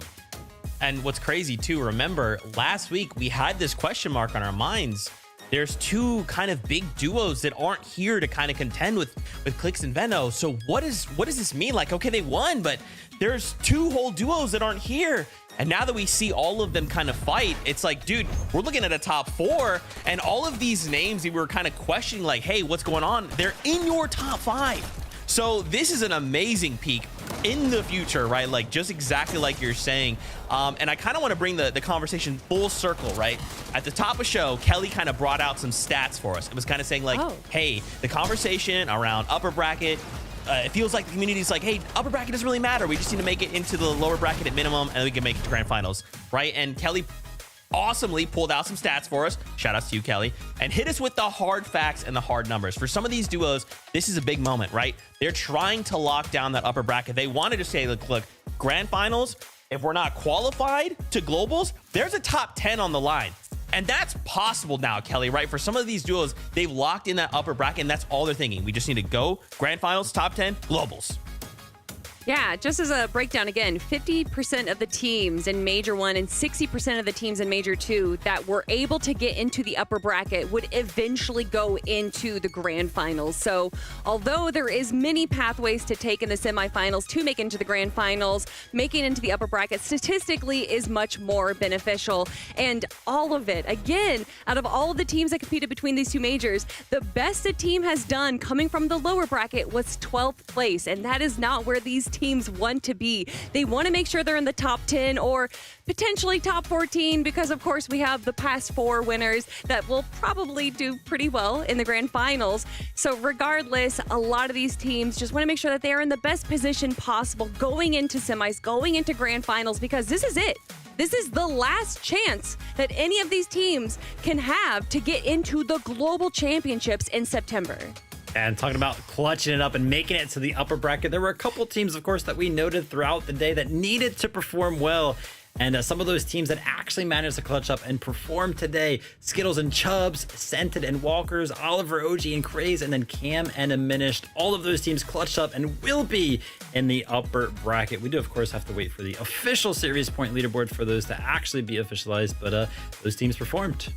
And what's crazy too, remember last week we had this question mark on our minds. There's 2 kind of big duos that aren't here to kind of contend with Clix and Veno. So what does this mean? Like, okay, they won, but there's 2 whole duos that aren't here. And now that we see all of them kind of fight, it's like, dude, we're looking at a top 4, and all of these names we were kind of questioning, like, hey, what's going on? They're in your top 5. So this is an amazing peak. in the future, right? Like just exactly like you're saying. And I kind of want to bring the conversation full circle, right? At the top of the show, Kelly kind of brought out some stats for us. It was kind of saying like, hey, the conversation around upper bracket, it feels like the community is like, hey, upper bracket doesn't really matter. We just need to make it into the lower bracket at minimum, and then we can make it to grand finals, right? And Kelly awesomely pulled out some stats for us. Shout outs to you, Kelly, and hit us with the hard facts and the hard numbers. For some of these duos, this is a big moment, right? They're trying to lock down that upper bracket. They wanted to say, look, grand finals, if we're not qualified to globals, there's a top 10 on the line. And that's possible now, Kelly, right? For some of these duos, they've locked in that upper bracket, and that's all they're thinking. We just need to go grand finals, top 10, globals. Yeah, just as a breakdown again, 50% of the teams in Major 1 and 60% of the teams in Major 2 that were able to get into the upper bracket would eventually go into the grand finals. So although there is many pathways to take in the semifinals to make into the grand finals, making into the upper bracket statistically is much more beneficial. And all of it, again, out of all of the teams that competed between these two majors, the best a team has done coming from the lower bracket was 12th place. And that is not where these teams want to be. They want to make sure they're in the top 10 or potentially top 14 because, of course, we have the past 4 winners that will probably do pretty well in the grand finals. So regardless, a lot of these teams just want to make sure that they are in the best position possible going into semis, going into grand finals, because this is it. This is the last chance that any of these teams can have to get into the global championships in September. And talking about clutching it up and making it to the upper bracket, there were a couple teams, of course, that we noted throughout the day that needed to perform well. And some of those teams that actually managed to clutch up and perform today: Skittles and Chubbs, Scented and Walkers, Oliver, OG and Craze, and then Cam and Diminished. All of those teams clutched up and will be in the upper bracket. We do, of course, have to wait for the official series point leaderboard for those to actually be officialized, but those teams performed.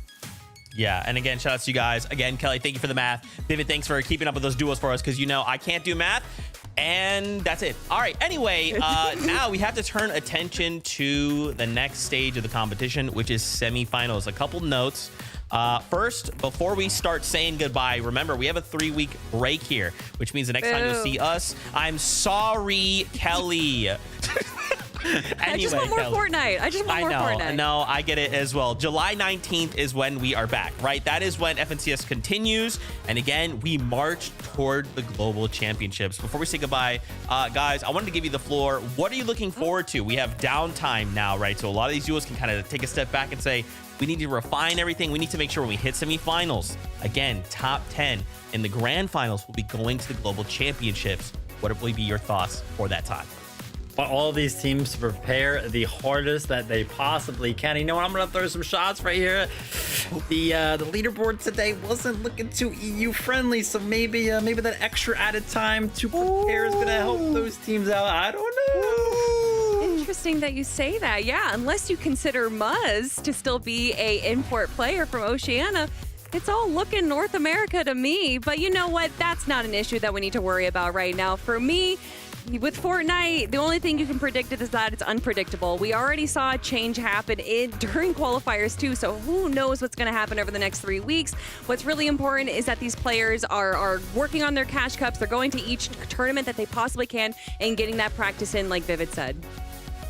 Yeah, and again, shout out to you guys. Again, Kelly, thank you for the math. David, thanks for keeping up with those duos for us, because you know I can't do math. And that's it. All right. Anyway, now we have to turn attention to the next stage of the competition, which is semifinals. A couple notes. First, before we start saying goodbye, remember, we have a 3-week break here, which means the next time you'll see us, I'm sorry, Kelly. Anyway, I just want more Fortnite. Fortnite. No, I get it as well. July 19th is when we are back, right? That is when FNCS continues. And again, we march toward the global championships. Before we say goodbye, guys, I wanted to give you the floor. What are you looking forward to? We have downtime now, right? So a lot of these duos can kind of take a step back and say, we need to refine everything. We need to make sure when we hit semifinals, again, top 10 in the grand finals, will be going to the global championships. What will be your thoughts for that time? But all these teams prepare the hardest that they possibly can. You know what? I'm going to throw some shots right here. The leaderboard today wasn't looking too EU friendly, so maybe that extra added time to prepare is going to help those teams out. I don't know. Interesting that you say that. Yeah, unless you consider Muzz to still be a import player from Oceania, it's all looking North America to me. But you know what? That's not an issue that we need to worry about right now. For me, with Fortnite, the only thing you can predict is that it's unpredictable. We already saw a change happen during qualifiers too, so who knows what's going to happen over the next 3 weeks. What's really important is that these players are working on their cash cups. They're going to each tournament that they possibly can and getting that practice in, like Vivid said.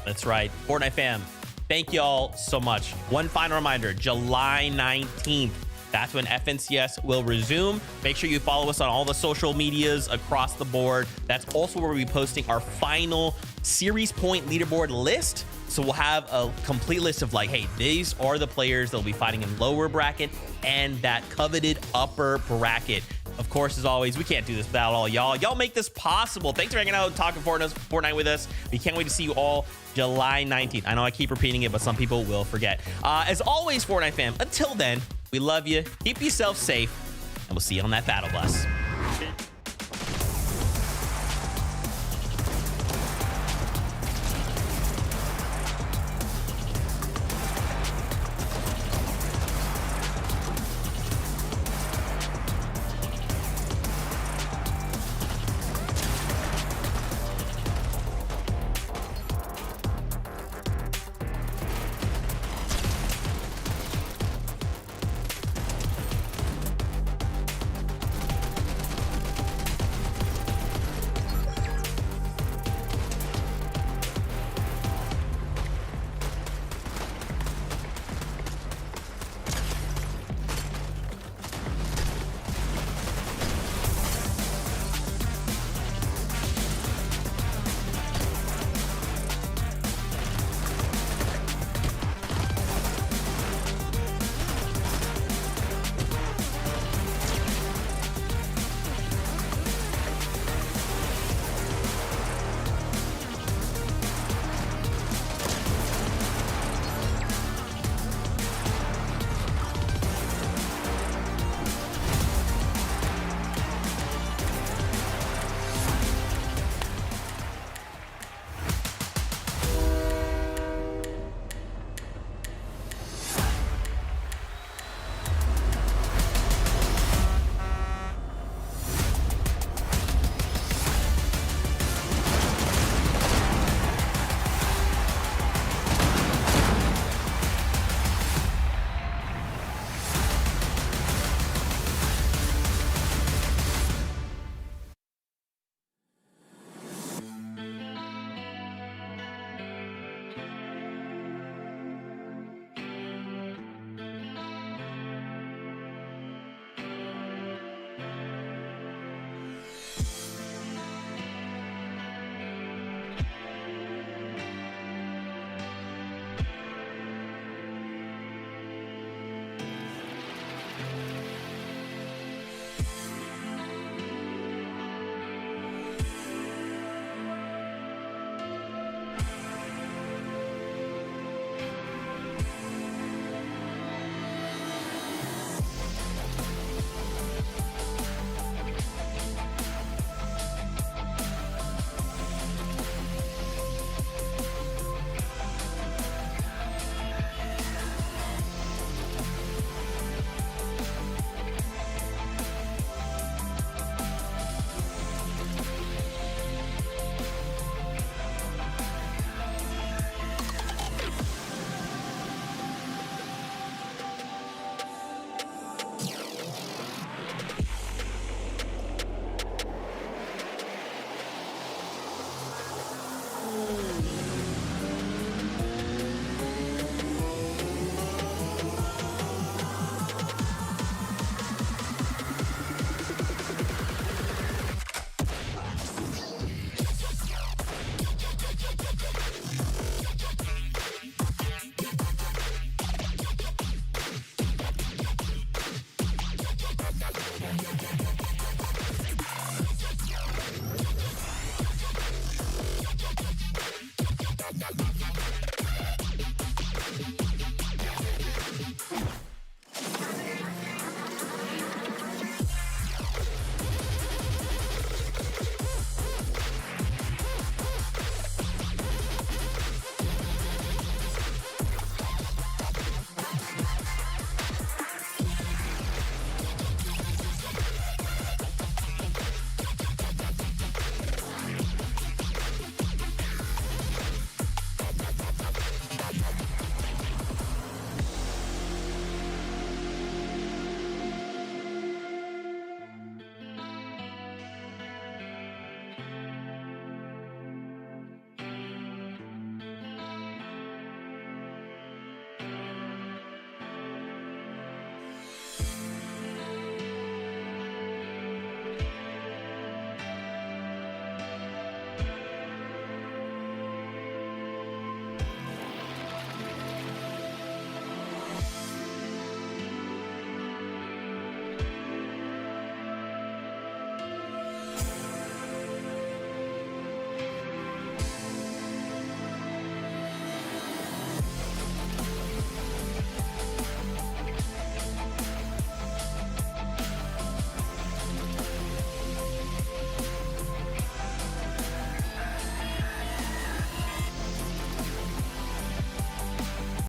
That's right. Fortnite fam, thank y'all so much. One final reminder, July 19th. That's when FNCS will resume. Make sure you follow us on all the social medias across the board. That's also where we'll be posting our final series point leaderboard list. So we'll have a complete list of like, hey, these are the players that'll be fighting in lower bracket and that coveted upper bracket. Of course, as always, we can't do this without all y'all. Y'all make this possible. Thanks for hanging out and talking Fortnite with us. We can't wait to see you all July 19th. I know I keep repeating it, but some people will forget. As always, Fortnite fam, until then, we love you. Keep yourself safe, and we'll see you on that battle bus.